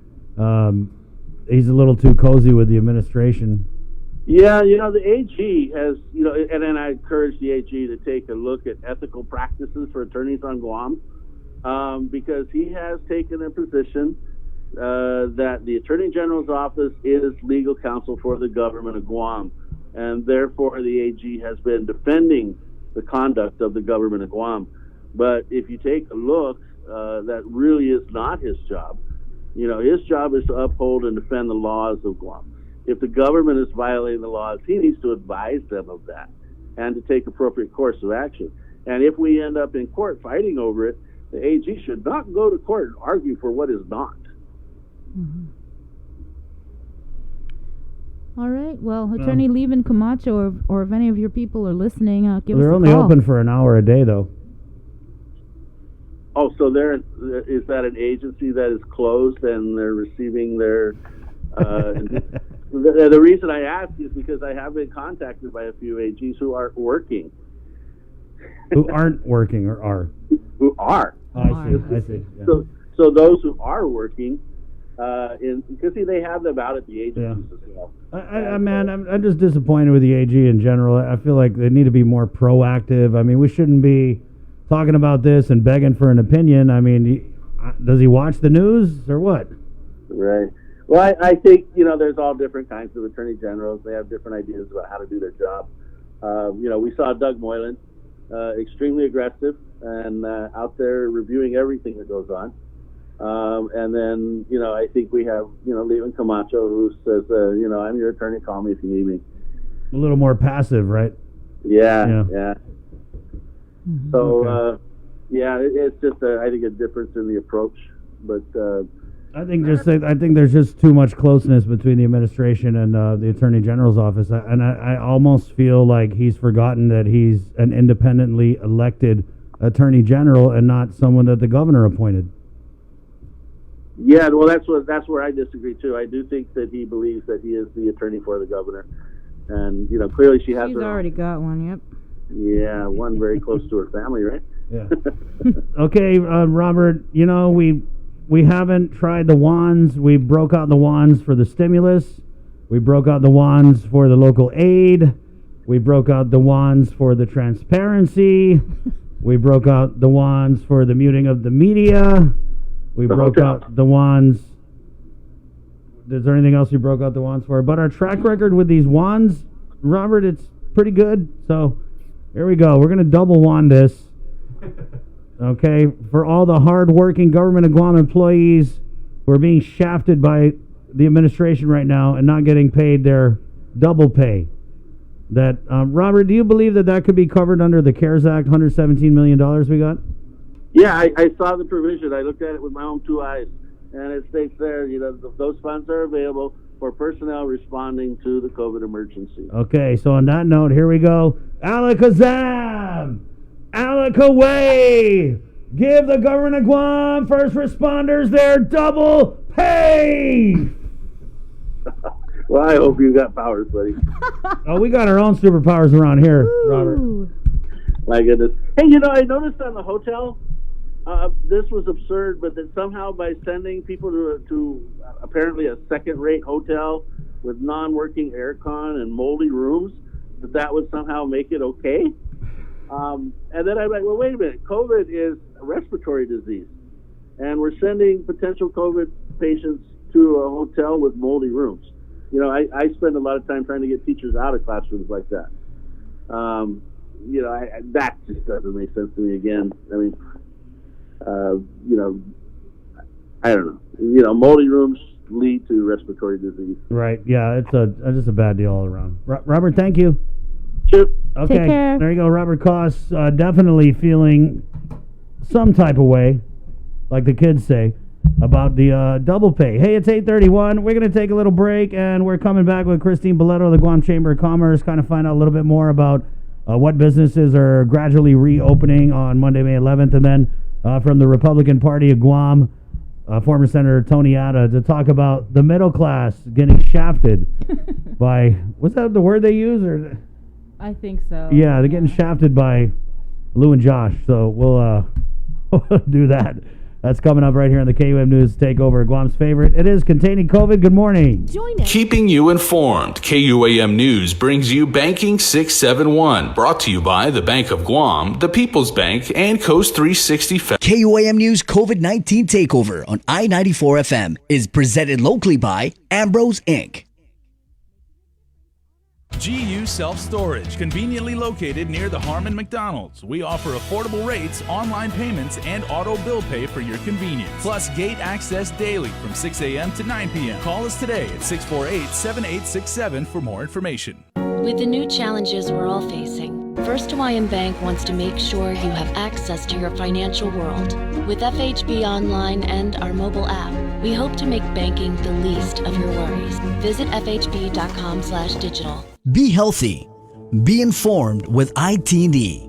he's a little too cozy with the administration. Yeah, the AG has, and then I encourage the AG to take a look at ethical practices for attorneys on Guam. Because he has taken a position that the Attorney General's office is legal counsel for the government of Guam, and therefore the AG has been defending the conduct of the government of Guam. But if you take a look, that really is not his job. His job is to uphold and defend the laws of Guam. If the government is violating the laws, he needs to advise them of that and to take appropriate course of action. And if we end up in court fighting over it, the AG should not go to court and argue for what is not. Mm-hmm. All right. Well, Attorney Levin Camacho, or if any of your people are listening, give us a call. They're only open for an hour a day, though. Oh, so is that an agency that is closed and they're receiving their... the reason I ask is because I have been contacted by a few AGs who aren't working. Who aren't working or are? Who are. I see. Yeah. So those who are working, because they have them out at the agencies as well. I'm just disappointed with the AG in general. I feel like they need to be more proactive. I mean, we shouldn't be talking about this and begging for an opinion. I mean, does he watch the news or what? Right. Well, I think, there's all different kinds of attorney generals. They have different ideas about how to do their job. We saw Doug Moylan, extremely aggressive and out there reviewing everything that goes on. And then, I think we have, Levin Camacho, who says, I'm your attorney, call me if you need me. A little more passive, right? Yeah. Mm-hmm. So, it's just, I think, a difference in the approach. But I think there's just too much closeness between the administration and the Attorney General's office. I almost feel like he's forgotten that he's an independently elected Attorney General and not someone that the governor appointed. Yeah, well, that's where I disagree too. I do think that he believes that he is the attorney for the governor, and clearly she's already got one. Yep. Yeah, one very close to her family, right? Yeah. Okay, Robert. We haven't tried the wands. We broke out the wands for the stimulus. We broke out the wands for the local aid. We broke out the wands for the transparency. We broke out the wands for the muting of the media. We broke out the wands is there anything else you broke out the wands for? But our track record with these wands, Robert, it's pretty good. So here we go. We're going to double wand this. Okay, for all the hard-working government of Guam employees who are being shafted by the administration right now and not getting paid their double pay. That Robert, do you believe that could be covered under the CARES Act, $117 million we got? Yeah, I saw the provision. I looked at it with my own two eyes, and it states there, those funds are available for personnel responding to the COVID emergency. Okay, so on that note, here we go. Alakazam! Alakaway! Give the government of Guam first responders their double pay! Well, I hope you got powers, buddy. Oh, we got our own superpowers around here, Robert. My goodness. Hey, I noticed on the hotel, this was absurd, but that somehow by sending people to apparently a second-rate hotel with non-working aircon and moldy rooms, that would somehow make it okay. And then I'm like, well, wait a minute. COVID is a respiratory disease, and we're sending potential COVID patients to a hotel with moldy rooms. I spend a lot of time trying to get teachers out of classrooms like that. That just doesn't make sense to me again. I mean, I don't know. Moldy rooms lead to respiratory disease. Right, yeah, it's just a bad deal all around. Robert, thank you. Sure. Okay, Take care. There you go. Robert Koss, definitely feeling some type of way, like the kids say, about the double pay. Hey, it's 8:31. We're going to take a little break, and we're coming back with Christine Boletto of the Guam Chamber of Commerce, kind of find out a little bit more about what businesses are gradually reopening on Monday, May 11th, and then from the Republican Party of Guam, former Senator Tony Atta, to talk about the middle class getting shafted by, what's that the word they use? Or I think so. yeah, they're getting shafted by Lou and Josh. So we'll do that. That's coming up right here on the KUM News Takeover, Guam's favorite. It is Containing COVID. Good morning. Join us. Keeping you informed, KUAM News brings you Banking 671, brought to you by the Bank of Guam, the People's Bank, and Coast 360 KUAM News COVID-19 Takeover on I-94 FM is presented locally by Ambrose Inc. GU Self-Storage, conveniently located near the Harmon McDonald's. We offer affordable rates, online payments, and auto bill pay for your convenience. Plus gate access daily from 6 a.m. to 9 p.m. Call us today at 648-7867 for more information. With the new challenges we're all facing, First Hawaiian Bank wants to make sure you have access to your financial world. With FHB Online and our mobile app, we hope to make banking the least of your worries. Visit fhb.com/digital. Be healthy. Be informed with ITD.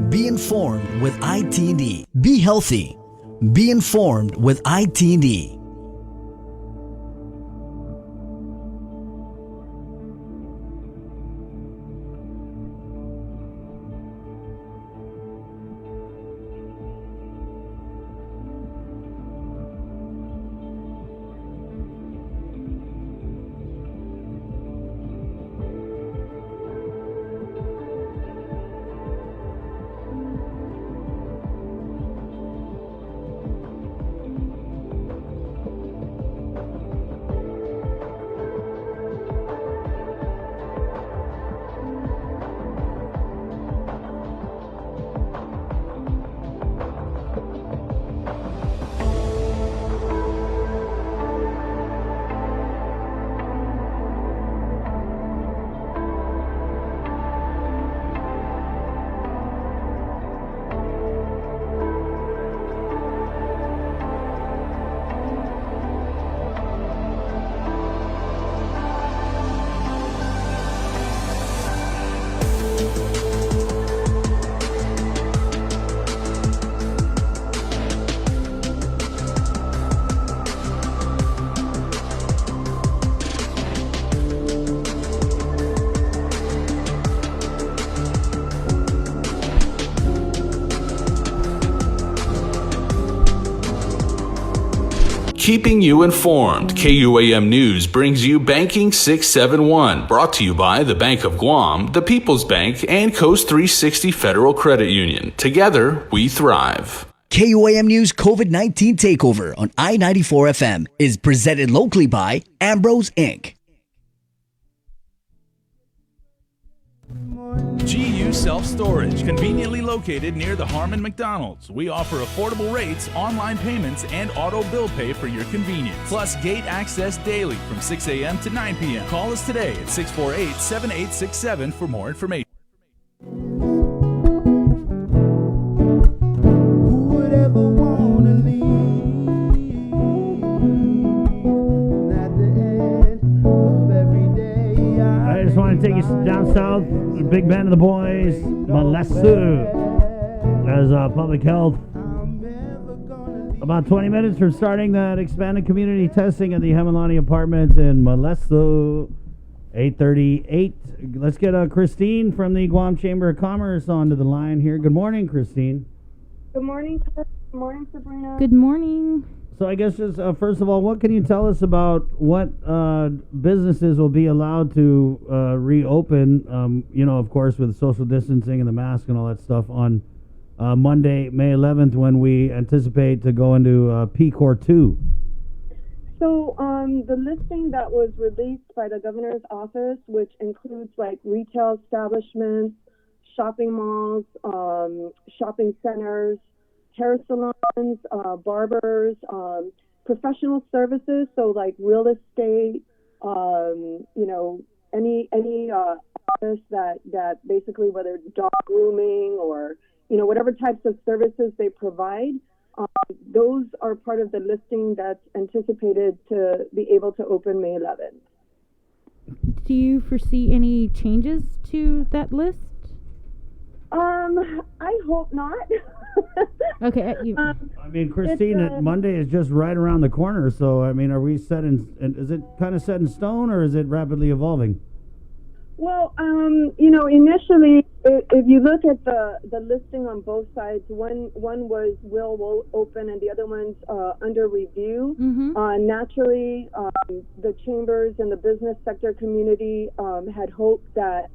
Be informed with IT&D. Be healthy. Be informed with IT&D. Keeping you informed, KUAM News brings you Banking 671, brought to you by the Bank of Guam, the People's Bank, and Coast 360 Federal Credit Union. Together, we thrive. KUAM News COVID-19 Takeover on I-94 FM is presented locally by Ambrose Inc. GU Self-Storage, conveniently located near the Harmon McDonald's. We offer affordable rates, online payments, and auto bill pay for your convenience. Plus gate access daily from 6 a.m. to 9 p.m. Call us today at 648-7867 for more information. I just want to take you down south. The big band of the boys, Molesu, as public health. About 20 minutes from starting that expanded community testing at the Hamalani Apartments in Molesu. 8:38. Let's get Christine from the Guam Chamber of Commerce onto the line here. Good morning, Christine. Good morning, Chris. Good morning, Sabrina. Good morning. So I guess just first of all, what can you tell us about what businesses will be allowed to reopen, of course, with social distancing and the mask and all that stuff on Monday, May 11th, when we anticipate to go into PCOR 2? So the listing that was released by the governor's office, which includes like retail establishments, shopping malls, shopping centers, hair salons, barbers, professional services, so like real estate, any office that basically, whether it's dog grooming or whatever types of services they provide, those are part of the listing that's anticipated to be able to open May 11th. Do you foresee any changes to that list? I hope not. Okay. I mean, Christine, Monday is just right around the corner. So, I mean, are we set in? Is it kind of set in stone, or is it rapidly evolving? Well, initially, if you look at the listing on both sides, one was will open and the other one's under review. Naturally, the chambers and the business sector community had hoped that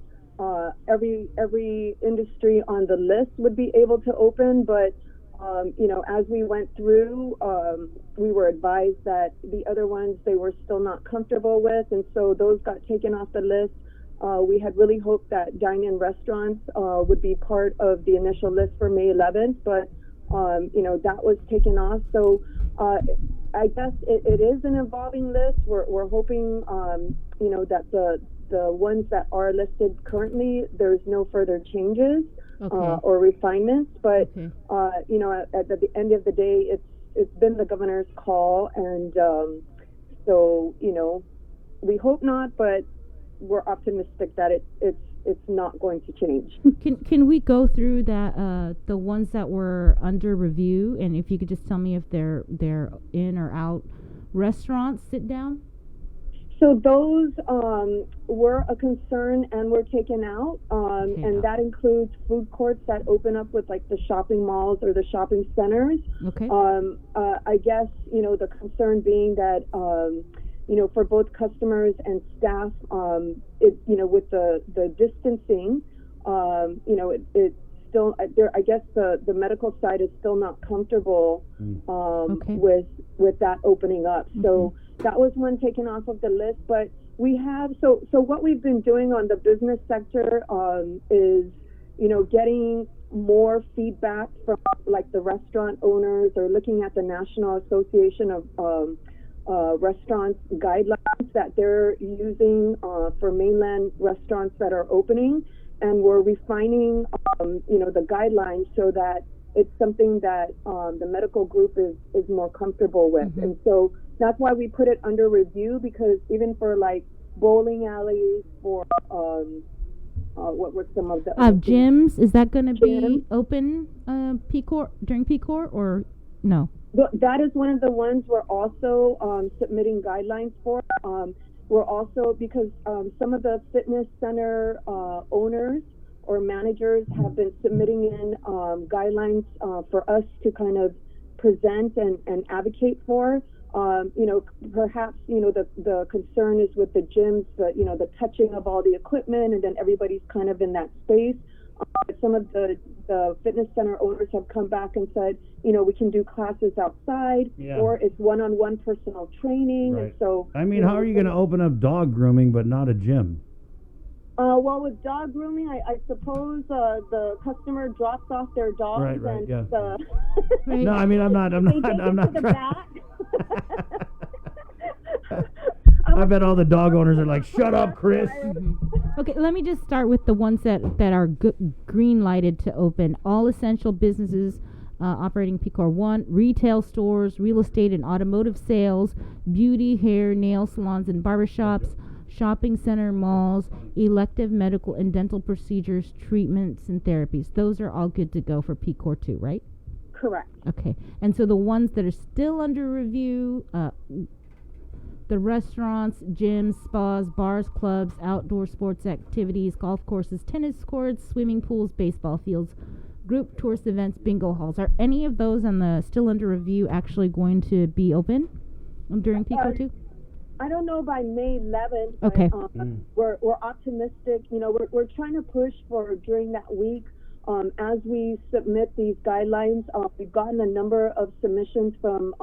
every industry on the list would be able to open, but as we went through, we were advised that the other ones they were still not comfortable with, and so those got taken off the list. We had really hoped that dine-in restaurants would be part of the initial list for May 11th, but that was taken off. So I guess it is an evolving list. We're hoping that the ones that are listed currently, there's no further changes or refinements. But at the end of the day, it's been the governor's call, and so we hope not, but we're optimistic that it's it's not going to change. Can we go through that the ones that were under review, and if you could just tell me if they're in or out? Restaurants, sit down. So those were a concern and were taken out, and that includes food courts that open up with like the shopping malls or the shopping centers. Okay. I guess the concern being that for both customers and staff, with the distancing, it still there. I guess the medical side is still not comfortable with that opening up. So that was one taken off of the list. But we have so what we've been doing on the business sector is getting more feedback from like the restaurant owners, or looking at the National Association of restaurants guidelines that they're using for mainland restaurants that are opening, and we're refining the guidelines so that it's something that the medical group is more comfortable with. And so that's why we put it under review, because even for like bowling alleys, for what were some of the gyms, is that going to be open during PCOR or no? That is one of the ones we're also submitting guidelines for. We're also, because some of the fitness center owners or managers have been submitting in guidelines for us to kind of present and advocate for. Perhaps the concern is with the gyms, the touching of all the equipment, and then everybody's kind of in that space. Some of the fitness center owners have come back and said, we can do classes outside, or it's one-on-one personal training. Right. And so, I mean, how are you going to open up dog grooming but not a gym? Well, with dog grooming, I suppose the customer drops off their dog. Right, yeah. Right. No, I mean, I'm not to the trying. back. I bet all the dog owners are like, shut up, Chris. Okay, let me just start with the ones that are green lighted to open. All essential businesses operating PCOR 1, retail stores, real estate and automotive sales, beauty, hair, nail salons and barbershops, shopping center, malls, elective medical and dental procedures, treatments and therapies. Those are all good to go for PCOR 2, right? Correct. Okay, and so the ones that are still under review, the restaurants, gyms, spas, bars, clubs, outdoor sports activities, golf courses, tennis courts, swimming pools, baseball fields, group tourist events, bingo halls. Are any of those on the still under review actually going to be open during PCOR 2? I don't know by May 11th. Okay. We're optimistic. We're trying to push for during that week. As we submit these guidelines, we've gotten a number of submissions from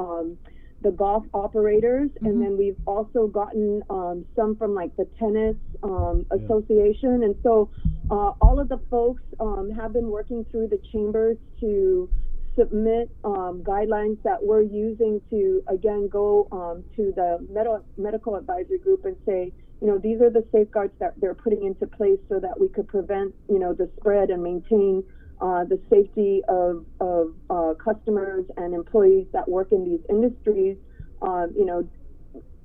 the golf operators, and then we've also gotten some from like the tennis association. And so all of the folks have been working through the chambers to submit guidelines that we're using to, again, go to the medical advisory group and say, these are the safeguards that they're putting into place so that we could prevent, the spread and maintain the safety of customers and employees that work in these industries.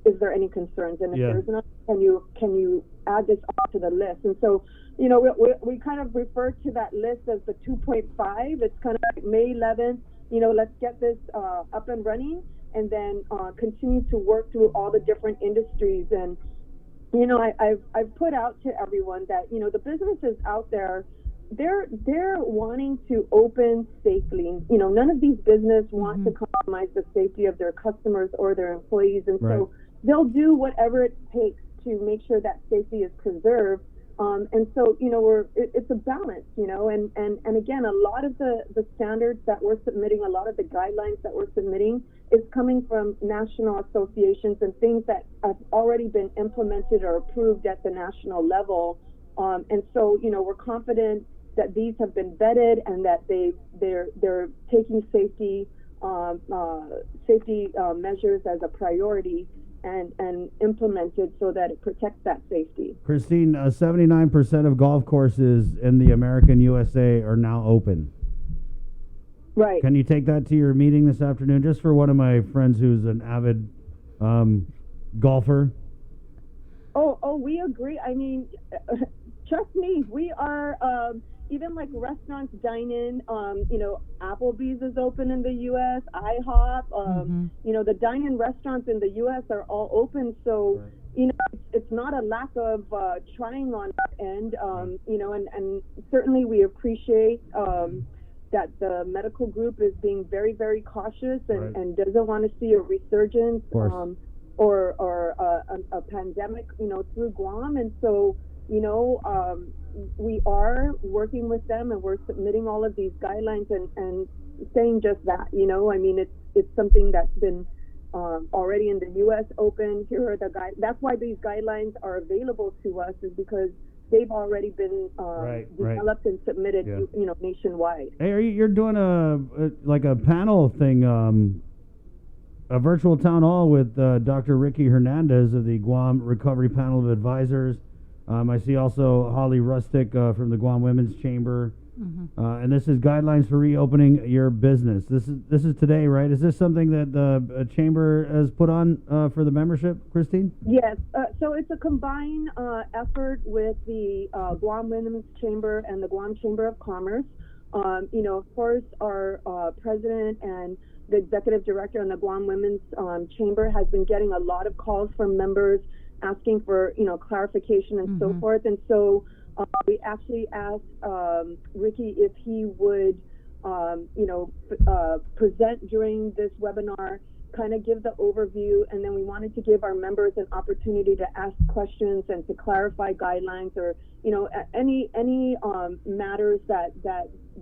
Is there any concerns? And if there's not, can you add this onto the list? And so, we kind of refer to that list as the 2.5. It's kind of like May 11th. Let's get this up and running, and then continue to work through all the different industries. And I've put out to everyone that the businesses out there, they're wanting to open safely. None of these businesses want to compromise the safety of their customers or their employees, and so they'll do whatever it takes to make sure that safety is preserved. And so it's a balance, and again, a lot of the standards that we're submitting, a lot of the guidelines that we're submitting is coming from national associations and things that have already been implemented or approved at the national level. And so, we're confident that these have been vetted and that they're taking safety measures as a priority and implemented so that it protects that safety. Christine, 79% of golf courses in the American USA are now open. Right. Can you take that to your meeting this afternoon, just for one of my friends who's an avid golfer? Oh, we agree. I mean, trust me, we are. Even like restaurants, dine-in. Applebee's is open in the U.S. IHOP. The dine-in restaurants in the U.S. are all open. So, it's not a lack of trying on our end. And certainly we appreciate that the medical group is being very, very cautious and doesn't want to see a resurgence or a pandemic, through Guam. And so, we are working with them and we're submitting all of these guidelines and saying just that, it's something that's been already in the U.S. open. Here are the that's why these guidelines are available to us, is because they've already been developed and submitted, nationwide. Hey, you're doing a panel thing, a virtual town hall with Dr. Ricky Hernandez of the Guam Recovery Panel of Advisors. I see also Holly Rustick from the Guam Women's Chamber, and this is guidelines for reopening your business. This is today, right? Is this something that the chamber has put on for the membership, Christine? Yes. So it's a combined effort with the Guam Women's Chamber and the Guam Chamber of Commerce. Of course, our president and the executive director on the Guam Women's Chamber has been getting a lot of calls from members asking for, clarification and so forth. And so we actually asked Ricky if he would, present during this webinar, kind of give the overview, and then we wanted to give our members an opportunity to ask questions and to clarify guidelines or, any matters that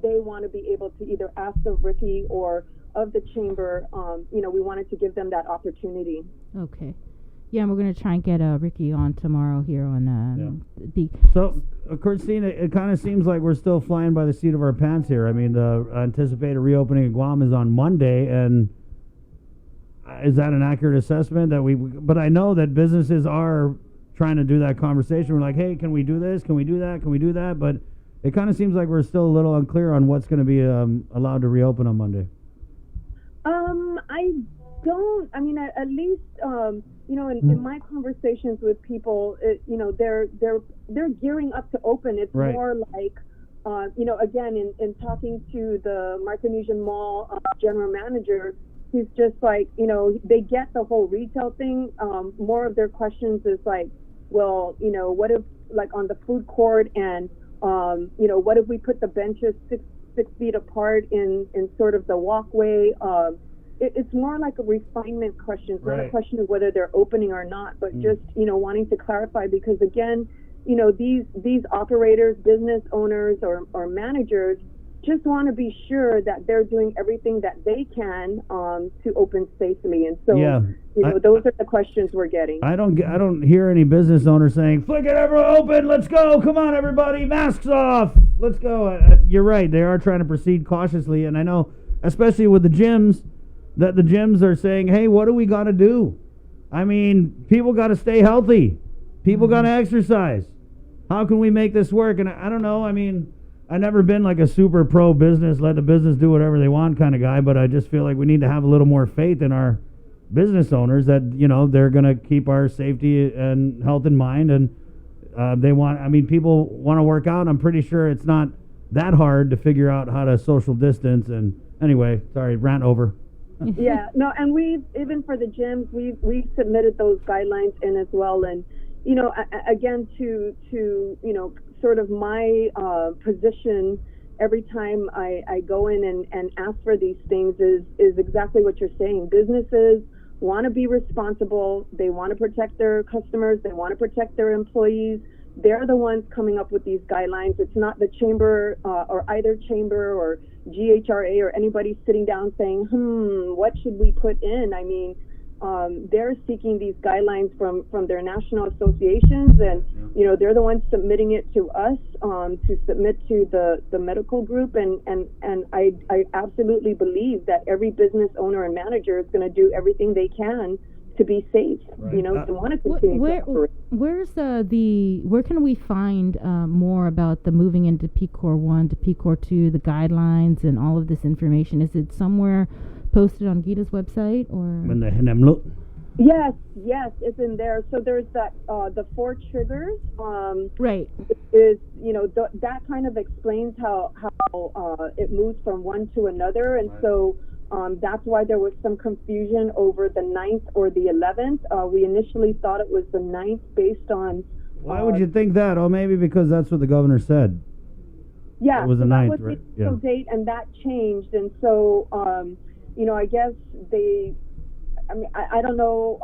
they want to be able to either ask of Ricky or of the chamber. We wanted to give them that opportunity. Okay. Yeah, and we're going to try and get Ricky on tomorrow here on the... So, Christine, it kind of seems like we're still flying by the seat of our pants here. I mean, the anticipated reopening of Guam is on Monday, and is that an accurate assessment? But I know that businesses are trying to do that conversation. We're like, hey, can we do this? Can we do that? Can we do that? But it kind of seems like we're still a little unclear on what's going to be allowed to reopen on Monday. At least, in my conversations with people, they're gearing up to open. It's more like, again, in talking to the Micronesian Mall general manager, he's just like, they get the whole retail thing. More of their questions is like, well, what if, like, on the food court and, what if we put the benches six feet apart in sort of the walkway? It's more like a refinement question. It's not a question of whether they're opening or not, but just, wanting to clarify, because again, these operators, business owners or managers just want to be sure that they're doing everything that they can to open safely. And so, those are the questions we're getting. I don't hear any business owners saying, "Flick it, everyone open, let's go, come on everybody, masks off, let's go." You're right, they are trying to proceed cautiously, and I know, especially with the gyms, that the gyms are saying, hey, what do we got to do? I mean, people got to stay healthy. People got to exercise. How can we make this work? And I don't know. I mean, I've never been like a super pro business, let the business do whatever they want kind of guy, but I just feel like we need to have a little more faith in our business owners that, they're going to keep our safety and health in mind. And people want to work out. I'm pretty sure it's not that hard to figure out how to social distance. And anyway, sorry, rant over. Yeah, no, and we've, even for the gyms, we've submitted those guidelines in as well. And, again, to sort of my position every time I go in and ask for these things is exactly what you're saying. Businesses want to be responsible. They want to protect their customers. They want to protect their employees. They're the ones coming up with these guidelines. It's not the chamber or either chamber or GHRA or anybody sitting down saying, what should we put in? I mean, they're seeking these guidelines from their national associations, and they're the ones submitting it to us to submit to the medical group, and I absolutely believe that every business owner and manager is going to do everything they can to be safe, to want to continue to operate. Where can we find more about the moving into PCOR 1 to PCOR 2, the guidelines and all of this information? Is it somewhere posted on Gita's website or? Yes, it's in there. So there's that the 4 triggers. Right. Is that kind of explains how it moves from one to another, and so that's why there was some confusion over the 9th or the 11th. We initially thought it was the 9th based on. Why would you think that? Oh, maybe because that's what the governor said. Yeah, it was the so 9th, that was right? the initial date, and that changed, and so I guess they. I mean, I don't know,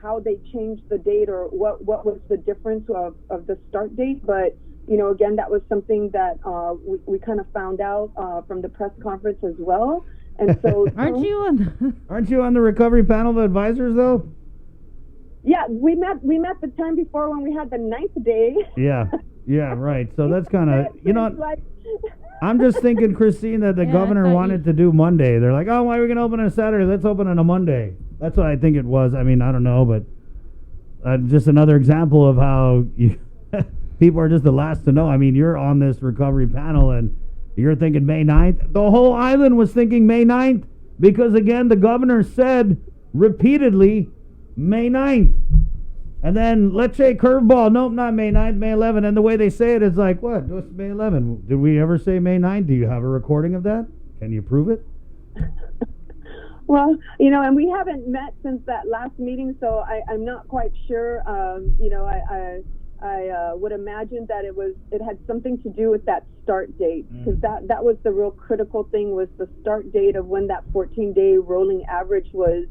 how they changed the date or what was the difference of the start date. But, again, that was something that we kind of found out from the press conference as well. And so Aren't you on the recovery panel of advisors, though? Yeah, we met the time before when we had the 9th day. Yeah, right. So that's kind of, I'm just thinking, Christine, that the governor wanted to do Monday. They're like, oh, why are we going to open on a Saturday? Let's open on a Monday. That's what I think it was. I mean, I don't know, but just another example of how people are just the last to know. I mean, you're on this recovery panel, and you're thinking May 9th. The whole island was thinking May 9th because, again, the governor said repeatedly May 9th. And then, let's say curveball. Nope, not May 9th, May 11th. And the way they say it is like, what? What's May 11th? Did we ever say May 9th? Do you have a recording of that? Can you prove it? Well, and we haven't met since that last meeting, so I'm not quite sure. I would imagine that it had something to do with that start date, because that was the real critical thing, was the start date of when that 14-day rolling average was.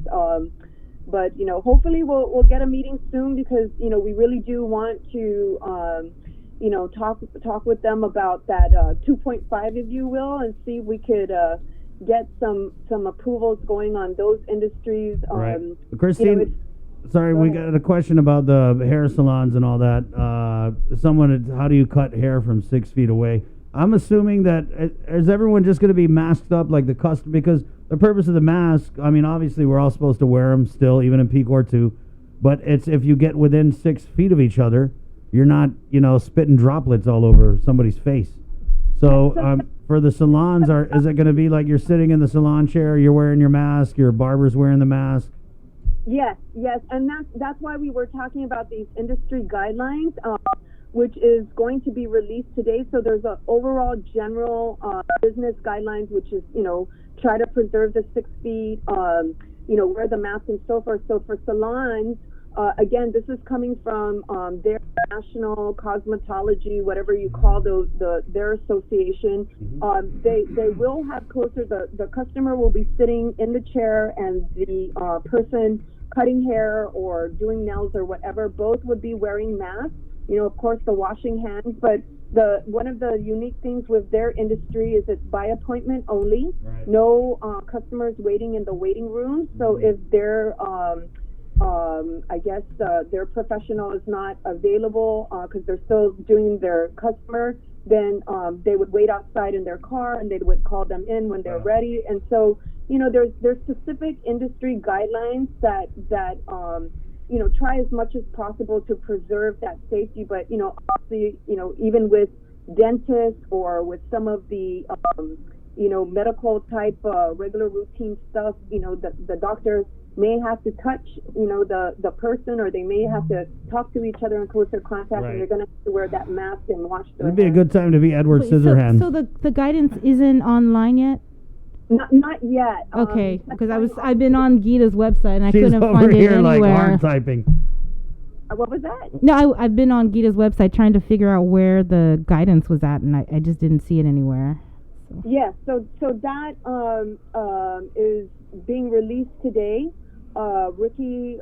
But hopefully we'll get a meeting soon, because we really do want to talk with them about that 2.5, if you will, and see if we could get some approvals going on those industries. Right. Christine, sorry, we got a question about the hair salons and all that. How do you cut hair from 6 feet away? I'm assuming that is everyone just going to be masked up like the customer? Because the purpose of the mask, I mean, obviously we're all supposed to wear them still, even in PCOR 2, but it's if you get within 6 feet of each other, you're not, spitting droplets all over somebody's face. So for the salons, is it going to be like you're sitting in the salon chair, you're wearing your mask, your barber's wearing the mask? Yes, and that's why we were talking about these industry guidelines, which is going to be released today. So there's an overall general business guidelines, which is, try to preserve the 6 feet, wear the mask and so forth. So for salons, again, this is coming from their national cosmetology, whatever you call their association. They will have closer, the customer will be sitting in the chair, and the person cutting hair or doing nails or whatever, both would be wearing masks. Of course, the washing hands, but one of the unique things with their industry is it's by appointment only. Right. No customers waiting in the waiting room. So if their their professional is not available because they're still doing their customer, then they would wait outside in their car, and they would call them in when they're ready. And so, there's specific industry guidelines that try as much as possible to preserve that safety. But, obviously, even with dentists or with some of the, medical type regular routine stuff, the doctors may have to touch, the person, or they may have to talk to each other in closer contact, and they're going to have to wear that mask and wash their hands. It'd be a good time to be Edward Scissorhands. So the guidance isn't online yet? Not yet. Okay, because I've been on Gita's website and I She's couldn't over find it here anywhere. like hard typing. What was that? No, I've been on Gita's website trying to figure out where the guidance was at, and I just didn't see it anywhere. So. Yes, so that is being released today. Ricky,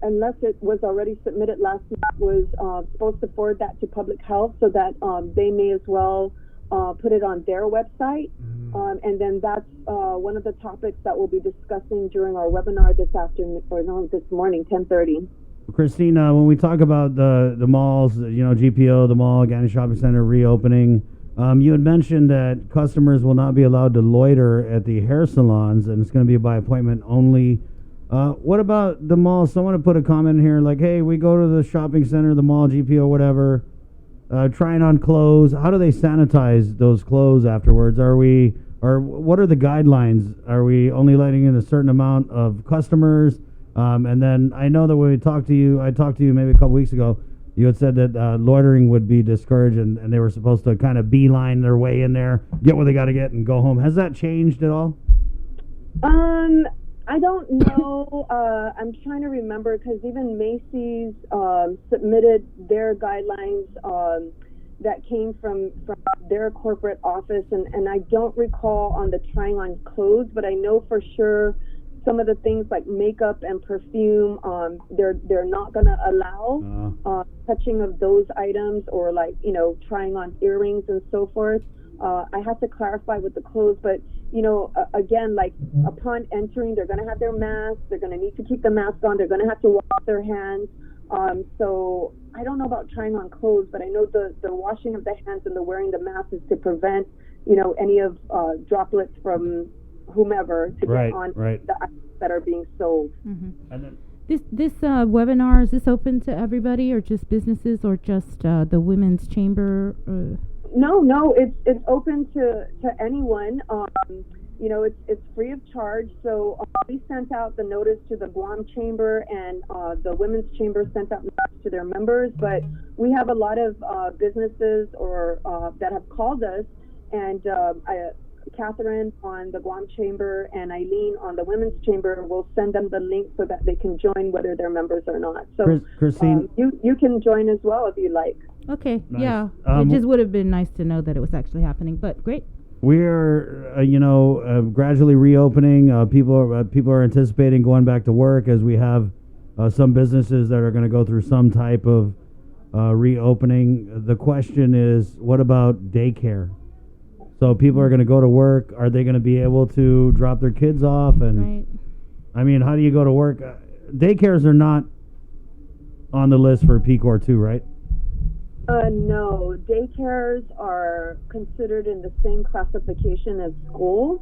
unless it was already submitted last week, was supposed to forward that to Public Health so that they may as well put it on their website. And then that's one of the topics that we'll be discussing during our webinar this afternoon, or no, this morning, 10:30. Christina, when we talk about the malls, GPO, the mall, Gannett Shopping Center reopening, you had mentioned that customers will not be allowed to loiter at the hair salons, and it's going to be by appointment only. What about the mall? Someone had put a comment in here like, hey, we go to the shopping center, the mall, GPO, whatever, trying on clothes. How do they sanitize those clothes afterwards? Or what are the guidelines? Are we only letting in a certain amount of customers? And then I know that when I talked to you maybe a couple weeks ago, you had said that loitering would be discouraged and they were supposed to kind of beeline their way in there, get what they got to get, and go home. Has that changed at all? I don't know. I'm trying to remember because even Macy's submitted their guidelines that came from their corporate office, and I don't recall on the trying on clothes, but I know for sure some of the things like makeup and perfume, they're not going to allow touching of those items, or like, trying on earrings and so forth. I have to clarify with the clothes, but again, like upon entering, they're going to have their masks. They're going to need to keep the mask on. They're going to have to wash their hands. So I don't know about trying on clothes, but I know the washing of the hands and the wearing the mask is to prevent, any of droplets from whomever to get on the items that are being sold. Mm-hmm. And then this webinar, is this open to everybody, or just businesses, or just the women's chamber? No, it's open to anyone. It's free of charge. So we sent out the notice to the Guam Chamber, and the Women's Chamber sent out notice to their members. But we have a lot of businesses or that have called us, and Catherine on the Guam Chamber and Eileen on the Women's Chamber will send them the link so that they can join whether they're members or not. So Christine, you can join as well if you like. Okay, nice. Yeah. It just would have been nice to know that it was actually happening, but great. We're, gradually reopening. People are anticipating going back to work, as we have some businesses that are going to go through some type of reopening. The question is, what about daycare? So people are going to go to work. Are they going to be able to drop their kids off? And I mean, how do you go to work? Daycares are not on the list for PCOR 2, right? No, daycares are considered in the same classification as schools,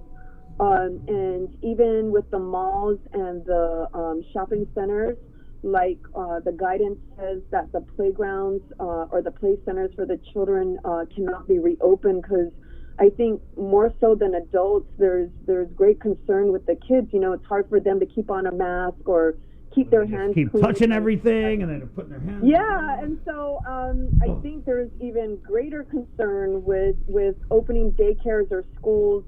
and even with the malls and the shopping centers, like the guidance says that the playgrounds or the play centers for the children cannot be reopened, because I think more so than adults, there's great concern with the kids. It's hard for them to keep on a mask or keep their hands keep clean. Touching everything and then putting their hands. Yeah, and so I think there's even greater concern with opening daycares or schools,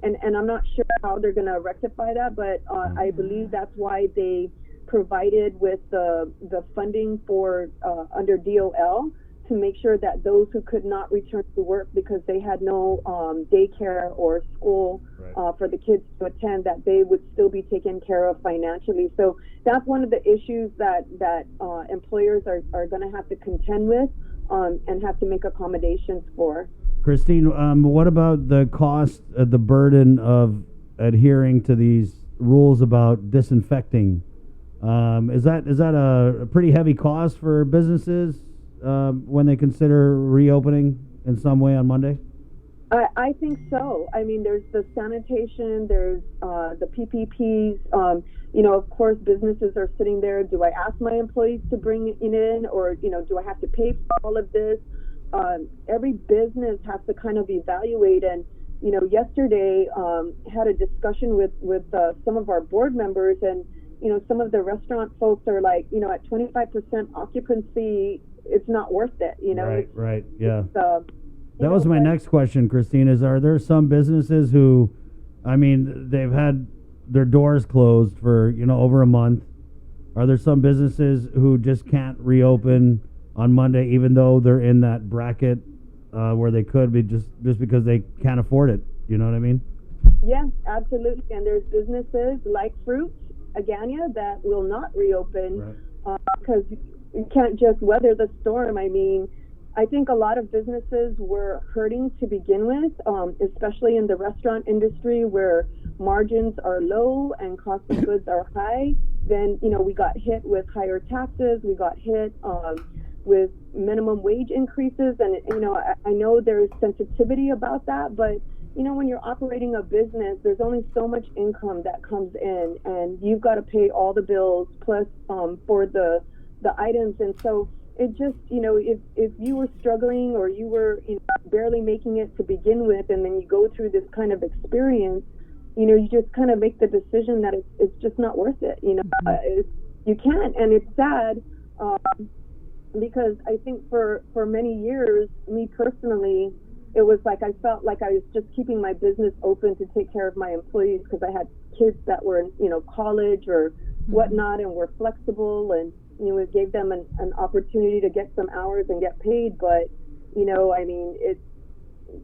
and I'm not sure how they're going to rectify that, but I believe that's why they provided with the funding for under DOL to make sure that those who could not return to work because they had no daycare or school for the kids to attend, that they would still be taken care of financially. So that's one of the issues that employers are going to have to contend with and have to make accommodations for. Christine, what about the cost, the burden of adhering to these rules about disinfecting? Is that a pretty heavy cost for businesses when they consider reopening in some way on Monday? I think so. I mean, there's the sanitation, there's the PPPs. Of course, businesses are sitting there. Do I ask my employees to bring it in, or do I have to pay for all of this? Every business has to kind of evaluate. And yesterday had a discussion with some of our board members, and some of the restaurant folks are like, at 25% occupancy, it's not worth it. Right, yeah. That was my next question, Christine, are there some businesses who, they've had their doors closed for, over a month. Are there some businesses who just can't reopen on Monday, even though they're in that bracket where they could be just because they can't afford it? You know what I mean? Yeah, absolutely. And there's businesses like Fruits, Agania, that will not reopen because you can't just weather the storm. I think a lot of businesses were hurting to begin with, especially in the restaurant industry where margins are low and cost of goods are high. Then, we got hit with higher taxes. We got hit with minimum wage increases. And, I know there's sensitivity about that, but, when you're operating a business, there's only so much income that comes in, and you've got to pay all the bills plus for the items. And so it just, if you were struggling or you were barely making it to begin with, and then you go through this kind of experience, you just kind of make the decision that it's just not worth it. You can't, and it's sad because I think for many years, me personally, it was like I felt like I was just keeping my business open to take care of my employees because I had kids that were in college or whatnot and were flexible, and it gave them an opportunity to get some hours and get paid. But it's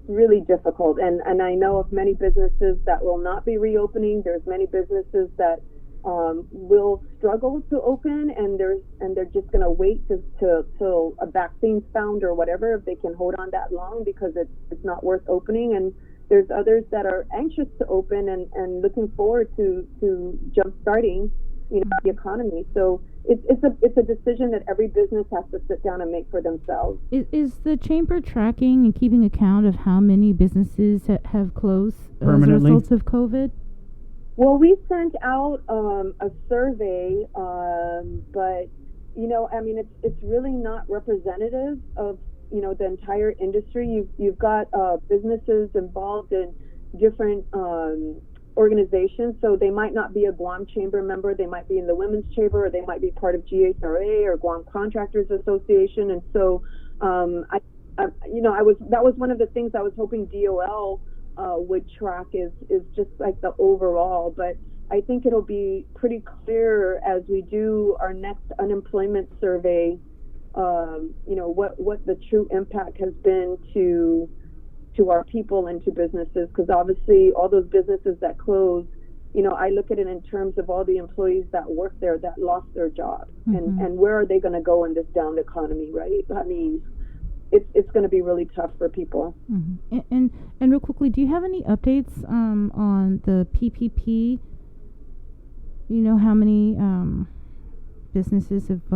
really difficult, and I know of many businesses that will not be reopening. There's many businesses that will struggle to open, and they're just going to wait till a vaccine's found or whatever, if they can hold on that long, because it's not worth opening. And there's others that are anxious to open and looking forward to jump starting the economy. So it's a decision that every business has to sit down and make for themselves. Is the chamber tracking and keeping account of how many businesses have closed as a result of COVID? Well, we sent out a survey, but it's really not representative of the entire industry. You've got businesses involved in different organizations, so they might not be a Guam Chamber member. They might be in the Women's Chamber, or they might be part of GHRA or Guam Contractors Association. And so, that was one of the things I was hoping DOL would track is just like the overall. But I think it'll be pretty clear as we do our next unemployment survey, what the true impact has been to our people and to businesses, because obviously all those businesses that closed, I look at it in terms of all the employees that work there that lost their job, and where are they going to go in this down economy, right? I mean, it's going to be really tough for people. And real quickly, do you have any updates on the PPP? How many businesses have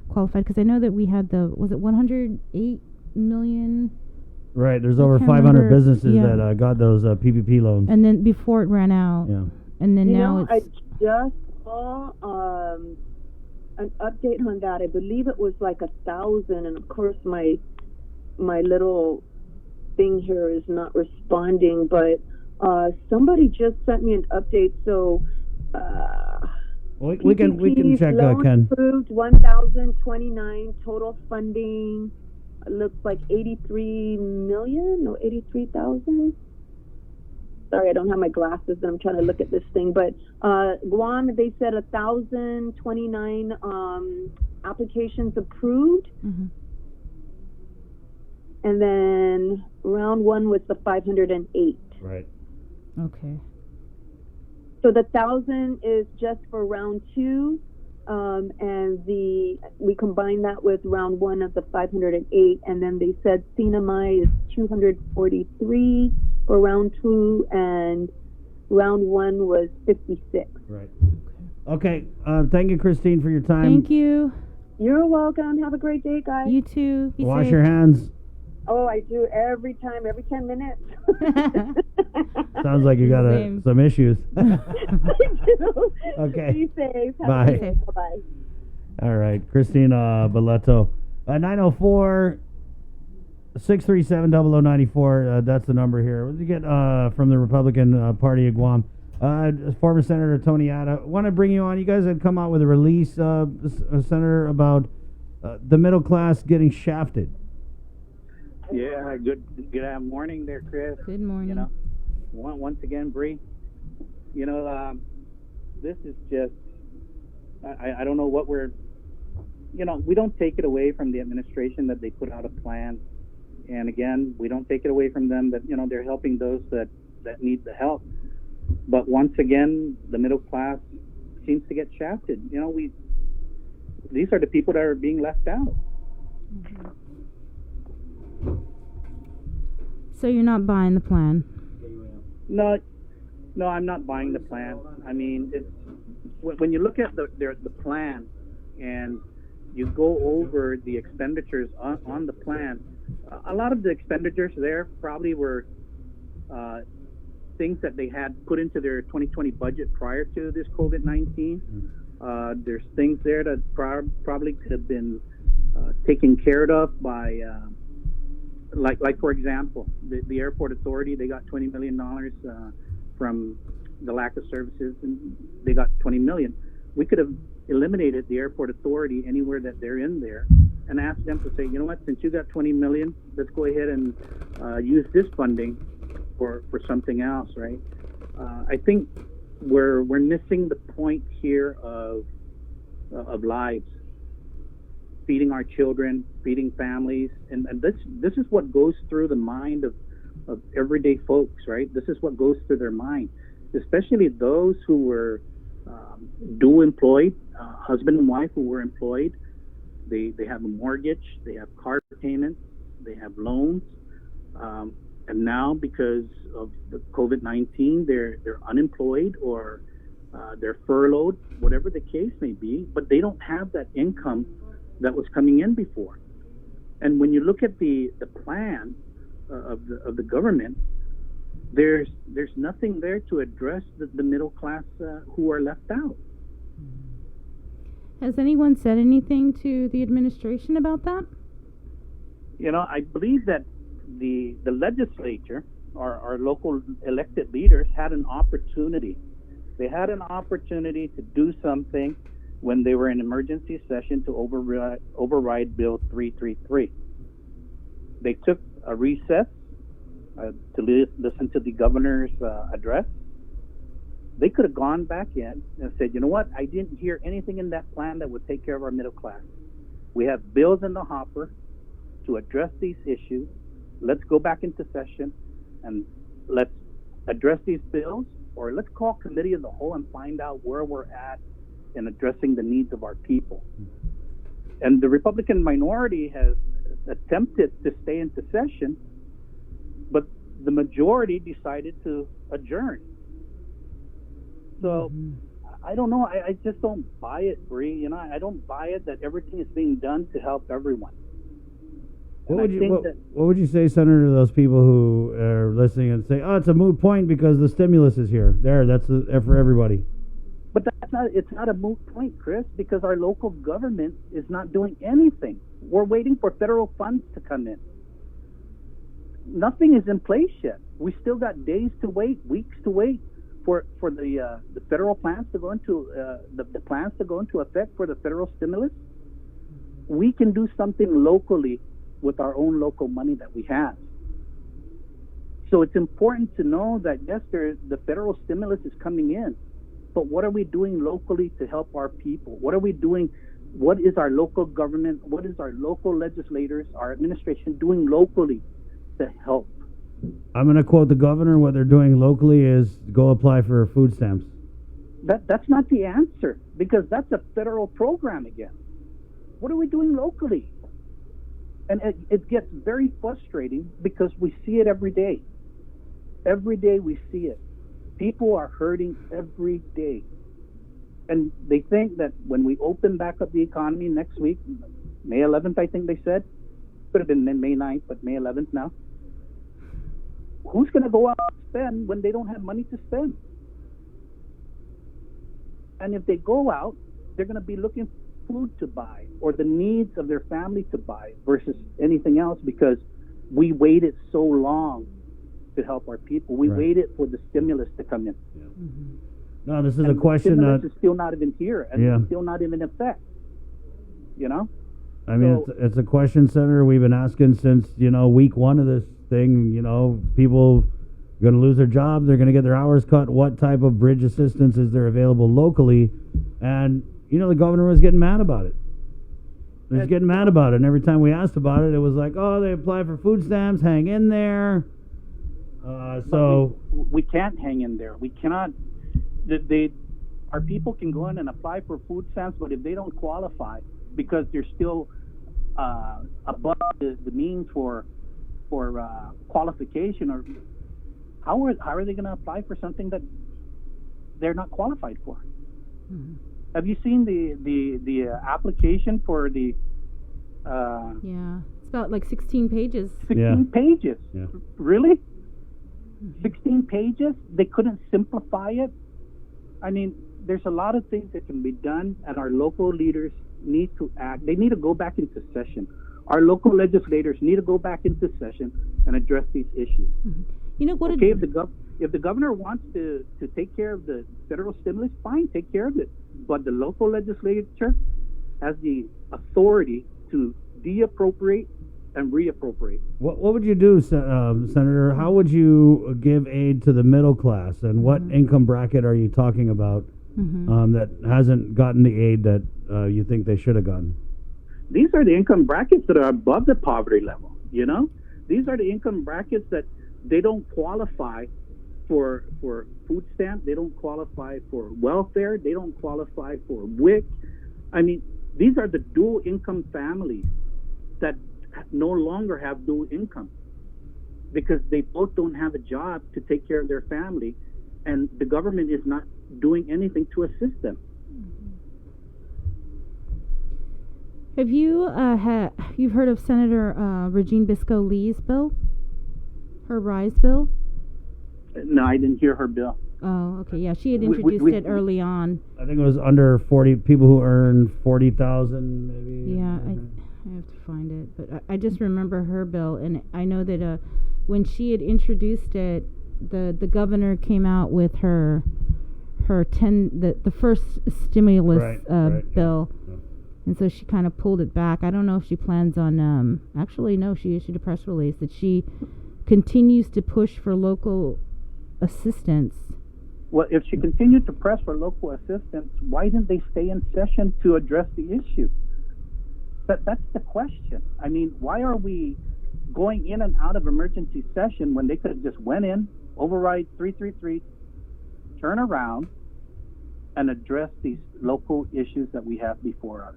qualified? Because I know that we had was it 108 million? Right, there's over 500 businesses that got those PPP loans. And then before it ran out. Yeah. And then now I just saw an update on that. I believe it was like 1,000, and of course my little thing here is not responding, but somebody just sent me an update. So we can check, Ken. Approved 1,029 total funding. Looks like 83 million or 83,000. Sorry, I don't have my glasses and I'm trying to look at this thing. But Guam, they said 1,029 applications approved. And then round one was the 508. Right. Okay. So the 1,000 is just for round two. And we combine that with round one of the 508, and then they said CNMI is 243 for round two, and round one was 56. Right. Okay. Thank you, Christine, for your time. Thank you. You're welcome. Have a great day, guys. You too. Be Wash safe. your hands. Oh, I do every time, every 10 minutes. Sounds like you got some issues. I do. Okay. Be safe. Have Bye. a good day. Bye-bye. All right, Christina Belletto. 904-637-0094. That's the number here. What did you get from the Republican Party of Guam? Former Senator Tony Atta. Want to bring you on. You guys had come out with a release, Senator, about the middle class getting shafted. Yeah, good morning there, Chris. Good morning. Once again, Bree, this is just, I don't know what we're, we don't take it away from the administration that they put out a plan. And again, we don't take it away from them that, they're helping those that need the help. But once again, the middle class seems to get shafted. These are the people that are being left out. So you're not buying the plan? No, I'm not buying the plan. I mean, when you look at the plan and you go over the expenditures on the plan, a lot of the expenditures there probably were things that they had put into their 2020 budget prior to this COVID-19. There's things there that probably could have been taken care of by, like for example, the airport authority. They got $20 million from the lack of services, and they got 20 million. We could have eliminated the airport authority anywhere that they're in there and asked them to say, you know what, since you got 20 million, let's go ahead and use this funding for something else, right? I think we're missing the point here of lives, feeding our children, feeding families, and this is what goes through the mind of everyday folks, right? This is what goes through their mind, especially those who were dual employed, husband and wife who were employed. They have a mortgage, they have car payments, they have loans, and now because of the COVID-19, they're unemployed or they're furloughed, whatever the case may be, but they don't have that income that was coming in before. And when you look at the plan of the government, there's nothing there to address the middle class who are left out. Has anyone said anything to the administration about that? You know, I believe that the legislature, our local elected leaders, had an opportunity. They had an opportunity to do something when they were in emergency session to override Bill 333. They took a recess to listen to the governor's address. They could have gone back in and said, you know what, I didn't hear anything in that plan that would take care of our middle class. We have bills in the hopper to address these issues. Let's go back into session and let's address these bills, or let's call committee of the whole and find out where we're at in addressing the needs of our people. And the Republican minority has attempted to stay into session, but the majority decided to adjourn. So I don't know. I just don't buy it, Bree. You know, I don't buy it that everything is being done to help everyone. What would you say, Senator, to those people who are listening and say, "Oh, it's a moot point because the stimulus is here"? That's for everybody. But it's not a moot point, Chris, because our local government is not doing anything. We're waiting for federal funds to come in. Nothing is in place yet. We still got days to wait, weeks to wait for the federal plans to go into the plans to go into effect for the federal stimulus. We can do something locally with our own local money that we have. So it's important to know that yes, the federal stimulus is coming in, but what are we doing locally to help our people? What are we doing? What is our local government? What is our local legislators, our administration doing locally to help? I'm going to quote the governor. What they're doing locally is go apply for food stamps. That's not the answer, because that's a federal program again. What are we doing locally? And it gets very frustrating because we see it every day. Every day we see it. People are hurting every day. And they think that when we open back up the economy next week, May 11th, I think they said, could have been May 9th, but May 11th now, who's going to go out and spend when they don't have money to spend? And if they go out, they're going to be looking for food to buy or the needs of their family to buy versus anything else, because we waited so long to help our people. We waited for the stimulus to come in. Yeah. No, this is a question that is still not even here, and it's still not even in effect. You know? I mean, it's a question, Senator, we've been asking since, week one of this thing. People are going to lose their jobs, they're going to get their hours cut. What type of bridge assistance is there available locally? And, the governor was getting mad about it. He was getting mad about it, and every time we asked about it, it was like, oh, they apply for food stamps, hang in there. So we can't hang in there. We cannot. Our people can go in and apply for food stamps, but if they don't qualify because they're still above the means for qualification, or how are they going to apply for something that they're not qualified for? Mm-hmm. Have you seen the application for the? Yeah, it's about like 16 pages. 16 pages. Yeah. Really? 16 pages? They couldn't simplify it? I mean, there's a lot of things that can be done, and our local leaders need to act. They need to go back into session. Our local legislators need to go back into session and address these issues. Mm-hmm. You know what? Okay, if the governor wants to take care of the federal stimulus, fine, take care of it. But the local legislature has the authority to de-appropriate and reappropriate. What would you do, Senator? How would you give aid to the middle class? And what income bracket are you talking about that hasn't gotten the aid that you think they should have gotten? These are the income brackets that are above the poverty level, you know? These are the income brackets that they don't qualify for food stamp, they don't qualify for welfare, they don't qualify for WIC. I mean, these are the dual income families that no longer have dual income because they both don't have a job to take care of their family, and the government is not doing anything to assist them. Have you you've heard of Senator Regine Biscoe Lee's bill? Her RISE bill? No, I didn't hear her bill. Oh, okay. Yeah, she had introduced it early on. I think it was under 40 people who earn 40,000, maybe. Yeah, I have to find it, but I just remember her bill, and I know that when she had introduced it, the governor came out with the first stimulus bill, and so she kind of pulled it back. I don't know if she plans on. Actually, no, she issued a press release that she continues to push for local assistance. Well, if she continued to press for local assistance, why didn't they stay in session to address the issue? That's the question. I mean, why are we going in and out of emergency session when they could have just went in, override 333, turn around, and address these local issues that we have before us?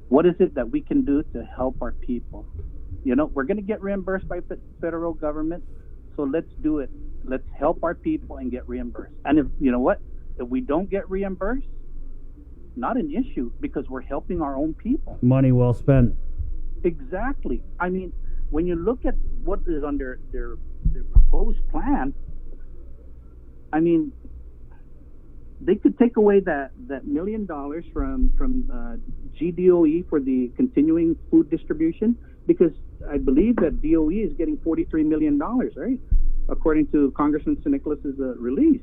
What is it that we can do to help our people? You know, we're going to get reimbursed by the federal government, so let's do it. Let's help our people and get reimbursed. And if you know what, if we don't get reimbursed, not an issue because we're helping our own people. Money well spent. Exactly. I mean, when you look at what is under their proposed plan, I mean, they could take away that $1 million from GDOE for the continuing food distribution, because I believe that DOE is getting $43 million, right? According to Congressman St. Nicholas's release.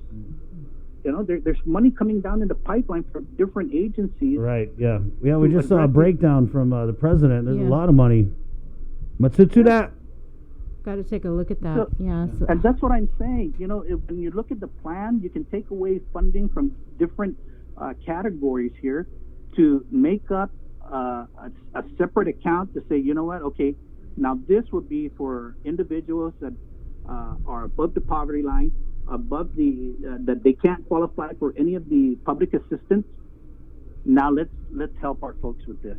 You know, there's money coming down in the pipeline from different agencies. Right, yeah. Yeah, we just saw a breakdown from the president. There's a lot of money. But to that. Got to take a look at that. So, and that's what I'm saying. You know, when you look at the plan, you can take away funding from different categories here to make up a separate account to say, you know what, okay, now this would be for individuals that are above the poverty line, above the that they can't qualify for any of the public assistance. Now let's help our folks with this.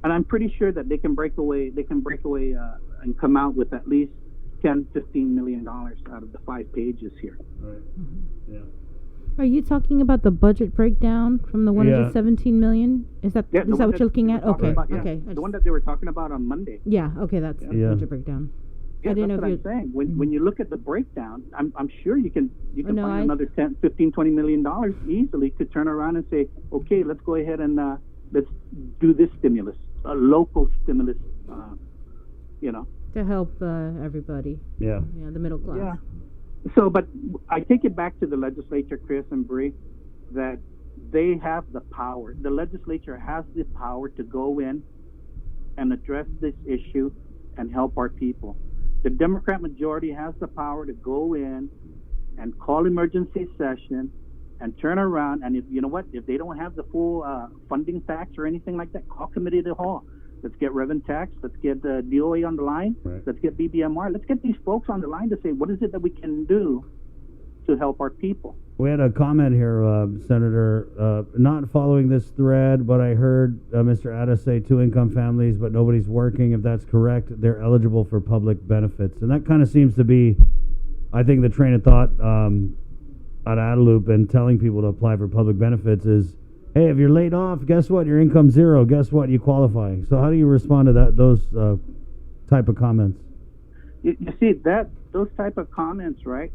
And I'm pretty sure that they can break away and come out with at least $10-15 million out of the 5 pages here. Right. Yeah. Are you talking about the budget breakdown from the 117 million? Is that what you're looking at? Okay. About, okay. The one that they were talking about on Monday. Yeah. Okay. That's the budget breakdown. Yeah, I didn't know that's what I'm saying. When you look at the breakdown, I'm sure you can find another $10, $15, $20 million easily to turn around and say, okay, let's go ahead and let's do this stimulus, a local stimulus, you know, to help everybody. Yeah. Yeah, the middle class. Yeah. So, but I take it back to the legislature, Chris and Bree, that they have the power. The legislature has the power to go in and address this issue and help our people. The Democrat majority has the power to go in and call emergency session and turn around. And if you know what, if they don't have the full funding tax or anything like that, call committee of the whole. Let's get Revenue Tax. Let's get the DOA on the line. Right. Let's get BBMR. Let's get these folks on the line to say, what is it that we can do to help our people? We had a comment here, Senator, not following this thread, but I heard Mr. Addis say 2-income families, but nobody's working. If that's correct, they're eligible for public benefits. And that kind of seems to be, I think, the train of thought at Adelup and telling people to apply for public benefits is, hey, if you're laid off, guess what? Your income's zero. Guess what? You qualify. So how do you respond to those type of comments? You see, those type of comments, right,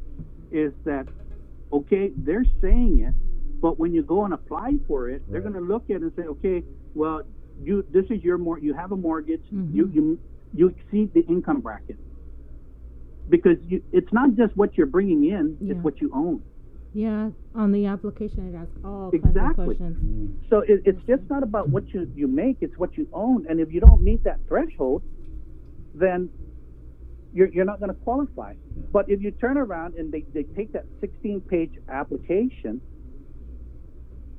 is that, okay, they're saying it, but when you go and apply for it, they're going to look at it and say, okay, well, you have a mortgage, you exceed the income bracket. because it's not just what you're bringing in; it's what you own. Yeah, on the application it asks all kinds of Exactly. questions. So it's just not about what you make; it's what you own. And if you don't meet that threshold, then you're not going to qualify. But if you turn around and they take that 16-page application,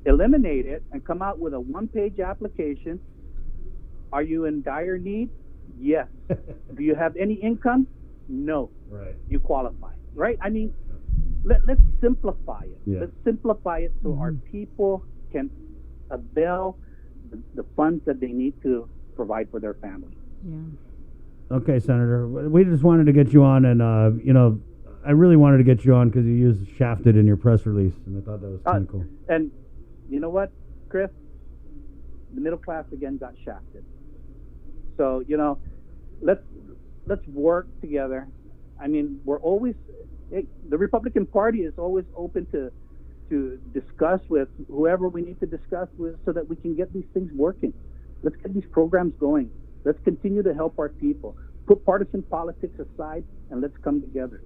eliminate it, and come out with a 1-page application, are you in dire need? Yes. Do you have any income? No. Right. You qualify. Right? I mean, let's simplify it. Yeah. Let's simplify it so our people can avail the funds that they need to provide for their family. Yeah. Okay, Senator. We just wanted to get you on, and I really wanted to get you on because you used shafted in your press release, and I thought that was kind of cool. And you know what, Chris? The middle class again got shafted. So let's work together. I mean, the Republican Party is always open to discuss with whoever we need to discuss with, so that we can get these things working. Let's get these programs going. Let's continue to help our people. Put partisan politics aside and let's come together.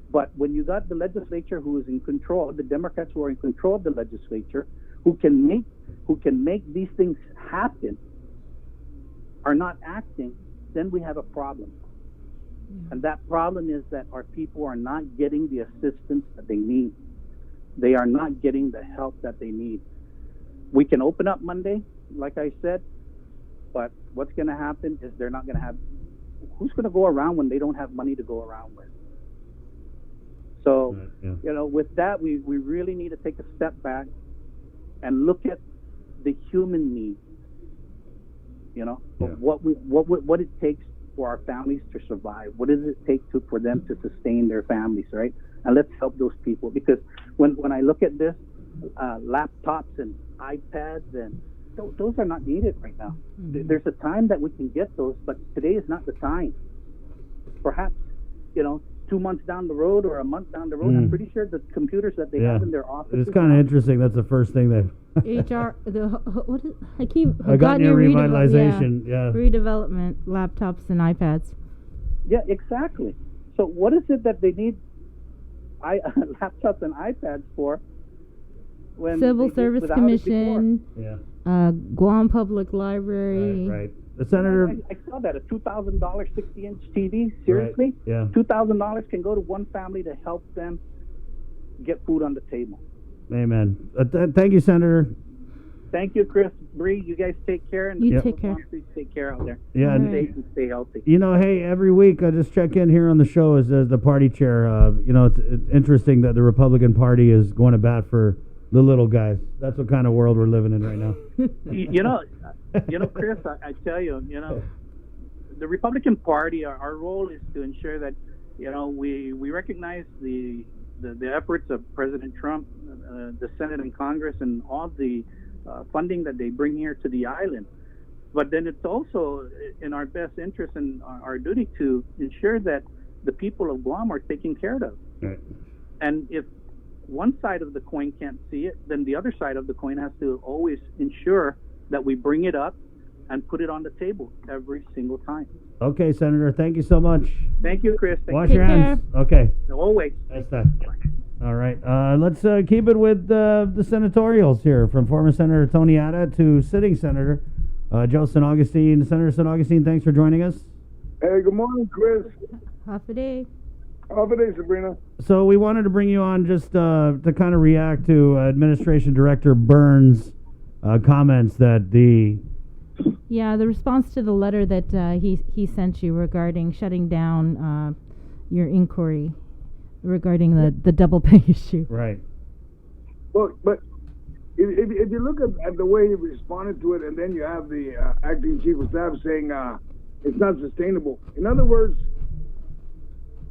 But when you got the legislature who is in control, the Democrats who are in control of the legislature, who can make these things happen, are not acting, then we have a problem. And that problem is that our people are not getting the assistance that they need. They are not getting the help that they need. We can open up Monday, like I said, but what's going to happen is they're not going to have, who's going to go around when they don't have money to go around with? So, with that, we really need to take a step back and look at the human needs, of what it takes for our families to survive. What does it take for them to sustain their families, right? And let's help those people, because when I look at this, laptops and iPads and those are not needed right now. There's a time that we can get those, but today is not the time. Perhaps, 2 months down the road or a month down the road, I'm pretty sure the computers that they have in their offices. It's kind of interesting. That's the first thing that I got your revitalization. Redevelopment, laptops and iPads. Yeah, exactly. So what is it that they need laptops and iPads for? When Civil Service Commission, Guam Public Library. Right. The senator. I saw that, a $2,000 60-inch TV. Seriously? Right. Yeah. $2,000 can go to one family to help them get food on the table. Amen. Thank you, Senator. Thank you, Chris. Bree, you guys take care. And you take care. Please take care out there. Yeah. Stay safe and stay healthy. Hey, every week I just check in here on the show as the party chair. It's interesting that the Republican Party is going to bat for the little guys. That's what kind of world we're living in right now. Chris, I tell you, the Republican Party, our role is to ensure that, we recognize the efforts of President Trump, the Senate and Congress, and all the funding that they bring here to the island. But then it's also in our best interest and our duty to ensure that the people of Guam are taken care of. Right. And if one side of the coin can't see it, then the other side of the coin has to always ensure that we bring it up and put it on the table every single time. Okay, Senator. Thank you so much. Thank you, Chris. Wash your hands. Okay. Always. That's that. All right. Let's keep it with the senatorials here, from former Senator Tony Atta to sitting Senator Joe San Augustine. Senator San Augustine, thanks for joining us. Hey, good morning, Chris. Half a day. Half a day, Sabrina. So we wanted to bring you on just to kind of react to Administration Director Burns' comments that the response to the letter that he sent you regarding shutting down your inquiry regarding the double pay issue. Right. Well, but if you look at the way he responded to it, and then you have the acting chief of staff saying it's not sustainable. In other words,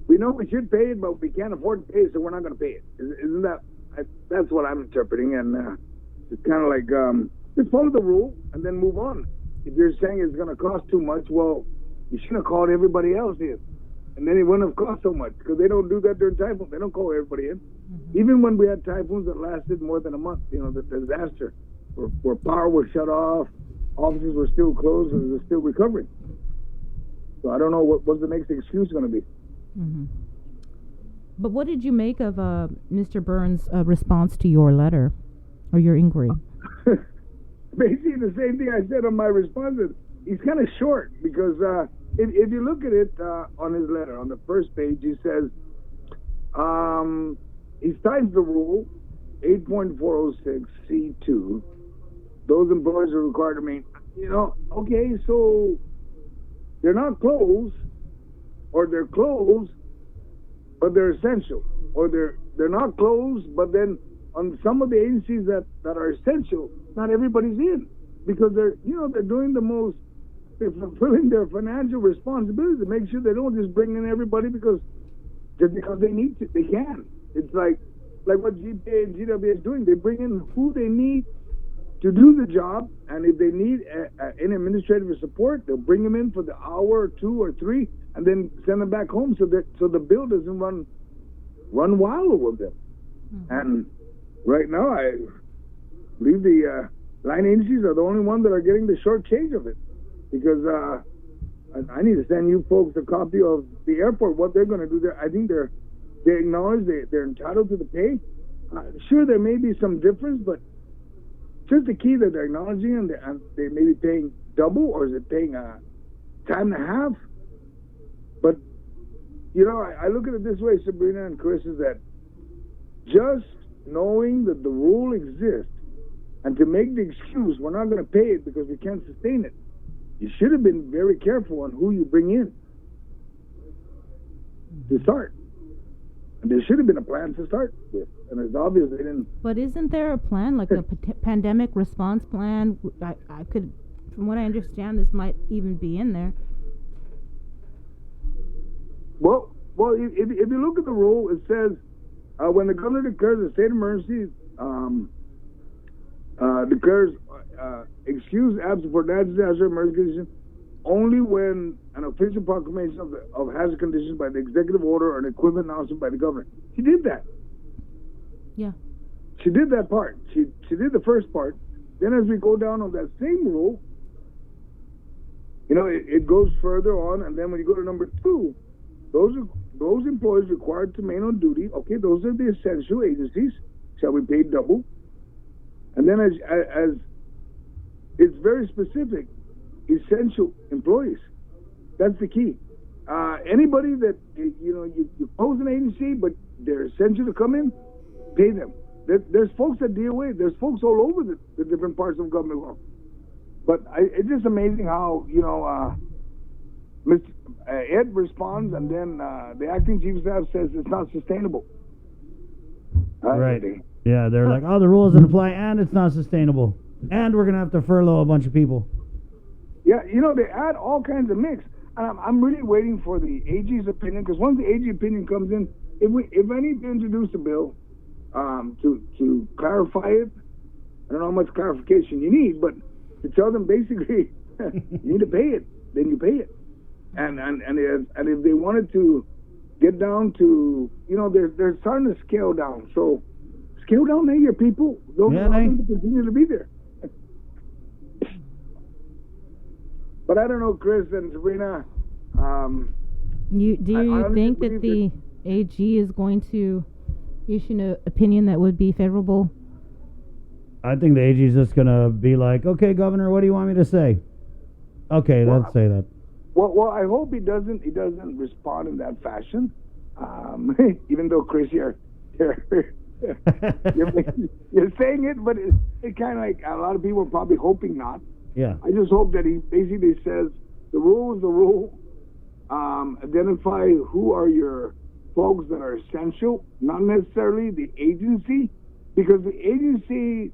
we know we should pay it, but we can't afford to pay it, so we're not going to pay it. Isn't that? That's what I'm interpreting, and it's kind of like just follow the rule and then move on. If you're saying it's going to cost too much, well, you shouldn't have called everybody else in, and then it wouldn't have cost so much, because they don't do that during typhoons. They don't call everybody in. Even when we had typhoons that lasted more than a month, the disaster where power was shut off, offices were still closed, and they're still recovering. So I don't know what's the next excuse going to be. But what did you make of Mr. Burns' response to your letter or your inquiry? Basically the same thing I said on my responses. He's kind of short because if you look at it on his letter, on the first page, he says he cites the rule 8.406C2. Those employees are required to maintain. Okay, so they're not closed, or they're closed, but they're essential, or they're not closed, but then on some of the agencies that are essential, not everybody's in because they're doing they're fulfilling their financial responsibility to make sure they don't just bring in everybody because they need to, they can. It's like what GPA and GWA is doing. They bring in who they need to do the job, and if they need any administrative support, they'll bring them in for the hour or 2 or 3, and then send them back home so the bill doesn't run wild over them. Mm-hmm. And right now, I believe the line agencies are the only ones that are getting the short change of it, because I need to send you folks a copy of the airport, what they're going to do there. I think they acknowledge they're entitled to the pay. Sure, there may be some difference, but just the key that they're acknowledging, and they may be paying double, or is it paying time and a half? But, I look at it this way, Sabrina and Chris, is that just knowing that the rule exists, and to make the excuse, we're not going to pay it because we can't sustain it, you should have been very careful on who you bring in to start. And there should have been a plan to start with, and it's obvious they didn't. But isn't there a plan, like a pandemic response plan? I could, from what I understand, this might even be in there. Well, if you look at the rule, it says when the governor declares a state of emergency, declares excused absence for natural disaster emergency only when an official proclamation of hazard conditions by the executive order or an equivalent announcement by the governor. She did that. Yeah. She did that part. She did the first part. Then as we go down on that same rule, it goes further on, and then when you go to number 2, those employees required to remain on duty, okay, those are the essential agencies, shall be paid double. And then as it's very specific, essential employees. That's the key. Anybody that, you close an agency, but they're essential to come in, pay them. There's folks at DOA, there's folks all over the different parts of government world. But it's just amazing how, Mr. Ed responds, and then the acting chief of staff says it's not sustainable. Right. Yeah, they're like, the rules that apply, and it's not sustainable. And we're going to have to furlough a bunch of people. Yeah, they add all kinds of mix. And I'm really waiting for the AG's opinion, because once the AG opinion comes in, if I need to introduce a bill to clarify it, I don't know how much clarification you need, but to tell them basically you need to pay it, then you pay it. And if they wanted to get down to, they're starting to scale down. So scale down there, your people. Don't allow them to continue to be there. But I don't know, Chris and Sabrina. Do you think that the AG is going to issue an opinion that would be favorable? I think the AG is just going to be like, okay, Governor, what do you want me to say? Okay, let's say that. Well, I hope he doesn't respond in that fashion. Even though, Chris, you're saying it, but it kind of like a lot of people are probably hoping not. Yeah. I just hope that he basically says the rule is the rule. Identify who are your folks that are essential, not necessarily the agency, because the agency,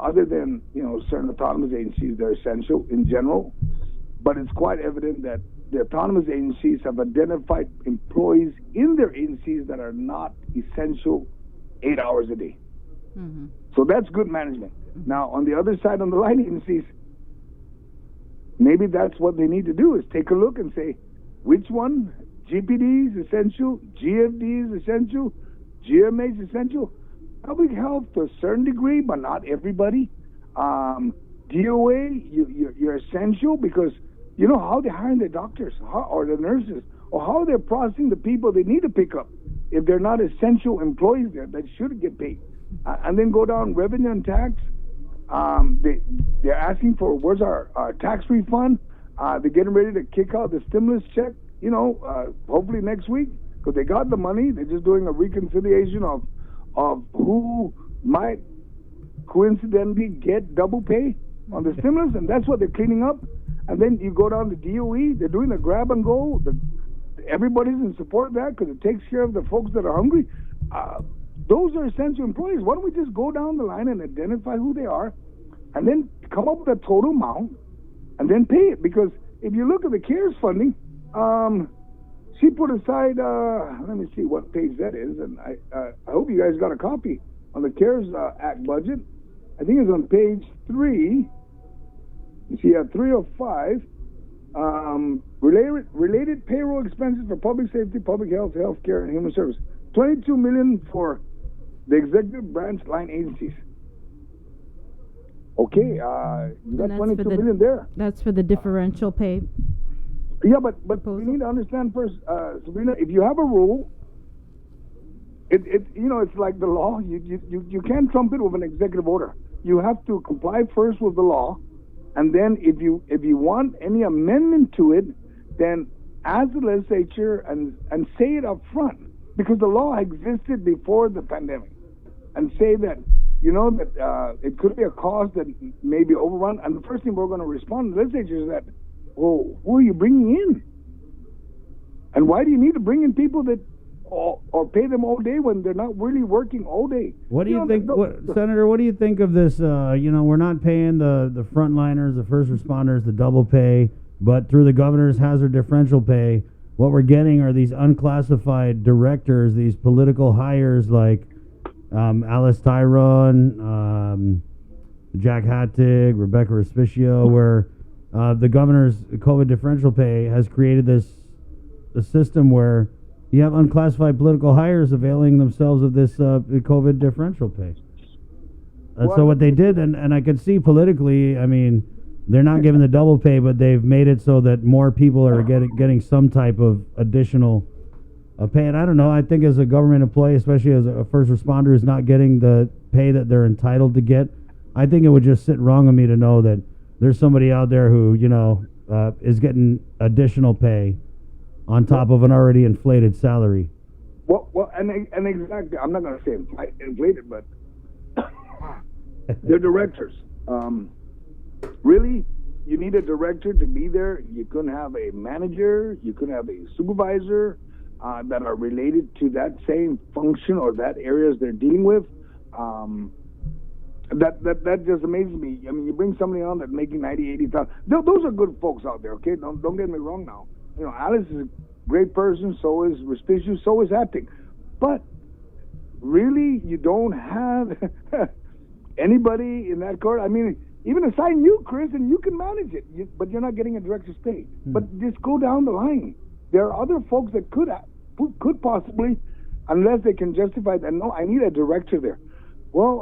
other than certain autonomous agencies, they're essential in general. But it's quite evident that the autonomous agencies have identified employees in their agencies that are not essential 8 hours a day. Mm-hmm. So that's good management. Mm-hmm. Now, on the other side, on the line agencies, maybe that's what they need to do, is take a look and say, which one? GPD is essential, GFD is essential, GMA is essential. Public health to a certain degree, but not everybody. DOA, you're essential because you know how they're hiring the doctors or the nurses, or how they're processing the people they need to pick up. if they're not essential employees there, that should get paid. And then go down revenue and tax. They're asking for, where's our tax refund? They're getting ready to kick out the stimulus check, hopefully next week, because they got the money. They're just doing a reconciliation of who might coincidentally get double pay on the stimulus, and that's what they're cleaning up. And then you go down to DOE, they're doing a grab and go. Everybody's in support of that because it takes care of the folks that are hungry. Those are essential employees. Why don't we just go down the line and identify who they are and then come up with a total amount and then pay it? Because if you look at the CARES funding, she put aside, let me see what page that is, and I hope you guys got a copy on the CARES Act budget. I think it's on page 3. She had 305. Related payroll expenses for public safety, public health, healthcare, and human service. $22 million for the executive branch line agencies. Okay, you got $22 million there. That's for the differential pay. Yeah, but we need to understand first, Sabrina, if you have a rule, it's like the law. You can't trump it with an executive order. You have to comply first with the law, and then if you want any amendment to it, then ask the legislature and say it up front, because the law existed before the pandemic, and say that that it could be a cost that may be overrun. And the first thing we're going to respond to the legislature is that, well, who are you bringing in? And why do you need to bring in people that or pay them all day when they're not really working all day? What do you think, Senator? What do you think of this? We're not paying the frontliners, the first responders, the double pay, but through the governor's hazard differential pay, what we're getting are these unclassified directors, these political hires like Alice Tyrone, Jack Hattig, Rebecca Respicio, where the governor's COVID differential pay has created a system where you have unclassified political hires availing themselves of this COVID differential pay. So what they did, and I could see politically, I mean, they're not giving the double pay, but they've made it so that more people are getting some type of additional pay. And I don't know, I think as a government employee, especially as a first responder who's not getting the pay that they're entitled to get, I think it would just sit wrong of me to know that there's somebody out there who, is getting additional pay on top of an already inflated salary. Well, and exactly, I'm not going to say inflated, but they're directors. Really, you need a director to be there. You couldn't have a manager, you couldn't have a supervisor that are related to that same function or that areas they're dealing with. That just amazes me. I mean, you bring somebody on that's making 90, 80,000. Those are good folks out there, okay? Don't get me wrong now. Alice is a great person, so is Respicio, so is Hattig. But really, you don't have anybody in that court. I mean, even assign you, Chris, and you can manage it, but you're not getting a director's pay. But just go down the line. There are other folks that could possibly, unless they can justify that, no, I need a director there. Well,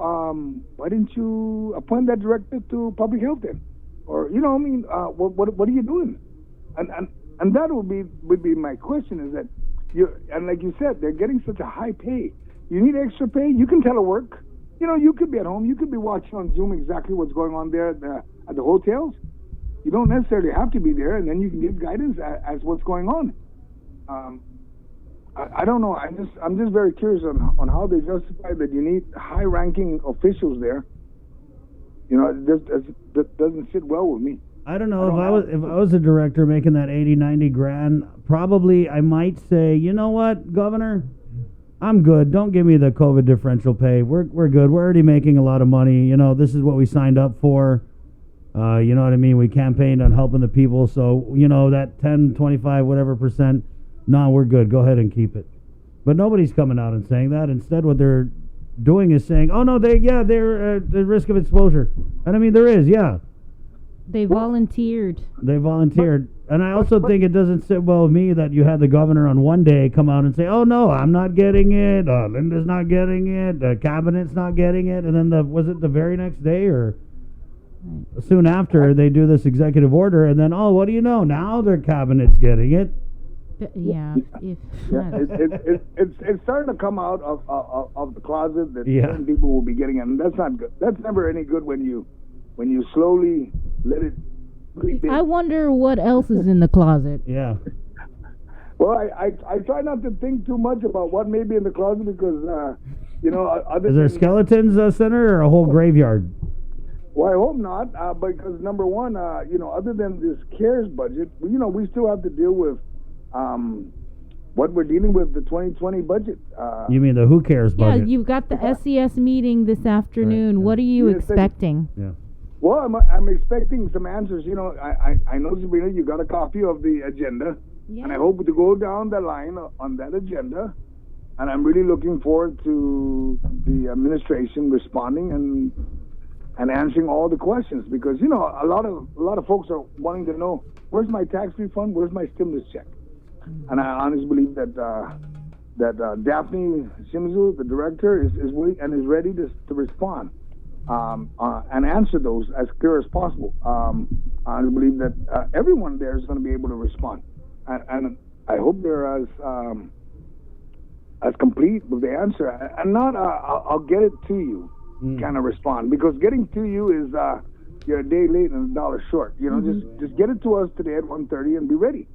why didn't you appoint that director to public health then? Or, what are you doing? And that would be my question, is that and like you said, they're getting such a high pay. You need extra pay. You can telework. You could be at home. You could be watching on Zoom exactly what's going on there at the hotels. You don't necessarily have to be there, and then you can give guidance as what's going on. I don't know. I'm just very curious on how they justify that you need high-ranking officials there. That doesn't sit well with me. I don't know, if I was a director making that 80, 90 grand, probably I might say, you know what, Governor, I'm good. Don't give me the COVID differential pay. We're good. We're already making a lot of money. This is what we signed up for. You know what I mean? We campaigned on helping the people. So, that 10, 25, whatever percent, no, we're good. Go ahead and keep it. But nobody's coming out and saying that. Instead, what they're doing is saying, oh, no, they're at risk of exposure. And I mean, there is, yeah. They volunteered. And I also think it doesn't sit well with me that you had the governor on one day come out and say, oh, no, I'm not getting it. Linda's not getting it. The cabinet's not getting it. And then was it the very next day or soon after they do this executive order? And then, what do you know? Now their cabinet's getting it. Yeah. If It's starting to come out of the closet that Yeah. certain people will be getting it, and that's not good. That's never any good when you slowly let it creep in. I wonder what else is in the closet. Yeah. Well, I try not to think too much about what may be in the closet because other Is there than- skeletons, Senator, or a whole graveyard? Well, I hope not, because number one, other than this CARES budget, we still have to deal with what we're dealing with, the 2020 budget. You mean the Who Cares Yeah, budget? you've got the SES meeting this afternoon. What are you Yes, expecting? Yeah. Well, I'm expecting some answers. I know, Sabrina, you got a copy of the agenda, and I hope to go down the line on that agenda. And I'm really looking forward to the administration responding and answering all the questions because a lot of folks are wanting to know where's my tax refund, where's my stimulus check, and I honestly believe that Daphne Shimizu, the director, is willing and is ready to respond and answer those as clear as possible. I believe that everyone there is going to be able to respond, and I hope they're as complete with the answer and not I'll get it to you kind of respond, because getting to you is you're a day late and $1 short. Just get it to us today at 1:30 and be ready.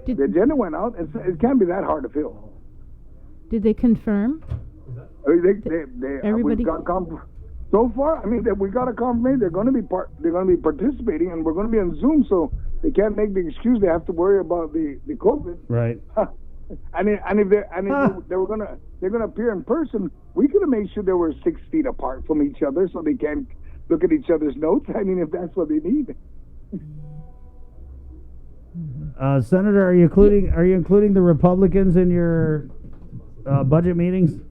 The agenda went out, and it can't be that hard to fill. Did they confirm? We've got so far. I mean, we got a confirmation they're going to be participating, and we're going to be on Zoom, so they can't make the excuse they have to worry about the COVID. Right. And if they're gonna appear in person, we could have made sure they were 6 feet apart from each other so they can't look at each other's notes. I mean, if that's what they need. Senator, are you including the Republicans in your budget meetings?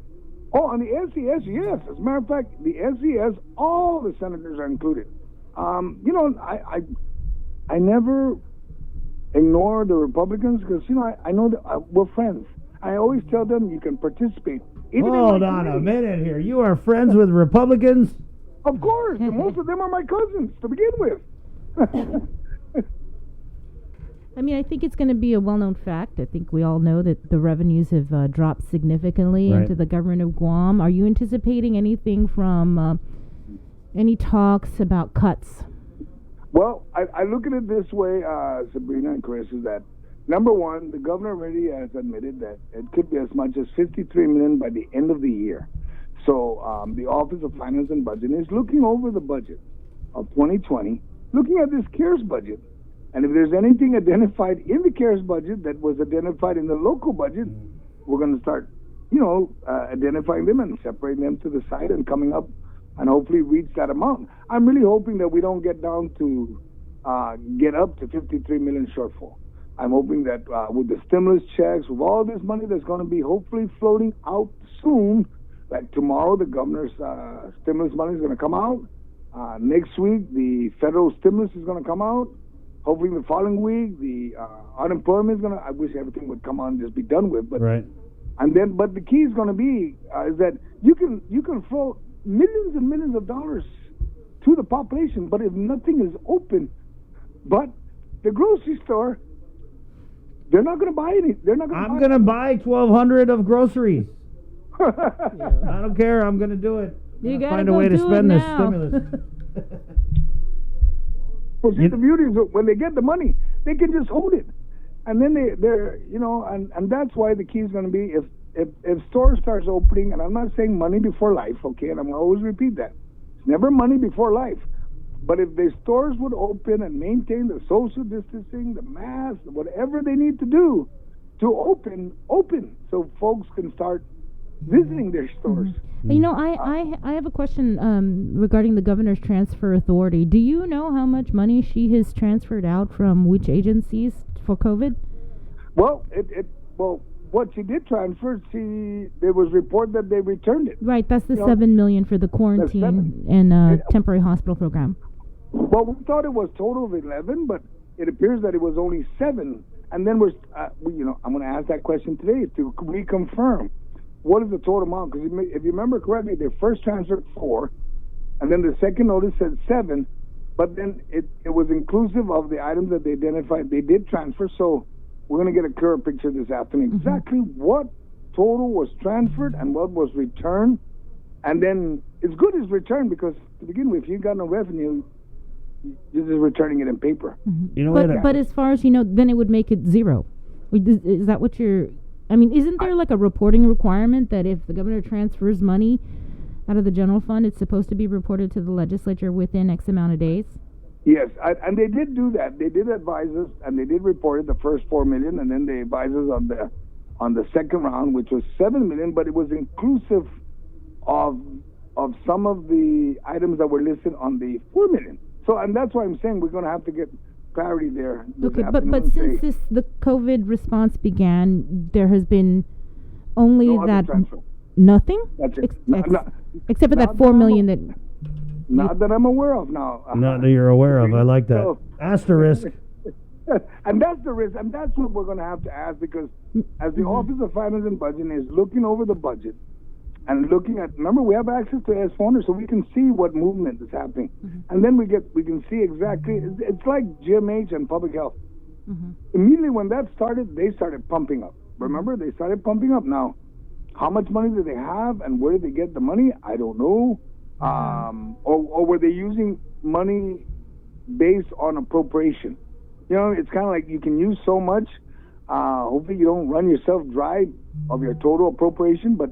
Oh, on the SES, yes. As a matter of fact, the SES, all the senators are included. I never ignore the Republicans because I know that we're friends. I always tell them you can participate. Hold on a minute here. You are friends with Republicans? Of course. Most of them are my cousins to begin with. I mean, I think it's going to be a well-known fact. I think we all know that the revenues have dropped significantly into the government of Guam. Are you anticipating anything from any talks about cuts? Well, I look at it this way, Sabrina and Chris, is that number one, the governor already has admitted that it could be as much as $53 million by the end of the year. So the Office of Finance and Budget is looking over the budget of 2020, looking at this CARES budget. And if there's anything identified in the CARES budget that was identified in the local budget, we're going to start, identifying them and separating them to the side and coming up and hopefully reach that amount. I'm really hoping that we don't get down to get up to 53 million shortfall. I'm hoping that with the stimulus checks, with all this money that's going to be hopefully floating out soon, like tomorrow the governor's stimulus money is going to come out. Next week the federal stimulus is going to come out. Hopefully the following week the unemployment is going to. I wish everything would come out and just be done with. But right. But the key is going to be is that you can float millions and millions of dollars to the population, but if nothing is open, but the grocery store, they're not going to buy any. They're not going. I'm going to buy 1,200 of groceries. I don't care. I'm going to do it. You got to find a way to spend this stimulus. Well, see, the beauty is that when they get the money, they can just hold it, and then they're and that's why the key is going to be if stores starts opening, and I'm not saying money before life, okay, and I'm going to always repeat that. It's never money before life. But if the stores would open and maintain the social distancing, the masks, whatever they need to do to open, so folks can start visiting their stores. I have a question regarding the governor's transfer authority. Do you know how much money she has transferred out from which agencies for COVID? Well, what she did transfer, there was report that they returned it. Right, that's the $7 million for the quarantine and temporary hospital program. Well, we thought it was total of 11, but it appears that it was only 7. And then I'm going to ask that question today to reconfirm what is the total amount. Because if you remember correctly, they first transferred 4, and then the second notice said 7, but then it was inclusive of the items that they identified they did transfer. So we're going to get a clearer picture this afternoon. Exactly what total was transferred and what was returned. And then it's good it's returned because to begin with, if you got no revenue, you're just returning it in paper. You know, but as far as you know, then it would make it zero. Is that what you're? I mean, isn't there like a reporting requirement that if the governor transfers money out of the general fund, it's supposed to be reported to the legislature within X amount of days? Yes, and they did do that. They did advise us, and they did report it the first $4 million, and then they advised us on the second round, which was $7 million, but it was inclusive of some of the items that were listed on the $4 million. So, and that's why I'm saying we're going to have to get clarity there. Okay, but since the COVID response began, there has been only that nothing. That's it. Except for that $4 million that. Not that I'm aware of now. Not that you're aware of. I like that. So, asterisk. And that's the risk, and that's what we're going to have to ask because as the Office of Finance and Budgeting is looking over the budget and looking at, remember we have access to S-Founder so we can see what movement is happening, and then we can see exactly. It's like GMH and public health. Immediately when that started, they started pumping up. Remember, they started pumping up. Now, how much money do they have, and where did they get the money? I don't know. Or were they using money based on appropriation? You know, it's kind of like you can use so much. Hopefully, you don't run yourself dry of your total appropriation, but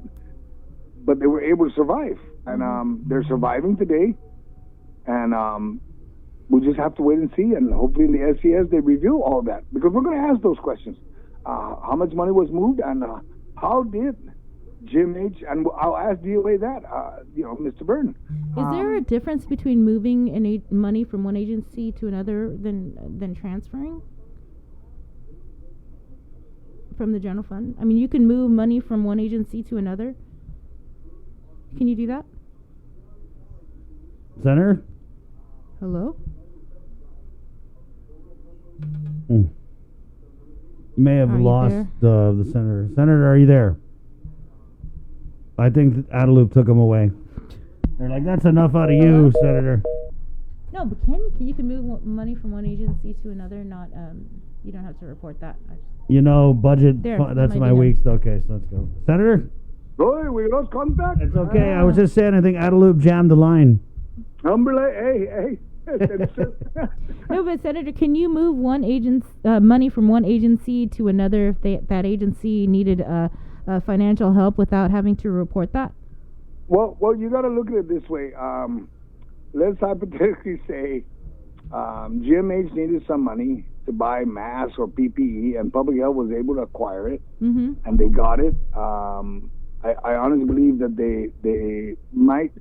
they were able to survive, and they're surviving today. And we'll just have to wait and see. And hopefully, in the SCS, they review all of that because we're going to ask those questions: how much money was moved, and how did GMH, and I'll ask DOA that, Mr. Burton. Is there a difference between moving money from one agency to another than transferring from the general fund? I mean, you can move money from one agency to another. Can you do that? Senator? Hello? May have lost the senator. Senator, are you there? I think Adelup took him away. They're like, that's enough out of you, Senator. No, but you can move money from one agency to another. Not you don't have to report that. You know, budget. That's my week. Okay, so let's go, Senator. Boy, we lost contact. It's okay. I was just saying. I think Adelup jammed the line. Hey. No, but Senator, can you move money from one agency to another if that agency needed financial help without having to report that? Well, you got to look at it this way. Let's hypothetically say GMH needed some money to buy masks or PPE, and Public Health was able to acquire it, and they got it. I honestly believe that they might.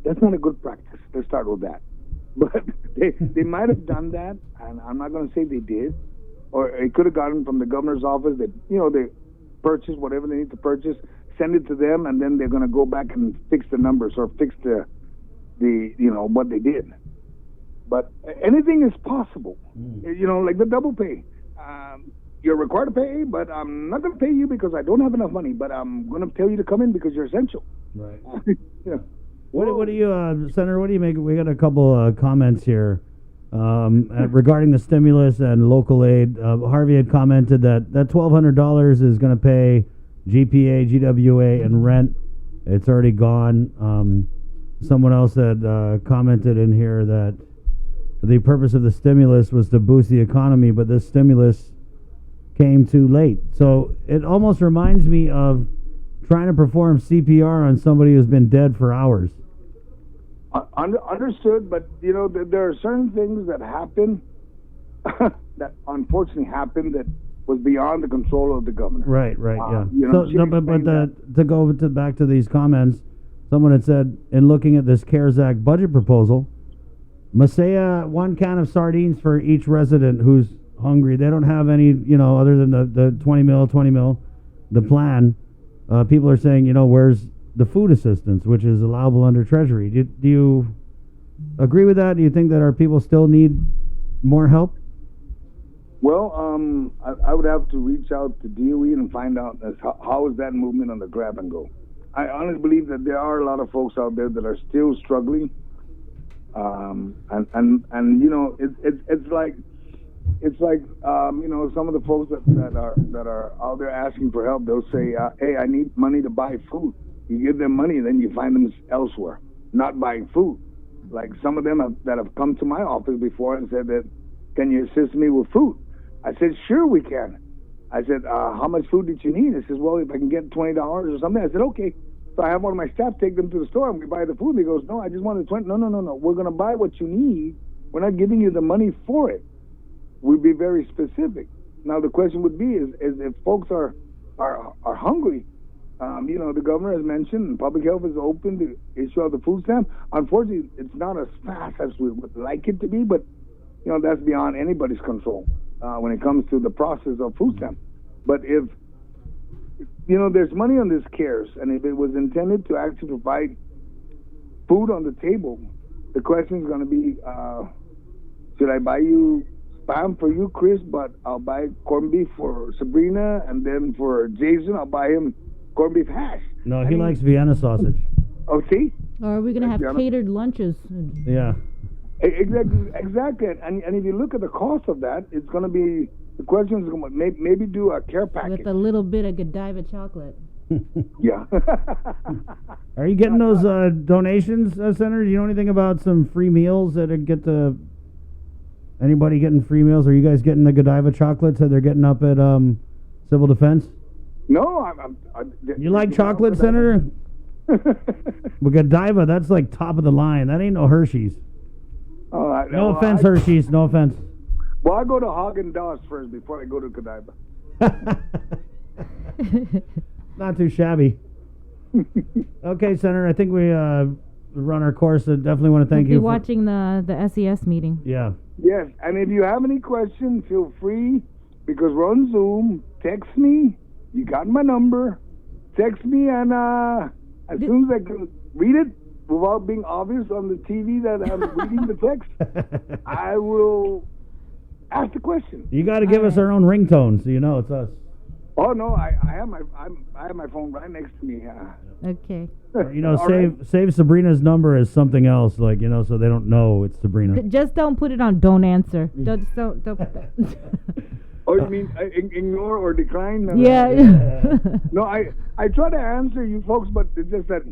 That's not a good practice. Let's start with that. But they might have done that, and I'm not going to say they did, or it could have gotten from the governor's office that they purchase whatever they need to purchase, send it to them, and then they're going to go back and fix the numbers or fix the what they did. But anything is possible. Like the double pay. You're required to pay, but I'm not going to pay you because I don't have enough money. But I'm going to tell you to come in because you're essential. Right. Yeah. What do you, Senator? What do you make? We got a couple comments here regarding the stimulus and local aid. Harvey had commented that $1,200 is going to pay GPA, GWA, and rent. It's already gone. Someone else had commented in here that the purpose of the stimulus was to boost the economy, but this stimulus came too late. So it almost reminds me of trying to perform CPR on somebody who's been dead for hours. Understood, but there are certain things that happen that unfortunately happened that was beyond the control of the governor. Right, yeah. To go back to these comments, someone had said, in looking at this CARES Act budget proposal, Masaya, 1 can of sardines for each resident who's hungry. They don't have any, other than the 20 mil, the plan. People are saying, where's the food assistance, which is allowable under Treasury? Do you agree with that? Do you think that our people still need more help? Well, I would have to reach out to DOE and find out how is that movement on the grab and go. I honestly believe that there are a lot of folks out there that are still struggling, and it's like it's like some of the folks that are out there asking for help. They'll say, "Hey, I need money to buy food." You give them money, then you find them elsewhere, not buying food. Like some of them that have come to my office before and said that, "Can you assist me with food?" I said, "Sure, we can." I said, "How much food did you need?" He says, "Well, if I can get $20 or something." I said, "Okay." So I have one of my staff take them to the store and we buy the food. He goes, "No, I just wanted 20. No. We're going to buy what you need. We're not giving you the money for it." We'd be very specific. Now the question would be is if folks are hungry, the governor has mentioned public health is open to issue out the food stamp. Unfortunately, it's not as fast as we would like it to be, but that's beyond anybody's control when it comes to the process of food stamp. But if there's money on this CARES, and if it was intended to actually provide food on the table, the question is going to be, should I buy you spam for you, Chris, but I'll buy corned beef for Sabrina, and then for Jason, I'll buy him corned beef hash. No, he likes Vienna sausage. Oh, see? Or are we going to have catered lunches? Yeah. Exactly. And if you look at the cost of that, it's going to be, the question is going to maybe do a care package. With a little bit of Godiva chocolate. Yeah. Are you getting those donations, Senator? Do you know anything about some free meals that anybody getting free meals? Are you guys getting the Godiva chocolates that they're getting up at Civil Defense? No, you like chocolate, Senator? Well, Godiva, that's like top of the line. That ain't no Hershey's. No offense, Hershey's. No offense. Well, I go to Haagen-Dazs first before I go to Godiva. Not too shabby. Okay, Senator, I think we run our course. I definitely want to thank you. We'll be watching the SES meeting. Yeah. Yes, and if you have any questions, feel free, because we're on Zoom. Text me. You got my number. Text me, and as soon as I can read it, without being obvious on the TV that I'm reading the text, I will ask the question. You got to give us our own ringtone, so you know it's us. Oh no, I have my phone right next to me. Okay. Save Sabrina's number as something else, so they don't know it's Sabrina. Just don't put it on don't answer. Don't put that. Oh, you mean ignore or decline? Yeah. No, I try to answer you folks, but it's just that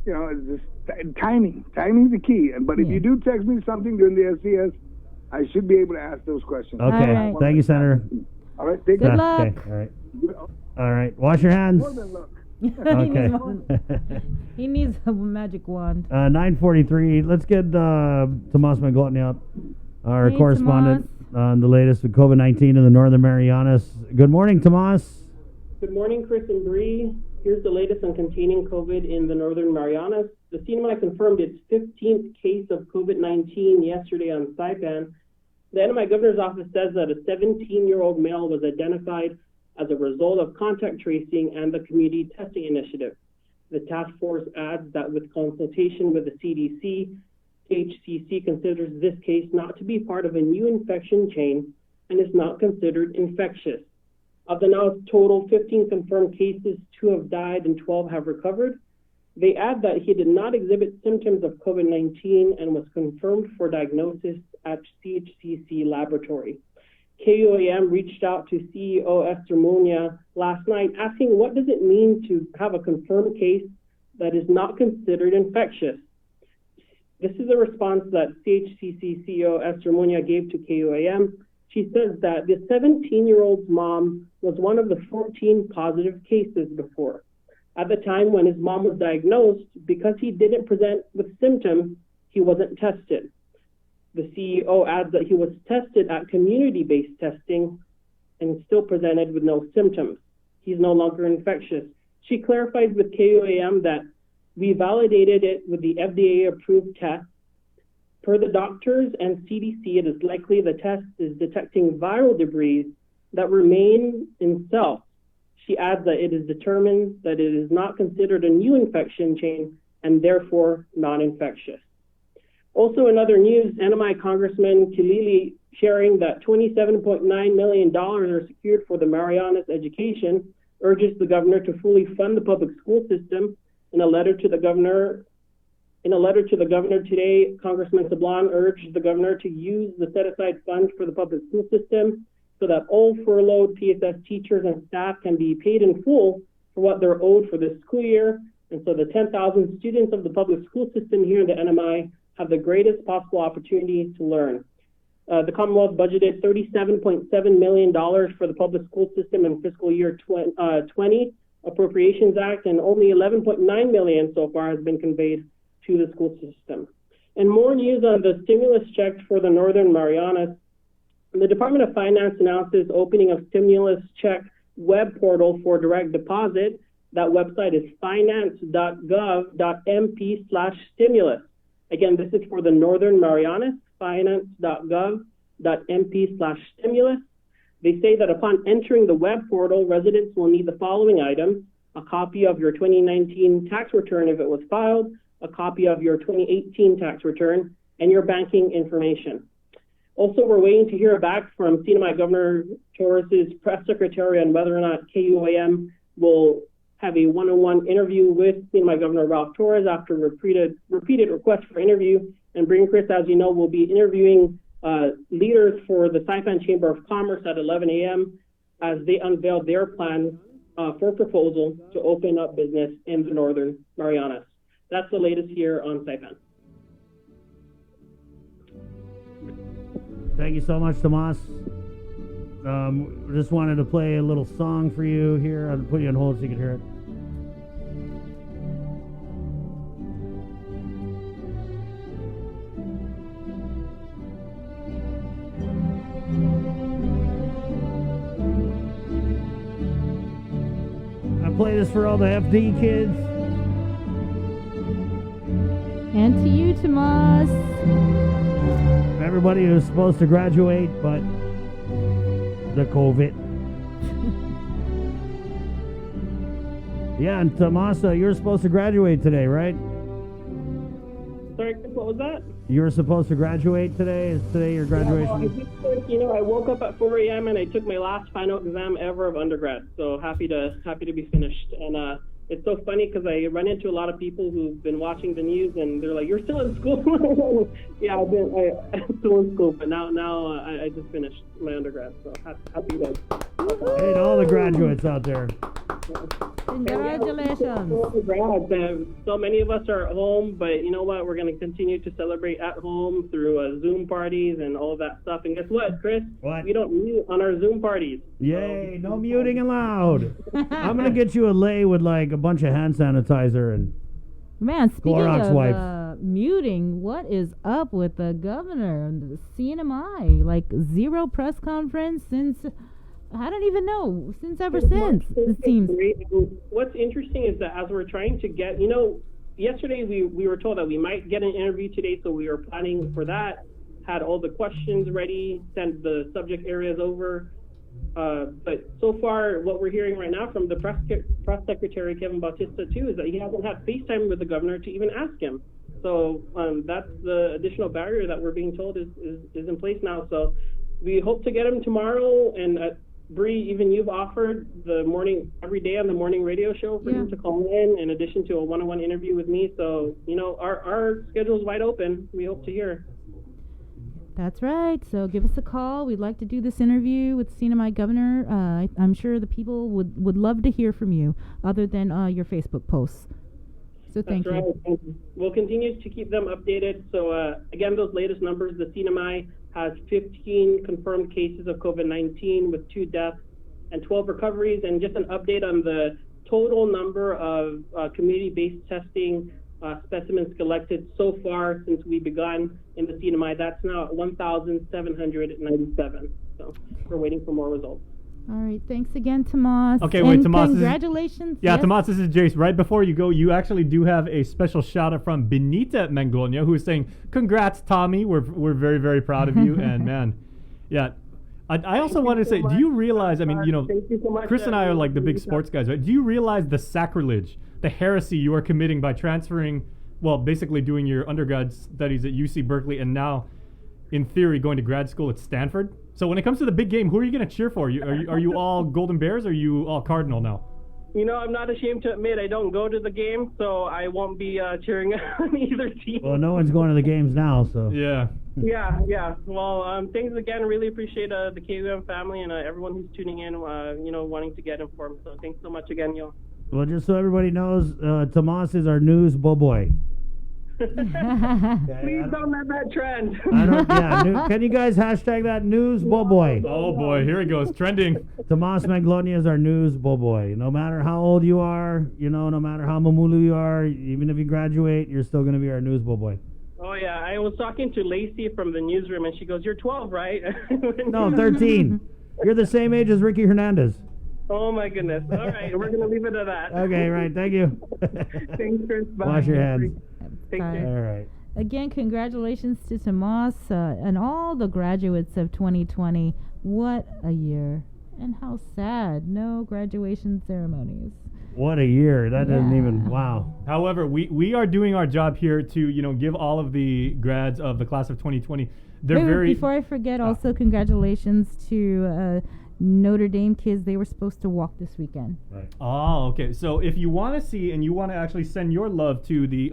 it's just timing. Timing's the key. But if you do text me something during the SCS, I should be able to ask those questions. Okay. Right. Thank you, Senator. All right. Good luck. Okay. All right. Wash your hands. More than luck. Okay. He needs a magic wand. 9:43. Let's get Tomas Maglotny up, our correspondent on the latest with COVID-19 in the Northern Marianas. Good morning, Tomas. Good morning, Chris and Bree. Here's the latest on containing COVID in the Northern Marianas. The CNMI confirmed its 15th case of COVID-19 yesterday on Saipan. The NMI Governor's Office says that a 17-year-old male was identified as a result of contact tracing and the community testing initiative. The task force adds that with consultation with the CDC, HCC considers this case not to be part of a new infection chain and is not considered infectious. Of the now total 15 confirmed cases, 2 have died and 12 have recovered. They add that he did not exhibit symptoms of COVID-19 and was confirmed for diagnosis at CHCC laboratory. KUAM reached out to CEO Esther Muña last night asking what does it mean to have a confirmed case that is not considered infectious. This is a response that CHCC CEO Esther Muña gave to KUAM. She says that the 17-year-old's mom was one of the 14 positive cases before. At the time when his mom was diagnosed, because he didn't present with symptoms, he wasn't tested. The CEO adds that he was tested at community-based testing and still presented with no symptoms. He's no longer infectious. She clarifies with KUAM that we validated it with the FDA-approved test. Per the doctors and CDC, it is likely the test is detecting viral debris that remain in cells. She adds that it is determined that it is not considered a new infection chain and therefore non-infectious. Also in other news, NMI Congressman Kilili sharing that $27.9 million are secured for the Marianas education, urges the governor to fully fund the public school system. In a letter to the governor, In a letter to the governor today, Congressman Sablan urged the governor to use the set-aside funds for the public school system so that all furloughed PSS teachers and staff can be paid in full for what they're owed for this school year. And so the 10,000 students of the public school system here in the NMI have the greatest possible opportunity to learn. The Commonwealth budgeted $37.7 million for the public school system in fiscal year 20 Appropriations Act, and only $11.9 million so far has been conveyed to the school system. And more news on the stimulus check for the Northern Marianas. The Department of Finance announces opening of stimulus check web portal for direct deposit. That website is finance.gov.mp/stimulus. Again, this is for the Northern Marianas, finance.gov.mp/stimulus. They say that upon entering the web portal, residents will need the following items: a copy of your 2019 tax return if it was filed, a copy of your 2018 tax return, and your banking information. Also, we're waiting to hear back from CNMI Governor Torres's press secretary on whether or not KUAM will have a one-on-one interview with CNMI Governor Ralph Torres after repeated requests for interview. And Bring Chris, as you know, will be interviewing leaders for the Saipan Chamber of Commerce at 11 a.m. as they unveil their plans for proposal to open up business in the Northern Marianas. That's the latest here on Saipan. Thank you so much, Tomas. Just wanted to play a little song for you here. I'll put you on hold so you can hear it. I play this for all the FD kids. And to you, Tomas. Everybody who's supposed to graduate, but the COVID. Yeah, and Tomasa, you're supposed to graduate today, right? Sorry, what was that? You're supposed to graduate today? Is today your graduation? I woke up at 4 a.m. and I took my last final exam ever of undergrad. So happy to be finished. And it's so funny because I run into a lot of people who've been watching the news and they're like, "You're still in school?" Yeah, I'm still in school, but now I just finished my undergrad. So happy to. Hey, to all the graduates out there. Congratulations. So many of us are at home, but you know what? We're going to continue to celebrate at home through Zoom parties and all of that stuff. And guess what, Chris? What? We don't mute on our Zoom parties. Yay, no muting allowed. I'm going to get you a lei with like a bunch of hand sanitizer and Man, speaking Clorox of wipes. muting, what is up with the governor and the CNMI? Like zero press conference since, I don't even know, since it seems. What's interesting is that as we're trying to get, yesterday we were told that we might get an interview today, so we were planning for that, had all the questions ready, sent the subject areas over. But so far, what we're hearing right now from the press secretary, Kevin Bautista, too, is that he hasn't had FaceTime with the governor to even ask him. So that's the additional barrier that we're being told is in place now. So we hope to get him tomorrow. And Bree, even you've offered every day on the morning radio show for him to call in addition to a one-on-one interview with me. So, our schedule is wide open. We hope to hear. That's right. So give us a call. We'd like to do this interview with CNMI Governor. I'm sure the people would love to hear from you, other than your Facebook posts. So thank you. Right. We'll continue to keep them updated. So again, those latest numbers, the CNMI has 15 confirmed cases of COVID-19 with 2 deaths and 12 recoveries. And just an update on the total number of community-based testing specimens collected so far since we begun in the CNMI. That's now at 1,797. So we're waiting for more results. All right. Thanks again, Tomas. Okay, wait, Tomas. Congratulations. Yeah, yes? Tomas, this is Jace. Right before you go, you actually do have a special shout out from Benita Mangonia, who is saying, "Congrats, Tommy. We're very, very proud of you." And man, yeah. I also wanted to say, do you realize, Thank you so much, Chris and I are like the big sports guys, right? Do you realize the sacrilege, the heresy you are committing by transferring, basically doing your undergrad studies at UC Berkeley and now, in theory, going to grad school at Stanford? So when it comes to the big game, who are you going to cheer for? Are you all Golden Bears or are you all Cardinal now? You know, I'm not ashamed to admit I don't go to the game, so I won't be cheering on either team. Well, no one's going to the games now, so. Yeah. Yeah. Well, thanks again. Really appreciate the KUM family and everyone who's tuning in, wanting to get informed. So thanks so much again, yo. Well, just so everybody knows, Tomas is our news boy. Please don't let that trend. Can you guys hashtag that news boy? Oh boy, here it goes, trending. Tomas Maglonia is our news boy. No matter how old you are, no matter how mamulu you are, even if you graduate, you're still going to be our news boy. Oh yeah, I was talking to Lacey from the newsroom, and she goes, "You're 12, right?" No, 13. You're the same age as Ricky Hernandez. Oh my goodness. All right, we're gonna leave it at that. Okay, right. Thank you. Thanks, Chris. Bye. Wash your hands. Take care. All right. Again, congratulations to Tomas and all the graduates of 2020. What a year. And how sad. No graduation ceremonies. What a year. That doesn't even, wow. However, we are doing our job here to, give all of the grads of the class of 2020. They're before I forget, also congratulations to Notre Dame kids. They were supposed to walk this weekend. Right. Oh, okay. So if you want to see and you want to actually send your love to the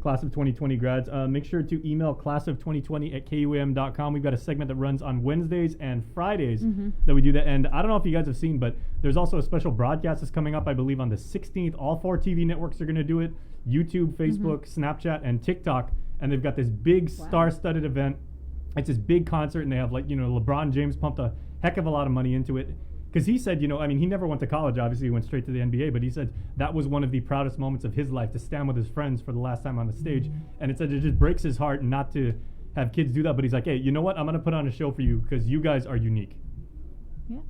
class of 2020 grads, make sure to email classof2020@kuam.com. We've got a segment that runs on Wednesdays and Fridays that we do that. And I don't know if you guys have seen, but there's also a special broadcast that's coming up, I believe, on the 16th. All 4 TV networks are going to do it: YouTube, Facebook, Snapchat, and TikTok. And they've got this big star-studded event. It's this big concert, and they have LeBron James pumped a heck of a lot of money into it, because he said, he never went to college. Obviously, he went straight to the NBA, but he said that was one of the proudest moments of his life, to stand with his friends for the last time on the stage. And it said it just breaks his heart not to have kids do that, but he's like, hey, you know what? I'm going to put on a show for you because you guys are unique. Yeah.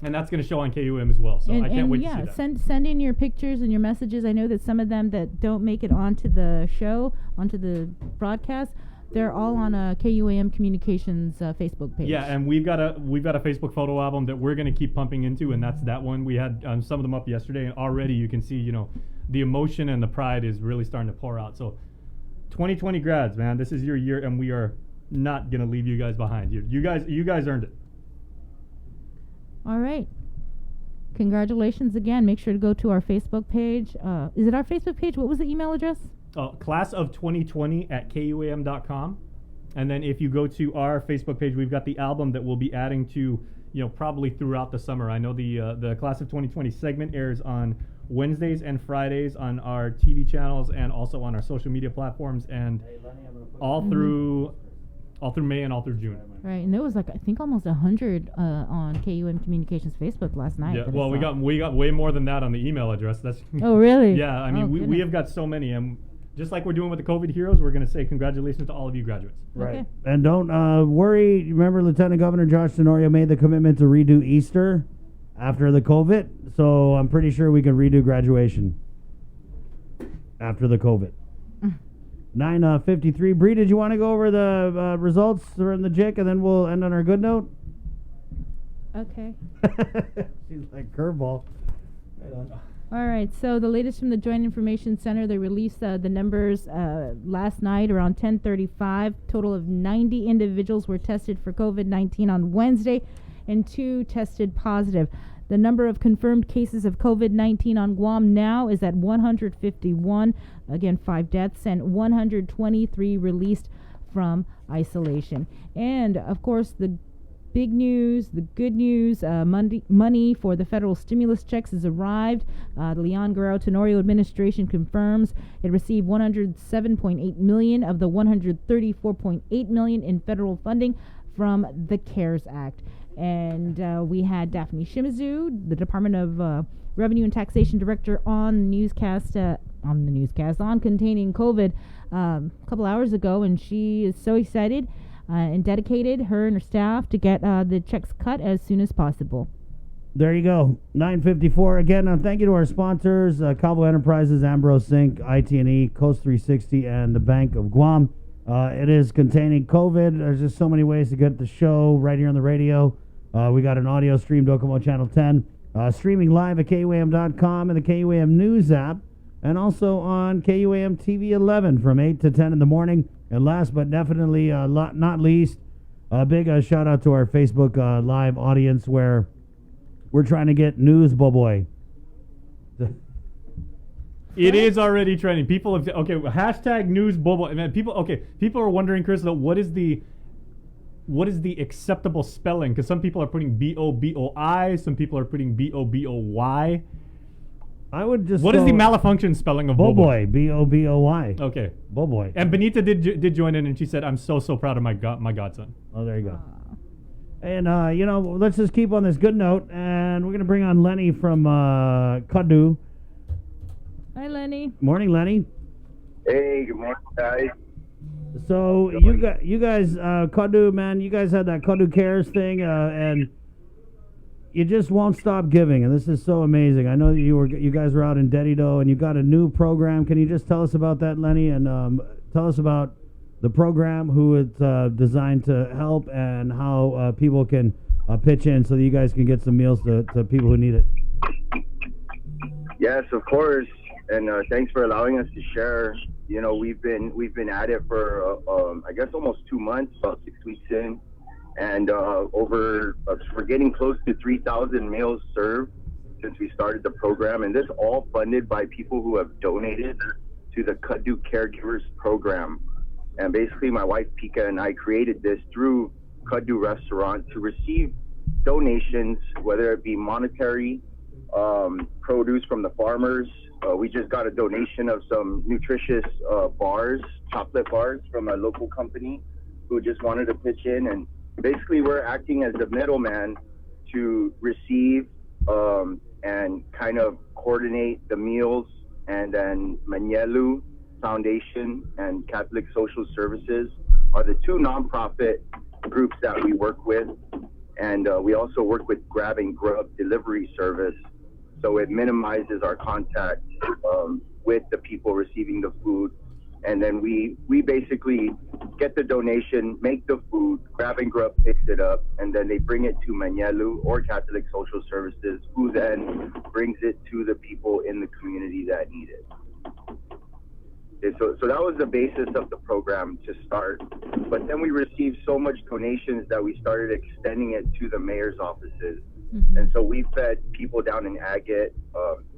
And that's going to show on KUM as well, so I can't wait to see that. Send in your pictures and your messages. I know that some of them that don't make it onto the show, onto the broadcast, they're all on a KUAM Communications Facebook page. Yeah, and we've got a Facebook photo album that we're going to keep pumping into, and that's that one. We had some of them up yesterday, and already you can see, the emotion and the pride is really starting to pour out. So 2020 grads, man, this is your year, and we are not going to leave you guys behind. You guys earned it. All right. Congratulations again. Make sure to go to our Facebook page. Is it our Facebook page? What was the email address? Class of 2020@kuam.com. And then if you go to our Facebook page, we've got the album that we'll be adding to, probably throughout the summer. I know the Class of 2020 segment airs on Wednesdays and Fridays on our TV channels and also on our social media platforms, and all through May and all through June. Right, and there was I think almost 100 on KUM Communications Facebook last night. Yeah, well, we got way more than that on the email address. That's oh really? Yeah, I mean we have got so many, and just like we're doing with the COVID heroes, we're going to say congratulations to all of you graduates. Right. Okay. And don't worry. Remember, Lieutenant Governor Josh Tenorio made the commitment to redo Easter after the COVID. So I'm pretty sure we can redo graduation after the COVID. 9:53. Bree, did you want to go over the results from the JIC, and then we'll end on our good note? Okay. She's like curveball. Right on. All right, so the latest from the Joint Information Center, they released the numbers last night around 10:35. Total of 90 individuals were tested for COVID-19 on Wednesday, and 2 tested positive. The number of confirmed cases of COVID-19 on Guam now is at 151. Again, 5 deaths and 123 released from isolation. And, of course, the big news, the good news, money for the federal stimulus checks has arrived. The Leon Guerrero Tenorio administration confirms it received $107.8 million of the $134.8 million in federal funding from the CARES Act. And we had Daphne Shimizu, the Department of Revenue and Taxation Director, on the newscast on containing COVID a couple hours ago, and she is so excited and dedicated, her and her staff, to get the checks cut as soon as possible. There you go. 9:54 again. Thank you to our sponsors: Cabo Enterprises, Ambrose Inc., IT&E, Coast 360, and the Bank of Guam. It is containing COVID. There's just so many ways to get the show right here on the radio. We got an audio stream, Docomo Channel 10, streaming live at KUAM.com and the KUAM News app, and also on KUAM TV 11 from 8 to 10 in the morning. And last but definitely not least, a big shout out to our Facebook live audience, where we're trying to get News Boboy. It is already trending. People have hashtag news bobo. Man, people are wondering, Chris, though, what is the acceptable spelling? Because some people are putting BOBOI, some people are putting BOBOY. I would just. What is the malfunction spelling of Boboy? BOBOY. Okay, Boboy. And Benita did join in, and she said, "I'm so proud of my godson." Oh, there you go. And let's just keep on this good note, and we're gonna bring on Lenny from Kadu. Hi, Lenny. Morning, Lenny. Hey, good morning, guys. So you guys, Kadu, man, you guys had that Kadu Cares thing, and you just won't stop giving, and this is so amazing. I know that you guys were out in Dedido, and you got a new program. Can you just tell us about that, Lenny, and tell us about the program, who it's designed to help, and how people can pitch in so that you guys can get some meals to people who need it? Yes, of course, and thanks for allowing us to share. You know, we've been at it for I guess almost 2 months, about 6 weeks in, and we're getting close to 3,000 meals served since we started the program, and this all funded by people who have donated to the Kadu Caregivers program. And basically, my wife Pika and I created this through Kadu Restaurant to receive donations, whether it be monetary, produce from the farmers. We just got a donation of some nutritious bars, chocolate bars, from a local company who just wanted to pitch in. And basically, we're acting as the middleman to receive and kind of coordinate the meals. And then Manielu Foundation and Catholic Social Services are the two nonprofit groups that we work with. And we also work with Grab and Grub delivery service. So it minimizes our contact with the people receiving the food. And then we basically get the donation, make the food, Grab and Grub picks it up, and then they bring it to Manielu or Catholic Social Services, who then brings it to the people in the community that need it. So that was the basis of the program to start. But then we received so much donations that we started extending it to the mayor's offices. Mm-hmm. And so we fed people down in Agate,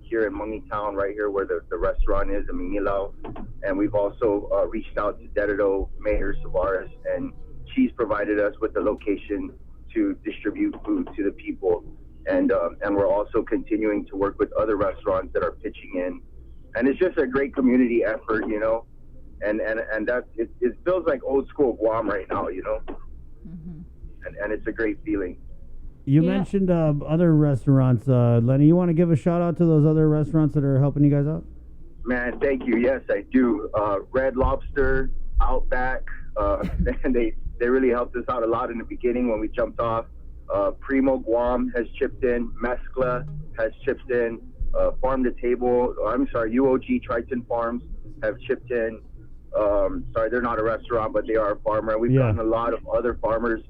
here in Mungi Town, right here where the restaurant is in Mingilao. And we've also reached out to Dedido Mayor Savares, and she's provided us with the location to distribute food to the people. And we're also continuing to work with other restaurants that are pitching in. And it's just a great community effort, you know, and that it feels like old school Guam right now, you know, and it's a great feeling. You mentioned other restaurants, Lenny. You want to give a shout out to those other restaurants that are helping you guys out? Man, thank you. Yes, I do. Red Lobster, Outback, and they really helped us out a lot in the beginning when we jumped off. Primo Guam has chipped in. Mezcla has chipped in. Farm to Table, UOG Triton Farms have chipped in. Sorry, they're not a restaurant, but they are a farmer. We've gotten a lot of other farmers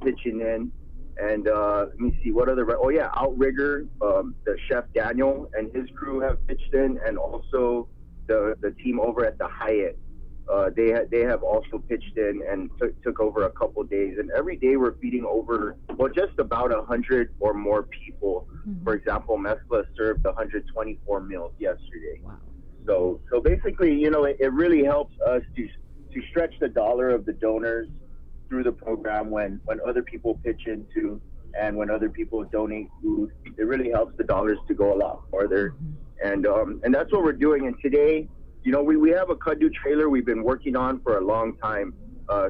pitching in. And let me see, what other... Outrigger, the chef Daniel and his crew have pitched in, and also the team over at the Hyatt. They have also pitched in and took over a couple days. And every day we're feeding over, just about 100 or more people. Mm-hmm. For example, Mezcla served 124 meals yesterday. Wow. So basically, you know, it really helps us to stretch the dollar of the donors through the program when other people pitch into, and when other people donate food. It really helps the dollars to go a lot farther. Mm-hmm. And that's what we're doing. And today, you know, we have a Kadu trailer we've been working on for a long time,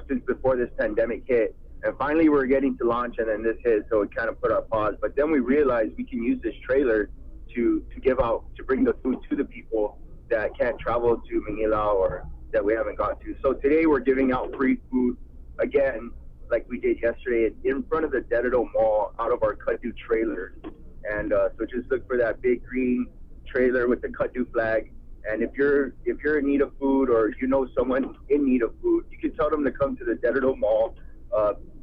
since before this pandemic hit. And finally we're getting to launch, and then this hit, so it kind of put our pause. But then we realized we can use this trailer to bring the food to the people that can't travel to Manila or that we haven't got to. So today we're giving out free food, again, like we did yesterday, in front of the Dedido Mall, out of our Kadu trailer. And so just look for that big green trailer with the Kadu flag. And if you're in need of food, or you know someone in need of food, you can tell them to come to the Dedido Mall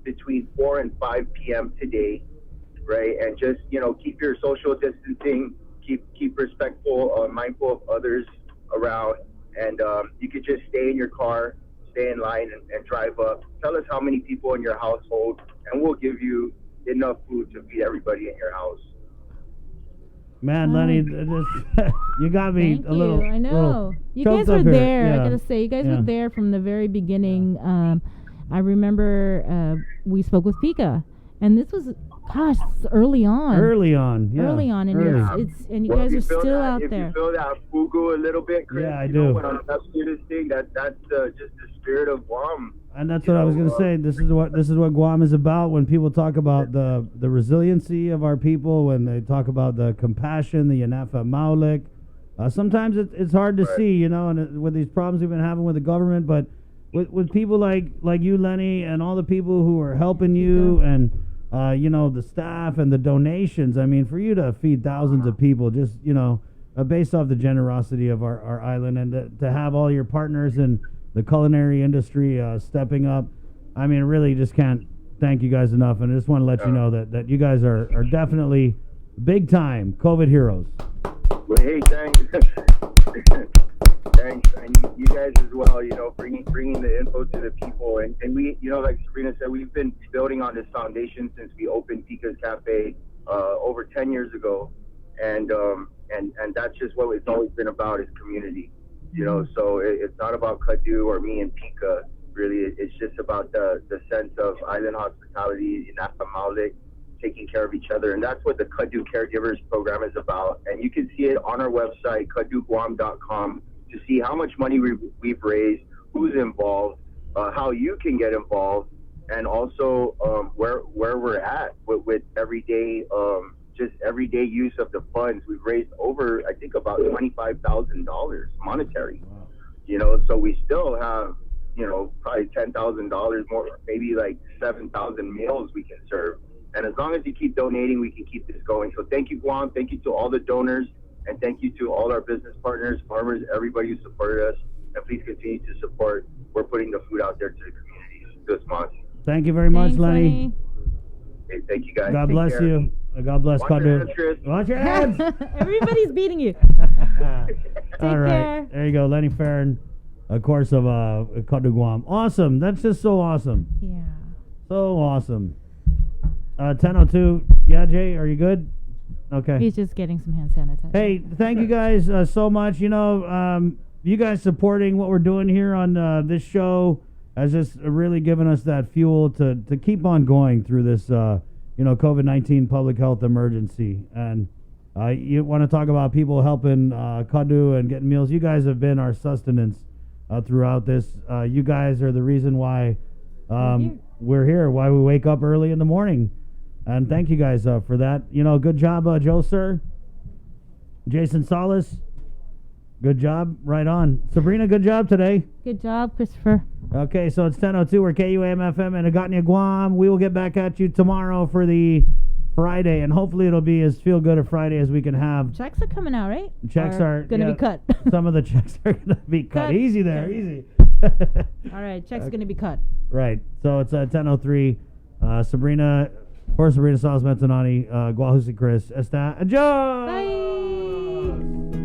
between 4 and 5 p.m. today, right? And just, you know, keep your social distancing, keep respectful, mindful of others around, and you could just stay in your car, stay in line, and drive up. Tell us how many people in your household, and we'll give you enough food to feed everybody in your house. Man, Lenny, you got me Thank a little. you. I know. little You choked guys were up here. there. Yeah. I gotta say, you guys Yeah. were there from the very beginning. I remember we spoke with Pika, and this was, gosh, early on. Early on, yeah. Early on, and it's and you Well, guys if are feel still that, out if there. you feel that fugu a little bit, Chris, Yeah, I you do. know, when I'm telling you this thing, that's just the spirit of Guam. And that's what I was going to say. This is what Guam is about. When people talk about the resiliency of our people, when they talk about the compassion, the Yanafa Maulik, sometimes it's hard to see, you know, and with these problems we've been having with the government, but with people like you, Lenny, and all the people who are helping you, and you know, the staff and the donations. I mean, for you to feed thousands of people, just, you know, based off the generosity of our island, and to have all your partners in the culinary industry stepping up. I mean, really just can't thank you guys enough. And I just want to let you know that you guys are definitely big time COVID heroes. Well, hey, thanks. Thanks. And you guys as well, you know, bringing the info to the people. And we, you know, like Sabrina said, we've been building on this foundation since we opened Pika's Cafe over 10 years ago. And that's just what it's always been about, is community. You know, so it's not about Kadu or me and Pika. Really, it's just about the sense of island hospitality, Napa Maulik, taking care of each other. And that's what the Kadu Caregivers program is about. And you can see it on our website, kaduguam.com, to see how much money we've raised, who's involved, how you can get involved, and also where we're at with everyday use of the funds. We've raised over, I think, about $25,000 monetary. Wow. You know, so we still have, you know, probably $10,000 more, maybe like 7,000 meals we can serve. And as long as you keep donating, we can keep this going. So thank you, Guam. Thank you to all the donors, and thank you to all our business partners, farmers, everybody who supported us. And please continue to support. We're putting the food out there to the communities this month. Thank you very much, Thanks, Lenny. Hey, thank you, guys. God Take bless care. you. God bless Watch your Kadu. hands, Chris. Watch your hands. Everybody's beating you. All right. care. There you go. Lenny Farron, of course, of Kadu Guam. Awesome. That's just so awesome. Yeah. So awesome. 10:02. Yeah, Jay, are you good? Okay. He's just getting some hand sanitizer. Hey, thank you guys so much. You know, you guys supporting what we're doing here on this show has just really given us that fuel to keep on going through this, you know, COVID-19 public health emergency. And you want to talk about people helping Kadu and getting meals. You guys have been our sustenance throughout this. You guys are the reason why we're here, why we wake up early in the morning. And thank you guys for that. You know, good job, Joe, sir. Jason Solis, good job. Right on. Sabrina, good job today. Good job, Christopher. Okay, so it's 10:02. We're KUAM-FM and Agatnia, Guam. We will get back at you tomorrow for the Friday, and hopefully it'll be as feel-good a Friday as we can have. Checks are coming out, right? Checks are going to be cut. Some of the checks are going to be cut. Easy there, easy. All right, checks going to be cut. Right. So it's 10:03. Sabrina, for Sabrina Salas Metanani, Guahusi Chris, Esta, Joe. Bye.